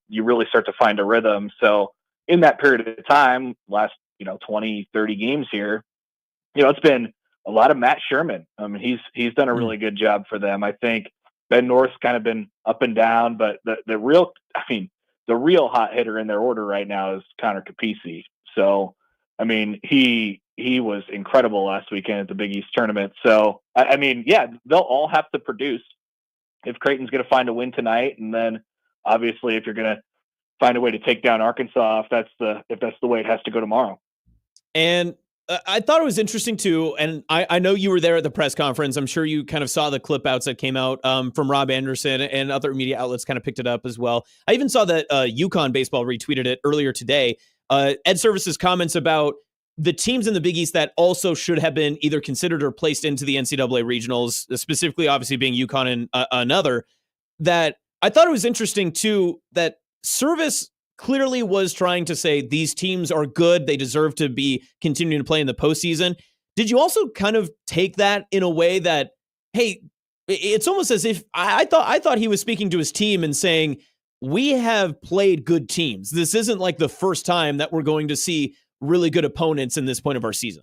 you really start to find a rhythm. So in that period of time, last, 20, 30 games here, it's been a lot of Matt Sherman. I mean, he's done a really good job for them. I think Ben North's kind of been up and down, but the real hot hitter in their order right now is Connor Capisi. So, I mean, he was incredible last weekend at the Big East tournament. So, they'll all have to produce if Creighton's going to find a win tonight. And then obviously if you're going to find a way to take down Arkansas, if that's the way it has to go tomorrow. And I thought it was interesting too. And I know you were there at the press conference. I'm sure you kind of saw the clip outs that came out from Rob Anderson, and other media outlets kind of picked it up as well. I even saw that UConn baseball retweeted it earlier today. Ed Service's comments about the teams in the Big East that also should have been either considered or placed into the NCAA regionals, specifically obviously being UConn and another, that I thought it was interesting too, that Service clearly was trying to say these teams are good, they deserve to be continuing to play in the postseason. Did you also kind of take that in a way that, hey, it's almost as if I thought he was speaking to his team and saying, we have played good teams. This isn't like the first time that we're going to see really good opponents in this point of our season.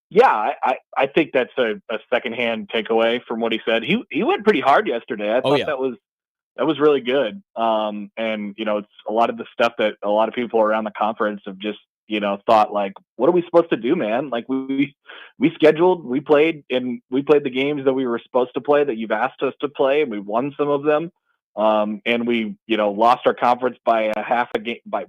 Yeah, I think that's a secondhand takeaway from what he said. He went pretty hard yesterday. I thought that was really good. And it's a lot of the stuff that a lot of people around the conference have just thought like, what are we supposed to do, man? Like we scheduled, we played the games that we were supposed to play, that you've asked us to play, and we won some of them. And we lost our conference by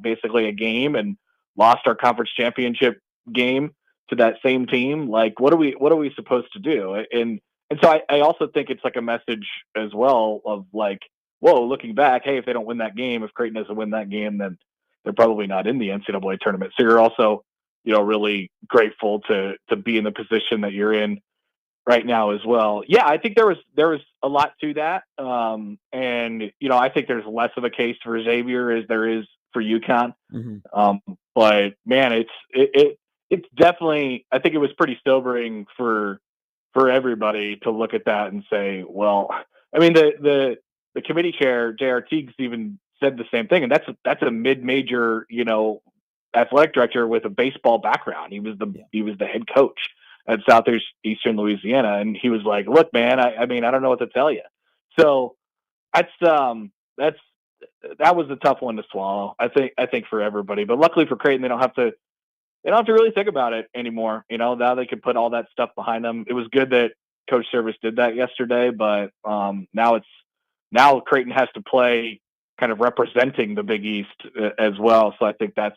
basically a game, and lost our conference championship game to that same team. Like, what are we supposed to do? And so I also think it's like a message as well of like, whoa, looking back, hey, if they don't win that game, if Creighton doesn't win that game, then they're probably not in the NCAA tournament. So you're also, really grateful to be in the position that you're in right now as well. Yeah, I think there was a lot to that. And I think there's less of a case for Xavier as there is for UConn. Mm-hmm. But man, it's definitely, I think it was pretty sobering for everybody to look at that and say, well, I mean, the committee chair, J.R. Teagues, even said the same thing. And that's a mid-major, athletic director with a baseball background. He was the head coach at Southeastern Louisiana. And he was like, look, man, I mean, I don't know what to tell you. So that's, that was a tough one to swallow. I think for everybody, but luckily for Creighton, they don't have to really think about it anymore. Now they can put all that stuff behind them. It was good that Coach Service did that yesterday, but now Creighton has to play kind of representing the Big East as well. So I think that's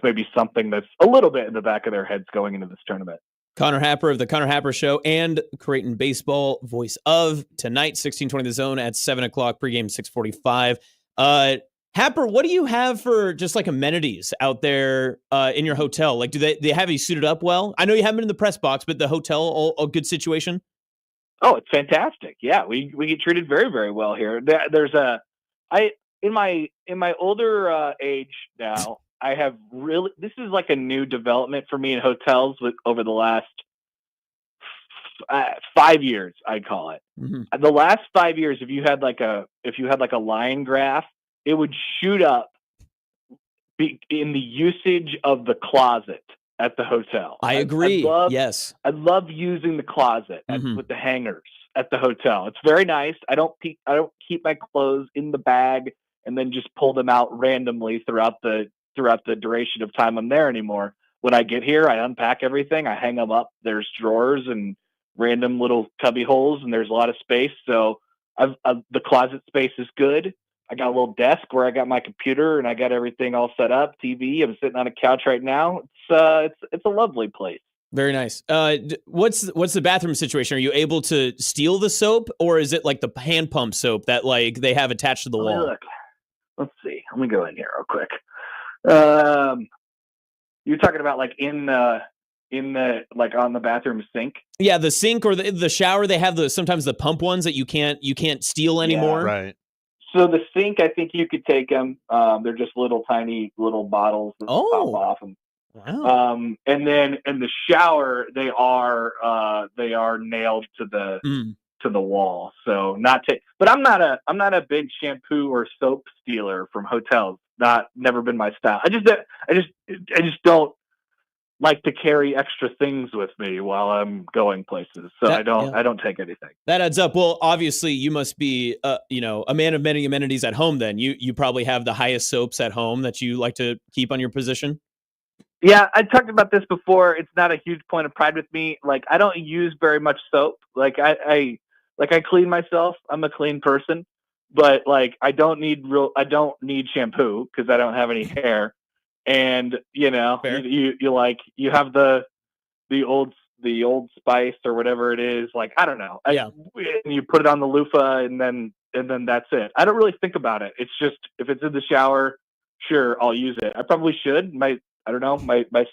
maybe something that's a little bit in the back of their heads going into this tournament. Connor Happer of the Connor Happer Show and Creighton Baseball voice of tonight, 1620 The Zone at 7 o'clock, pregame 6:45. Happer, what do you have for just like amenities out there in your hotel? Like, do they have you suited up well? I know you haven't been in the press box, but the hotel, all good situation? Oh, it's fantastic. Yeah, we get treated very, very well here. There's in my older age now, I have this is like a new development for me in hotels over the last 5 years, I'd call it. Mm-hmm. The last 5 years, if you had like a line graph, it would shoot up in the usage of the closet at the hotel. I agree. Yes. I love using the closet with the hangers at the hotel. It's very nice. I don't keep my clothes in the bag and then just pull them out randomly throughout the duration of time I'm there anymore. When I get here, I unpack everything. I hang them up. There's drawers and random little cubby holes, and there's a lot of space. So the closet space is good. I got a little desk where I got my computer and I got everything all set up. TV. I'm sitting on a couch right now. It's a lovely place. Very nice. What's the bathroom situation? Are you able to steal the soap, or is it like the hand pump soap that like they have attached to the wall? Look, let's see. Let me go in here real quick. You're talking about like in the like on the bathroom sink? Yeah, the sink or the shower. They have sometimes the pump ones that you can't steal anymore. Yeah. Right. So the sink, I think you could take them. They're just tiny little bottles that pop off them. Wow. And then in the shower, they are nailed to the wall. So but I'm not a big shampoo or soap stealer from hotels. Never been my style. I just don't like to carry extra things with me while I'm going places. So I don't take anything. That adds up. Well, obviously you must be a man of many amenities at home then. You probably have the highest soaps at home that you like to keep on your position. Yeah, I talked about this before. It's not a huge point of pride with me. Like, I don't use very much soap. Like I clean myself. I'm a clean person, but like I don't need shampoo because I don't have any hair. And you have the old Spice or whatever it is. Like, I don't know. Yeah. And you put it on the loofah and then that's it. I don't really think about it. It's just if it's in the shower, sure, I'll use it. I probably should. My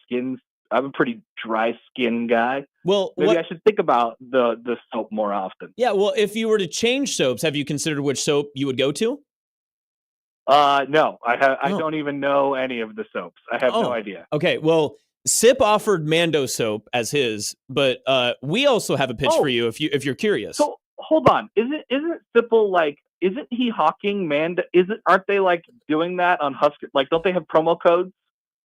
skin's, I'm a pretty dry skin guy. Well, maybe I should think about the soap more often. Yeah. Well, if you were to change soaps, have you considered which soap you would go to? No, I don't even know any of the soaps. I have no idea. Okay. Well, Sip offered Mando soap as his, but we also have a pitch for you if you're curious. So hold on. Isn't Sipple like, isn't he hawking Mando? Aren't they like doing that on Husker? Like, don't they have promo codes?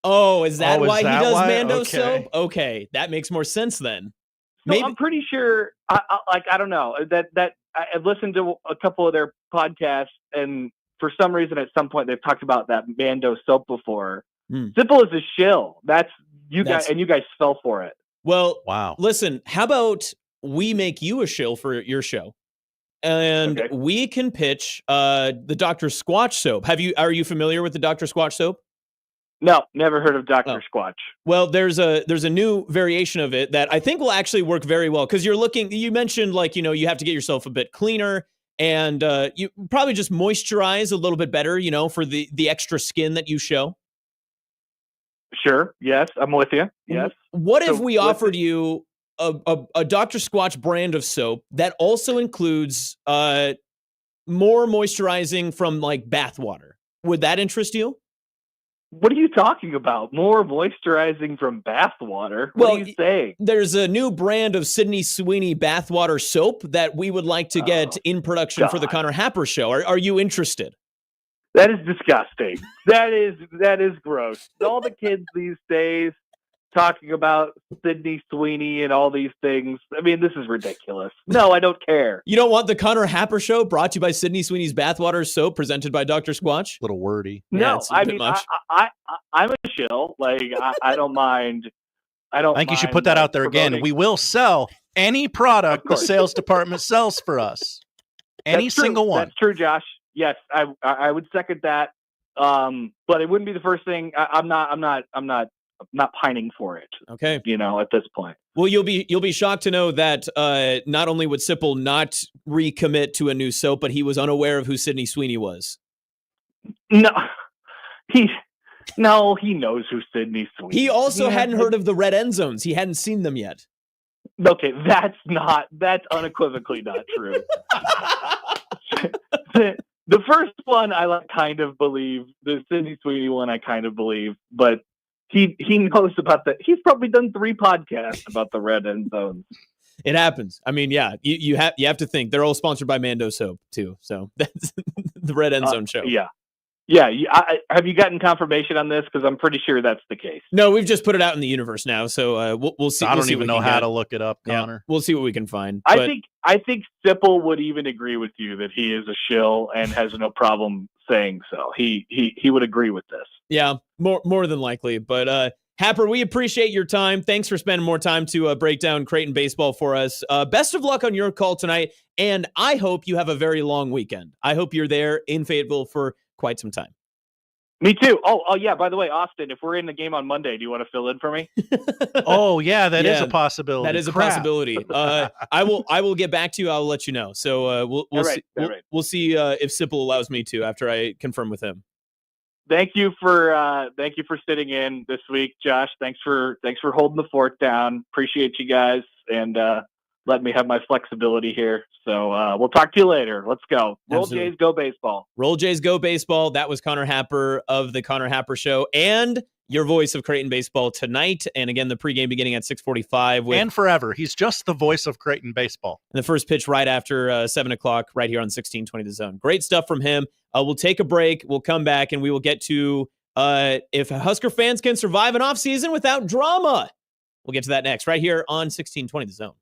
Oh, is that why he does Mando Okay. soap? Okay, that makes more sense then. No, I'm pretty sure. I don't know that I've listened to a couple of their podcasts, and for some reason, at some point, they've talked about that Mando soap before. Sipple is a shill. You guys fell for it. Well, wow. Listen, how about we make you a shill for your show, and we can pitch the Dr. Squatch soap. Are you familiar with the Dr. Squatch soap? No, never heard of Dr. Squatch. Well, there's a new variation of it that I think will actually work very well because you mentioned like, you have to get yourself a bit cleaner and you probably just moisturize a little bit better, for the extra skin that you show. Sure. Yes, I'm with you. Yes. What if we offered you a Dr. Squatch brand of soap that also includes more moisturizing from like bath water? Would that interest you? What are you talking about? More moisturizing from bathwater? What are you saying? There's a new brand of Sydney Sweeney bathwater soap that we would like to get in production for the Connor Happer Show. Are you interested? That is disgusting. That is gross. All the kids these days, talking about Sydney Sweeney and all these things. I mean, this is ridiculous. No, I don't care. You don't want the Connor Happer Show brought to you by Sydney Sweeney's Bathwater Soap presented by Dr. Squatch? Little wordy. No, I mean, I'm a shill. Like, I don't mind. I think you should put that out there again. We will sell any product the sales department sells for us. Any single one. That's true, Josh. Yes, I would second that. But it wouldn't be the first thing. I'm not pining for it. Okay. At this point. Well, you'll be shocked to know that not only would Sipple not recommit to a new soap, but he was unaware of who Sydney Sweeney was. No, he knows who Sydney Sweeney. He also hadn't heard of the red end zones. He hadn't seen them yet. Okay, that's unequivocally not true. The first one I kind of believe. The Sydney Sweeney one I kind of believe, but he knows about that. He's probably done 3 podcasts about the red end zones. It happens. I mean, yeah, you have to think they're all sponsored by Mando Soap too. So that's the red end zone show. Yeah. Have you gotten confirmation on this? Because I'm pretty sure that's the case. No, we've just put it out in the universe now, so we'll see. I don't even know how to look it up, Connor. Yeah, we'll see what we can find. I think Sipple would even agree with you that he is a shill and has no problem saying so. He would agree with this. Yeah, more than likely. But Happer, we appreciate your time. Thanks for spending more time to break down Creighton baseball for us. Best of luck on your call tonight, and I hope you have a very long weekend. I hope you're there in Fayetteville for quite some time. Me too. Oh yeah. By the way, Austin, if we're in the game on Monday, do you want to fill in for me? Oh yeah, that is a possibility. That is a possibility. I will get back to you. I'll let you know. So we'll see. We'll see if Sipple allows me to after I confirm with him. Thank you for sitting in this week, Josh. Thanks for holding the fort down. Appreciate you guys and let me have my flexibility here. So we'll talk to you later. Let's go. Roll Jays, go baseball. Roll Jays, go baseball. That was Connor Happer of the Connor Happer Show and your voice of Creighton baseball tonight. And again, the pregame beginning at 6:45. And forever. He's just the voice of Creighton baseball. And the first pitch right after 7 o'clock right here on 1620 The Zone. Great stuff from him. We'll take a break. We'll come back and we will get to if Husker fans can survive an offseason without drama. We'll get to that next right here on 1620 The Zone.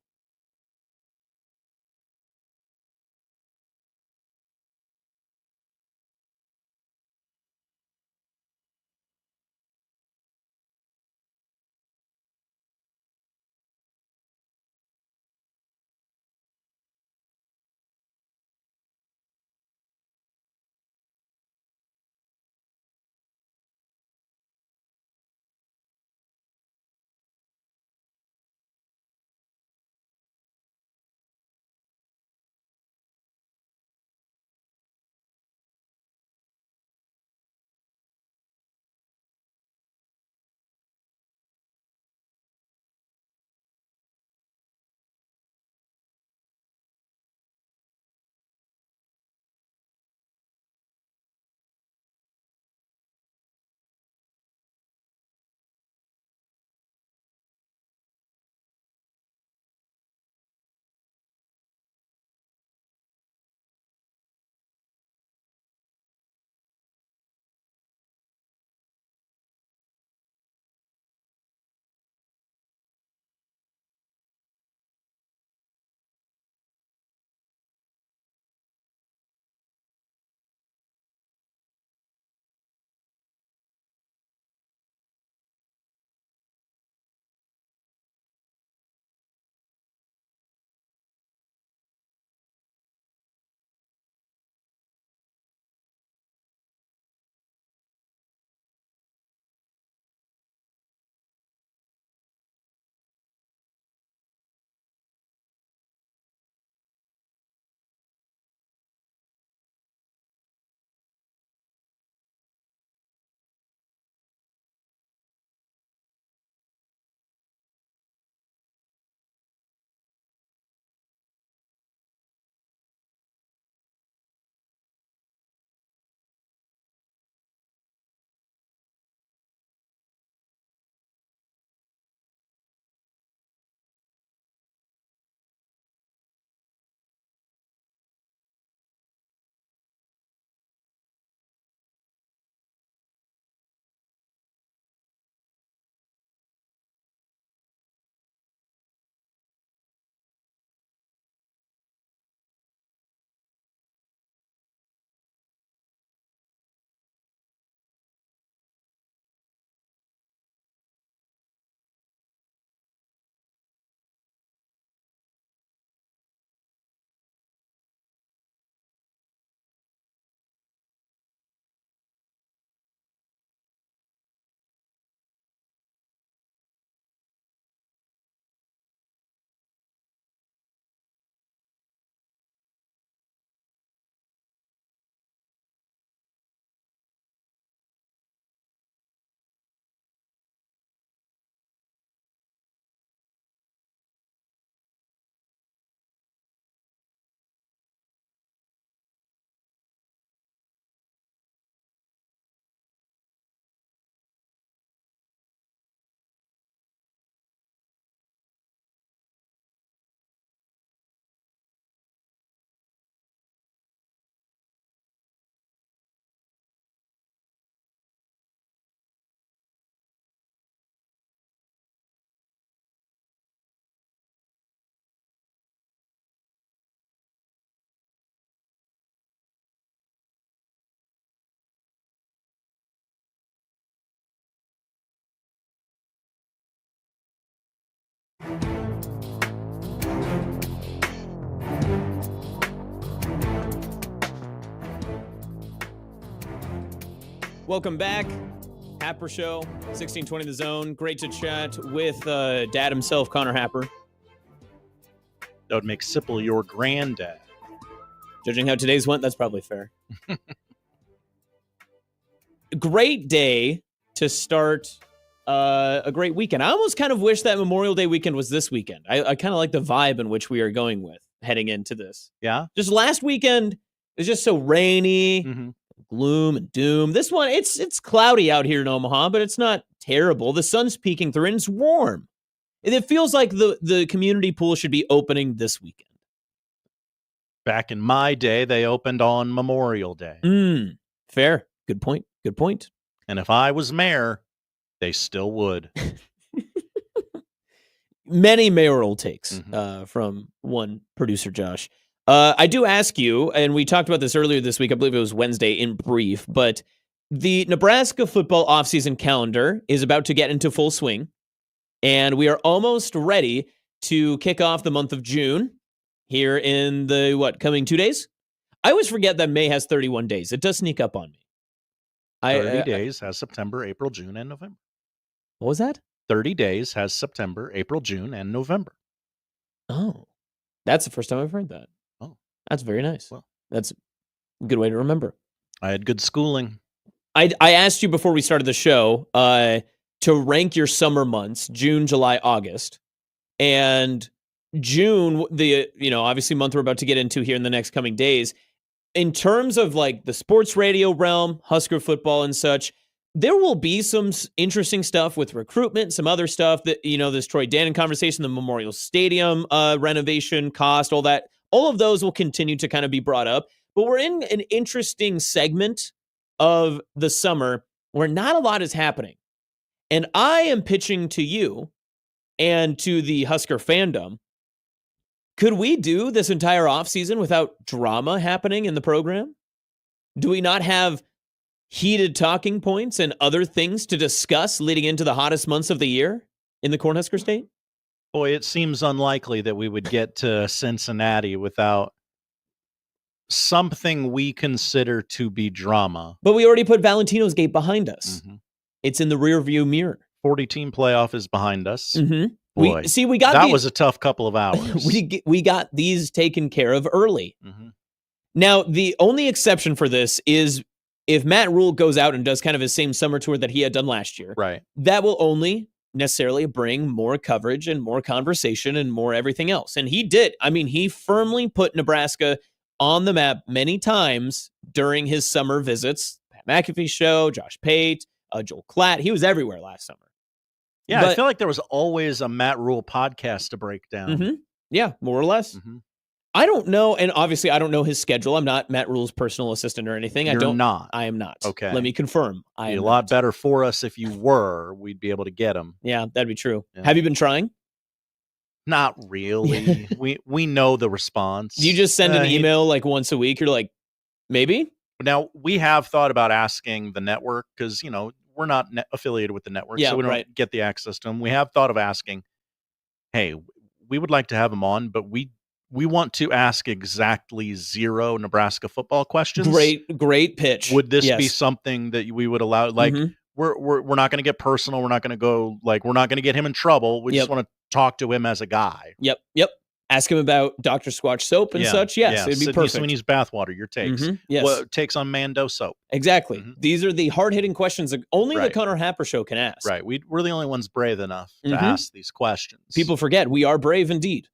Welcome back. Happer Show, 1620 The Zone. Great to chat with Dad himself, Connor Happer. That would make Sipple your granddad. Judging how today's went, that's probably fair. Great day to start a great weekend. I almost kind of wish that Memorial Day weekend was this weekend. I kind of like the vibe in which we are going with heading into this. Yeah? Just last weekend, it was just so rainy, gloom and doom. This one, it's cloudy out here in Omaha, but it's not terrible. The sun's peeking through and it's warm. And it feels like the community pool should be opening this weekend. Back in my day, they opened on Memorial Day. Fair. Good point. Good point. And if I was mayor, they still would. Many mayoral takes from one producer, Josh. I do ask you, and we talked about this earlier this week, I believe it was Wednesday in brief, but the Nebraska football offseason calendar is about to get into full swing, and we are almost ready to kick off the month of June here in the, coming 2 days? I always forget that May has 31 days. It does sneak up on me. 30 days has September, April, June, and November. What was that? 30 days has September, April, June, and November. Oh, that's the first time I've heard that. Oh, that's very nice. Well, that's a good way to remember. I had good schooling. I asked you before we started the show to rank your summer months, June, July, August. And June, obviously month we're about to get into here in the next coming days, in terms of like the sports radio realm, Husker football and such, there will be some interesting stuff with recruitment, some other stuff that, this Troy Dannon conversation, the Memorial Stadium renovation cost, all that, all of those will continue to kind of be brought up. But we're in an interesting segment of the summer where not a lot is happening. And I am pitching to you and to the Husker fandom, could we do this entire offseason without drama happening in the program? Do we not have heated talking points and other things to discuss leading into the hottest months of the year in the Cornhusker State? Boy, it seems unlikely that we would get to Cincinnati without something we consider to be drama. But we already put Valentino's Gate behind us. It's in the rearview mirror. 40-team playoff is behind us. Boy, we got that was a tough couple of hours. we got these taken care of early. Now, the only exception for this is if Matt Rule goes out and does kind of his same summer tour that he had done last year. Right. That will only necessarily bring more coverage and more conversation and more everything else. And he did. I mean, he firmly put Nebraska on the map many times during his summer visits. Pat McAfee show, Josh Pate, Joel Klatt. He was everywhere last summer. Yeah, I feel like there was always a Matt Rule podcast to break down. Yeah, more or less. I don't know, and obviously I don't know his schedule. I'm not Matt Rule's personal assistant or anything. You're not. I am not. Okay. Let me confirm. It'd be a lot better for us if you were. We'd be able to get him. Yeah, that'd be true. Yeah. Have you been trying? Not really. we know the response. Do you just send an email like once a week? You're like, maybe? Now, we have thought about asking the network because, we're not affiliated with the network, so we don't get the access to them. We have thought of asking, hey, we would like to have him on, but we want to ask exactly 0 Nebraska football questions. Great pitch. Would this be something that we would allow? Like, we're not going to get personal. We're not going to go, we're not going to get him in trouble. We just want to talk to him as a guy. Yep. Ask him about Dr. Squatch soap and such. Yes, it'd be Sydney perfect. Sweeney's bathwater, your takes. Yes. What takes on Mando soap? Exactly. These are the hard-hitting questions that only the Connor Happer Show can ask. Right. We're the only ones brave enough to ask these questions. People forget we are brave indeed.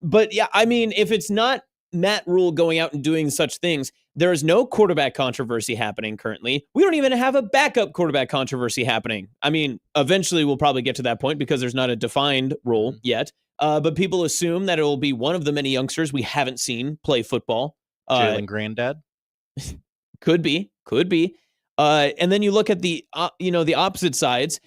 But yeah, I mean, if it's not Matt Rule going out and doing such things, there is no quarterback controversy happening currently. We don't even have a backup quarterback controversy happening. I mean, eventually we'll probably get to that point because there's not a defined role yet. But people assume that it will be one of the many youngsters we haven't seen play football. Jalen Granddad? Could be. And then you look at the opposite sides.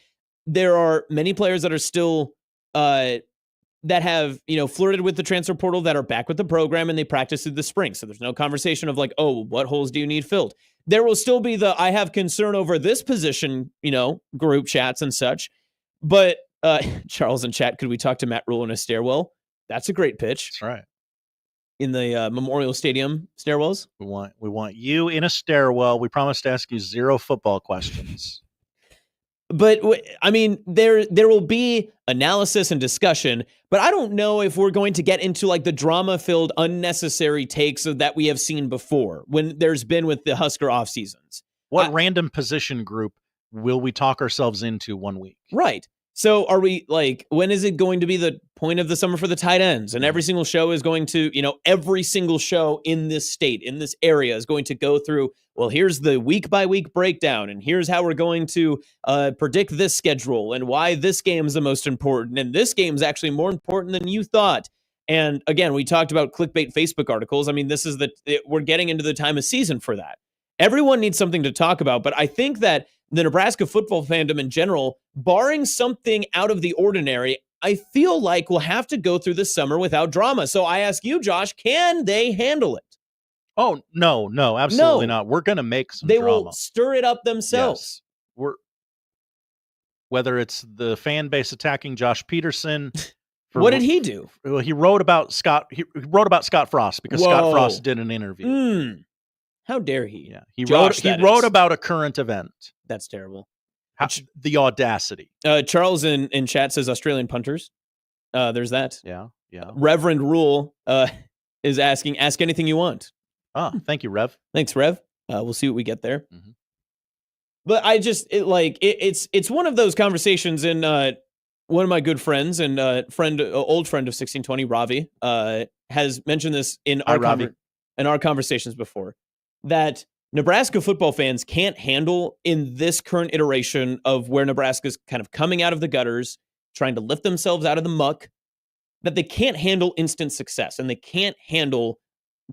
There are many players that are still that have flirted with the transfer portal that are back with the program and they practice through the spring. So there's no conversation of like, oh, what holes do you need filled? There will still be the I have concern over this position, group chats and such. But Charles in chat, could we talk to Matt Rule in a stairwell? That's a great pitch. That's right. in the Memorial Stadium stairwells. We want you in a stairwell. We promise to ask you 0 football questions. But I mean, there will be analysis and discussion, but I don't know if we're going to get into like the drama-filled, unnecessary takes that we have seen before when there's been with the Husker off seasons. What random position group will we talk ourselves into one week? Right. So are we like, when is it going to be the point of the summer for the tight ends? And every single show is going to, every single show in this state, in this area is going to go through, well, here's the week by week breakdown. And here's how we're going to predict this schedule and why this game is the most important. And this game is actually more important than you thought. And again, we talked about clickbait Facebook articles. I mean, we're getting into the time of season for that. Everyone needs something to talk about, but I think that the Nebraska football fandom in general, barring something out of the ordinary, I feel like we'll have to go through the summer without drama. So I ask you, Josh, can they handle it? Oh, no, absolutely not. We're going to make some drama. They will stir it up themselves. Yes. Whether it's the fan base attacking Josh Peterson. What did he do? Well, he wrote about Scott Frost because Scott Frost did an interview. How dare he? Yeah, he wrote about a current event. That's terrible. The audacity. Charles in chat says Australian punters. There's that. Yeah. Reverend Rule is asking, ask anything you want. Thank you, Rev. Thanks, Rev. We'll see what we get there. Mm-hmm. But it's one of those conversations. And one of my good friends and old friend of 1620, Ravi, has mentioned this in our conversations before, that Nebraska football fans can't handle in this current iteration of where Nebraska's kind of coming out of the gutters, trying to lift themselves out of the muck, that they can't handle instant success and they can't handle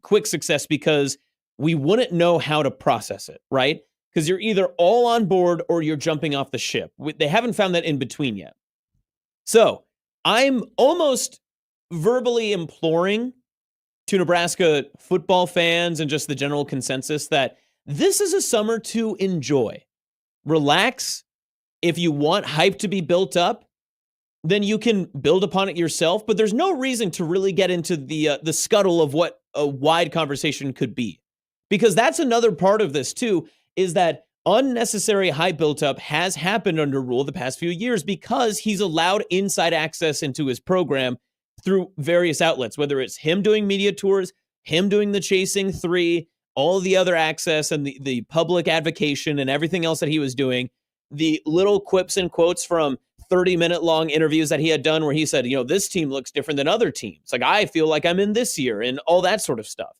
quick success because we wouldn't know how to process it, right? Because you're either all on board or you're jumping off the ship. They haven't found that in between yet. So I'm almost verbally imploring to Nebraska football fans and just the general consensus that this is a summer to enjoy. Relax. If you want hype to be built up, then you can build upon it yourself. But there's no reason to really get into the scuttle of what a wide conversation could be. Because that's another part of this too, is that unnecessary hype built up has happened under Rule the past few years because he's allowed inside access into his program through various outlets, whether it's him doing media tours, him doing the Chasing 3, all the other access and the public advocation and everything else that he was doing, the little quips and quotes from 30-minute long interviews that he had done where he said, this team looks different than other teams. Like, I feel like I'm in this year and all that sort of stuff.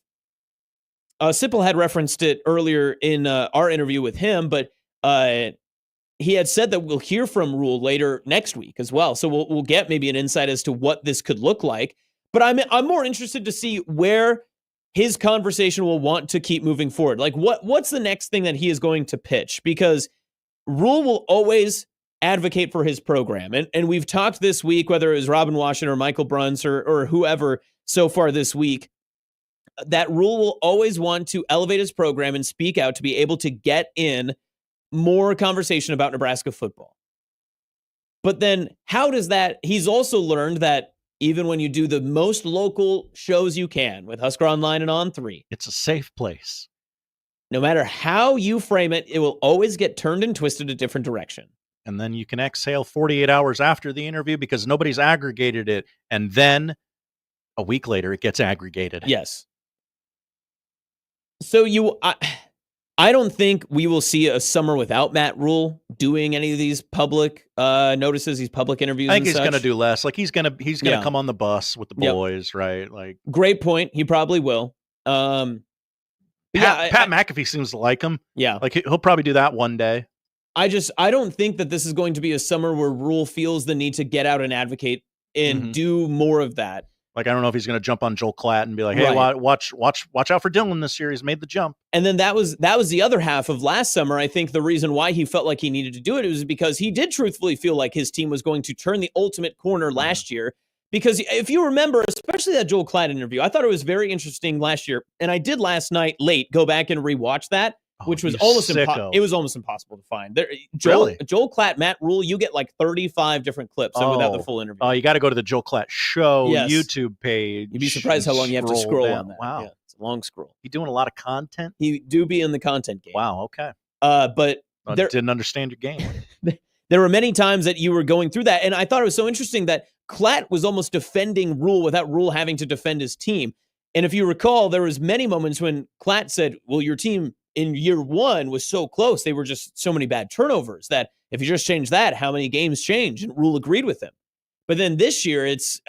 Sipple had referenced it earlier in our interview with him, but he had said that we'll hear from Rule later next week as well. So we'll get maybe an insight as to what this could look like. But I'm more interested to see where his conversation will want to keep moving forward. Like what's the next thing that he is going to pitch? Because Rule will always advocate for his program. And we've talked this week, whether it was Robin Washington or Michael Bruns or whoever so far this week, that Rule will always want to elevate his program and speak out to be able to get in more conversation about Nebraska football. But then how does that, he's also learned that even when you do the most local shows you can with Husker Online and On3, it's a safe place. No matter how you frame it, it will always get turned and twisted a different direction. And then you can exhale 48 hours after the interview because nobody's aggregated it. And then a week later, it gets aggregated. Yes. So I don't think we will see a summer without Matt Rule doing any of these public notices, these public interviews. I think he's going to do less. Like he's going to come on the bus with the boys, right? Like, great point. He probably will. Pat McAfee seems to like him. Yeah, like he'll probably do that one day. I don't think that this is going to be a summer where Rule feels the need to get out and advocate and do more of that. Like, I don't know if he's going to jump on Joel Klatt and be like, hey, watch out for Dylan this year. He's made the jump. And then that was the other half of last summer. I think the reason why he felt like he needed to do it was because he did truthfully feel like his team was going to turn the ultimate corner last year. Because if you remember, especially that Joel Klatt interview, I thought it was very interesting last year. And I did last night late go back and rewatch that. which was you almost sicko. it was almost impossible to find. Joel Klatt, Matt Rule, you get like 35 different clips without the full interview. Oh, you got to go to the Joel Klatt Show Yes. YouTube page. You'd be surprised how long you have to scroll down. on that. Wow. Yeah, it's a long scroll. You doing a lot of content? He do be in the content game. Wow, okay. But I didn't understand your game. There were many times that you were going through that, and I thought it was so interesting that Klatt was almost defending Rule without Rule having to defend his team. And if you recall, there was many moments when Klatt said, well, your team in year one was so close. They were just so many bad turnovers that if you just change that, how many games change? And Rule agreed with him. But then this year, it's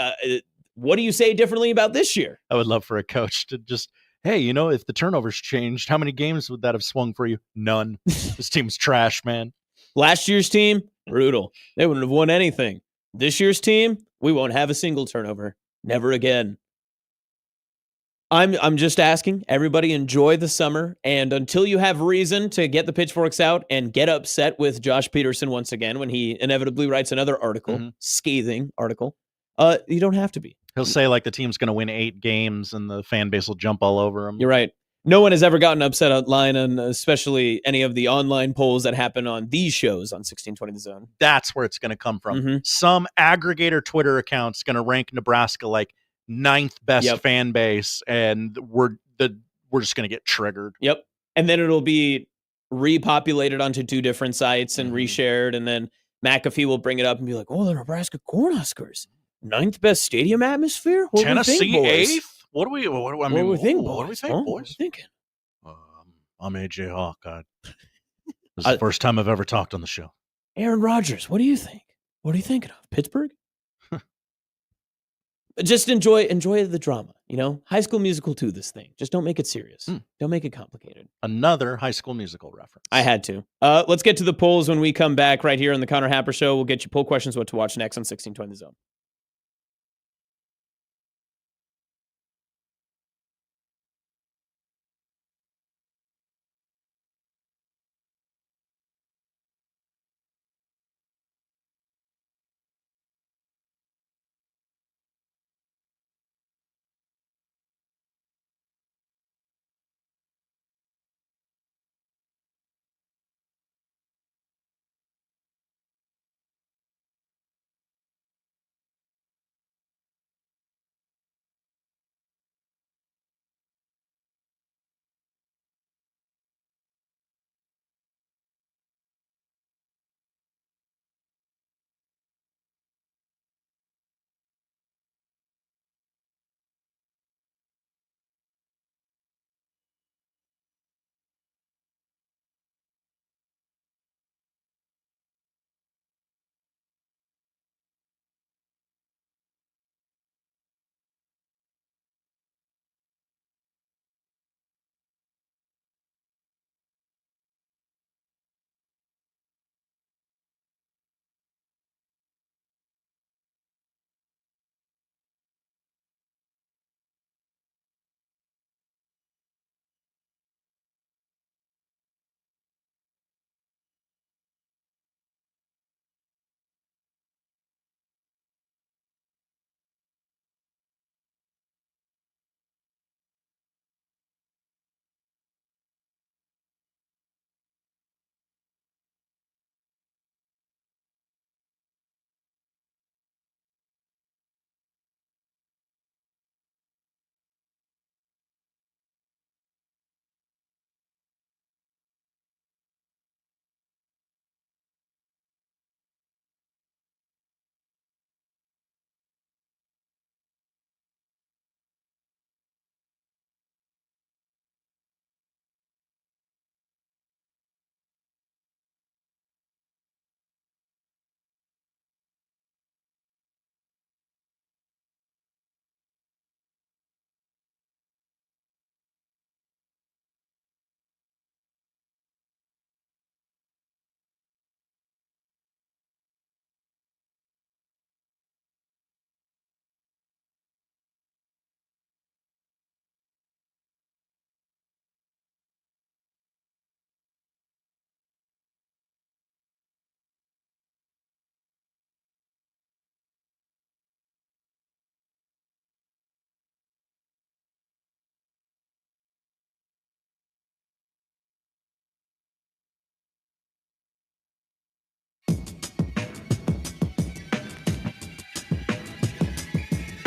what do you say differently about this year? I would love for a coach to just, hey, you know, if the turnovers changed, how many games would that have swung for you? None. This team's trash, man. Last year's team, brutal. They wouldn't have won anything. This year's team, we won't have a single turnover. Never again. I'm just asking everybody enjoy the summer, and until you have reason to get the pitchforks out and get upset with Josh Peterson once again when he inevitably writes another article, scathing article, you don't have to be. He'll say like the team's going to win 8 games and the fan base will jump all over him. You're right. No one has ever gotten upset online, and especially any of the online polls that happen on these shows on 1620 The Zone. That's where it's going to come from. Some aggregator Twitter account's going to rank Nebraska like 9th best fan base, and we're just going to get triggered. Yep. And then it'll be repopulated onto 2 different sites and reshared, and then McAfee will bring it up and be like, oh, the Nebraska Cornhuskers, 9th best stadium atmosphere? What Tennessee do we think, 8th? What do we think, What do we think, boys? What are we thinking? I'm AJ Hawk. This is the first time I've ever talked on the show. Aaron Rodgers, what do you think? What are you thinking of? Pittsburgh? Just enjoy the drama, you know? High School Musical 2, this thing. Just don't make it serious. Don't make it complicated. Another High School Musical reference. I had to. Let's get to the polls when we come back right here on the Connor Happer Show. We'll get you poll questions, what to watch next on 1620 The Zone.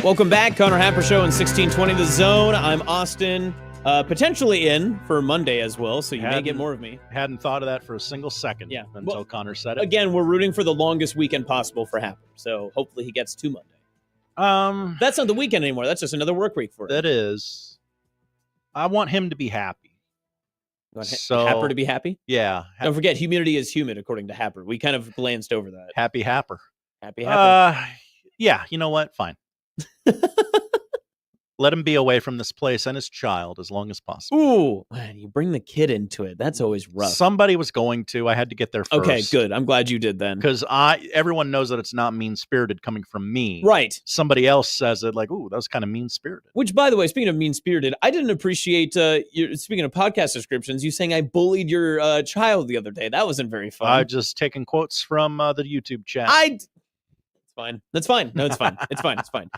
Welcome back. Connor Happer Show in 1620 The Zone. I'm Austin, potentially in for Monday as well, so you may get more of me. Hadn't thought of that for a single second until Connor said it. Again, we're rooting for the longest weekend possible for Happer, so hopefully he gets to Monday. That's not the weekend anymore. That's just another work week for him. That is. I want him to be happy. You want Happer to be happy? Yeah. Don't forget, humidity is humid, according to Happer. We kind of glanced over that. Happy Happer. Happy Happer. Yeah, you know what? Fine. Let him be away from this place and his child as long as possible. Ooh, man, you bring the kid into it. That's always rough. Somebody was going to. I had to get there first. Okay, good. I'm glad you did then. Because everyone knows that it's not mean-spirited coming from me. Right. Somebody else says it like, ooh, that was kind of mean-spirited. Which, by the way, speaking of mean-spirited, I didn't appreciate, speaking of podcast descriptions, you saying I bullied your child the other day. That wasn't very fun. I just taking quotes from the YouTube chat. It's fine. That's fine. No, it's fine. It's fine. It's fine.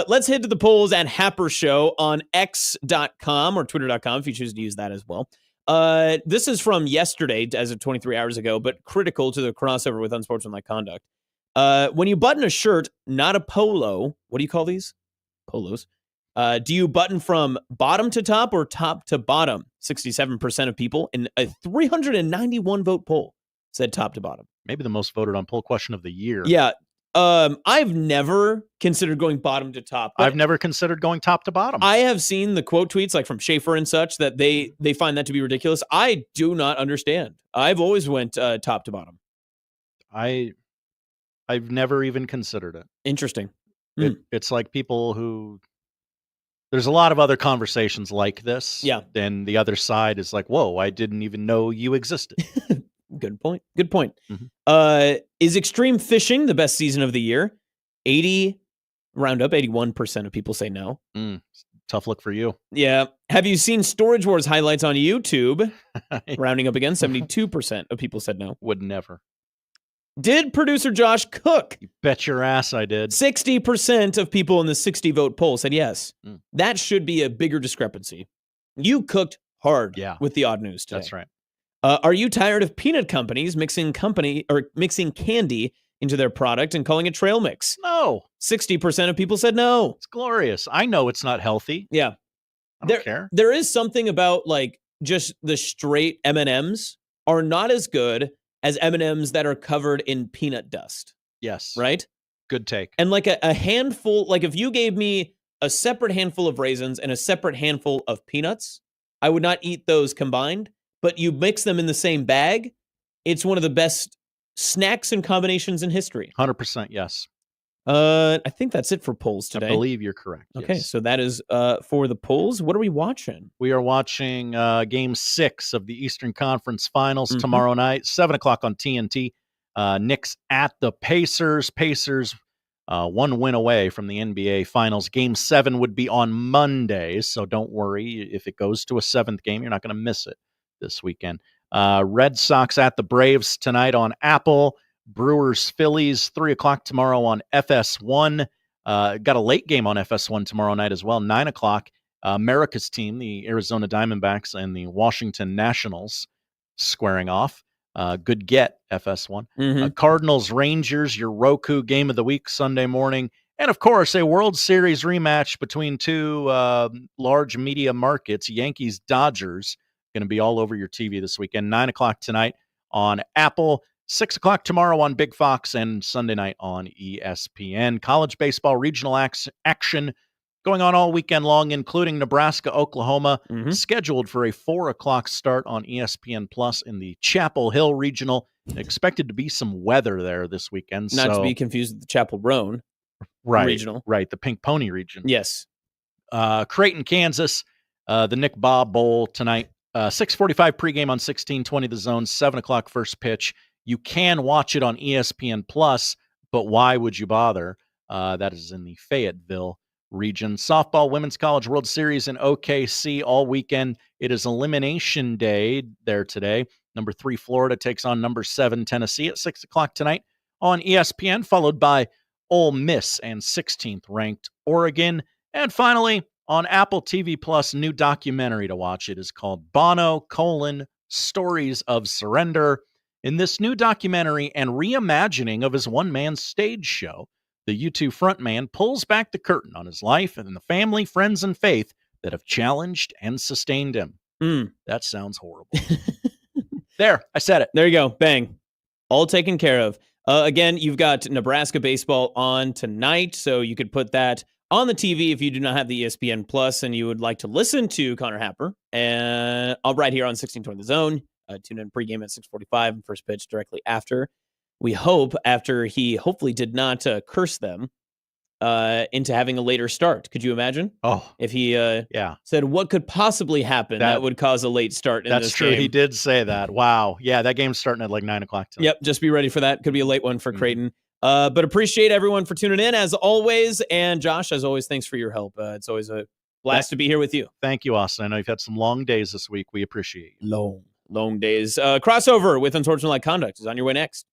Let's head to the polls at Happer Show on X.com or Twitter.com if you choose to use that as well. This is from yesterday, as of 23 hours ago, but critical to the crossover with unsportsmanlike conduct. When you button a shirt, not a polo, what do you call these? Polos. Do you button from bottom to top or top to bottom? 67% of people in a 391 vote poll said top to bottom. Maybe the most voted on poll question of the year. Yeah. I've never considered going bottom to top. I've never considered going top to bottom. I have seen the quote tweets like from Schaefer and such that they find that to be ridiculous. I do not understand. I've always went top to bottom. I've never even considered it. Interesting. It's like people who there's a lot of other conversations like this. Yeah. And the other side is like, whoa, I didn't even know you existed. Good point. Good point. Is extreme fishing the best season of the year? 81% of people say no. Tough look for you. Yeah. Have you seen Storage Wars highlights on YouTube? Rounding up again, 72% of people said no. Would never. Did producer Josh cook? You bet your ass I did. 60% of people in the 60 vote poll said yes. That should be a bigger discrepancy. You cooked hard with the odd news today. That's right. Are you tired of peanut companies mixing candy into their product and calling it trail mix? No. 60% of people said no. It's glorious. I know it's not healthy. Yeah. I don't care. There is something about like just the straight M&Ms are not as good as M&Ms that are covered in peanut dust. Yes. Right? Good take. And like a handful, like if you gave me a separate handful of raisins and a separate handful of peanuts, I would not eat those combined. But you mix them in the same bag, it's one of the best snacks and combinations in history. 100% yes. I think that's it for polls today. I believe you're correct. Okay, yes. so that is for the polls. What are we watching? We are watching Game 6 of the Eastern Conference Finals tomorrow night, 7 o'clock on TNT. Knicks at the Pacers. Pacers one win away from the NBA Finals. Game 7 would be on Monday, so don't worry. If it goes to a 7th game, you're not going to miss it this weekend. Red Sox at the Braves tonight on Apple. Brewers Phillies 3 o'clock tomorrow on FS1. Got a late game on FS1 tomorrow night as well, 9 o'clock. America's team, the Arizona Diamondbacks and the Washington Nationals, squaring off. Good get, FS1. Cardinals Rangers, your Roku game of the week Sunday morning. And, of course, a World Series rematch between two large media markets, Yankees Dodgers. Going to be all over your TV this weekend. 9 o'clock tonight on Apple, 6 o'clock tomorrow on Big Fox, and Sunday night on ESPN. College baseball regional action going on all weekend long, including Nebraska, Oklahoma, scheduled for a 4 o'clock start on ESPN Plus in the Chapel Hill regional. Expected to be some weather there this weekend. Not to be confused with the Chapel Roan regional. Right, the Pink Pony region. Yes. Creighton, Kansas, the Nick Bob Bowl tonight. 6:45 pregame on 1620 The Zone, 7 o'clock first pitch. You can watch it on ESPN Plus, but why would you bother? That is in the Fayetteville region. Softball Women's College World Series in OKC all weekend. It is elimination day there today. Number 3 Florida takes on number 7 Tennessee at 6 o'clock tonight on ESPN, followed by Ole Miss and 16th ranked Oregon. And finally, on Apple TV Plus, new documentary to watch. It is called Bono, Stories of Surrender. In this new documentary and reimagining of his one-man stage show, the U2 frontman pulls back the curtain on his life and the family, friends, and faith that have challenged and sustained him. That sounds horrible. There, I said it. There you go. Bang. All taken care of. Again, you've got Nebraska baseball on tonight, so you could put that on the TV if you do not have the ESPN Plus and you would like to listen to Connor Happer. And right here on 1620 The Zone. Tune in pregame at 6:45 and first pitch directly after. We hope after he hopefully did not curse them into having a later start. Could you imagine? Oh, if he said what could possibly happen that would cause a late start in that's this true. game. He did say that. Wow. Yeah, that game's starting at like 9 o'clock tonight. Yep, just be ready for that. Could be a late one for Creighton. But appreciate everyone for tuning in as always. And Josh, as always, thanks for your help. It's always a blast to be here with you. Thank you, Austin. I know you've had some long days this week. We appreciate you. Long days. Crossover with Unsportsmanlike Conduct is on your way next.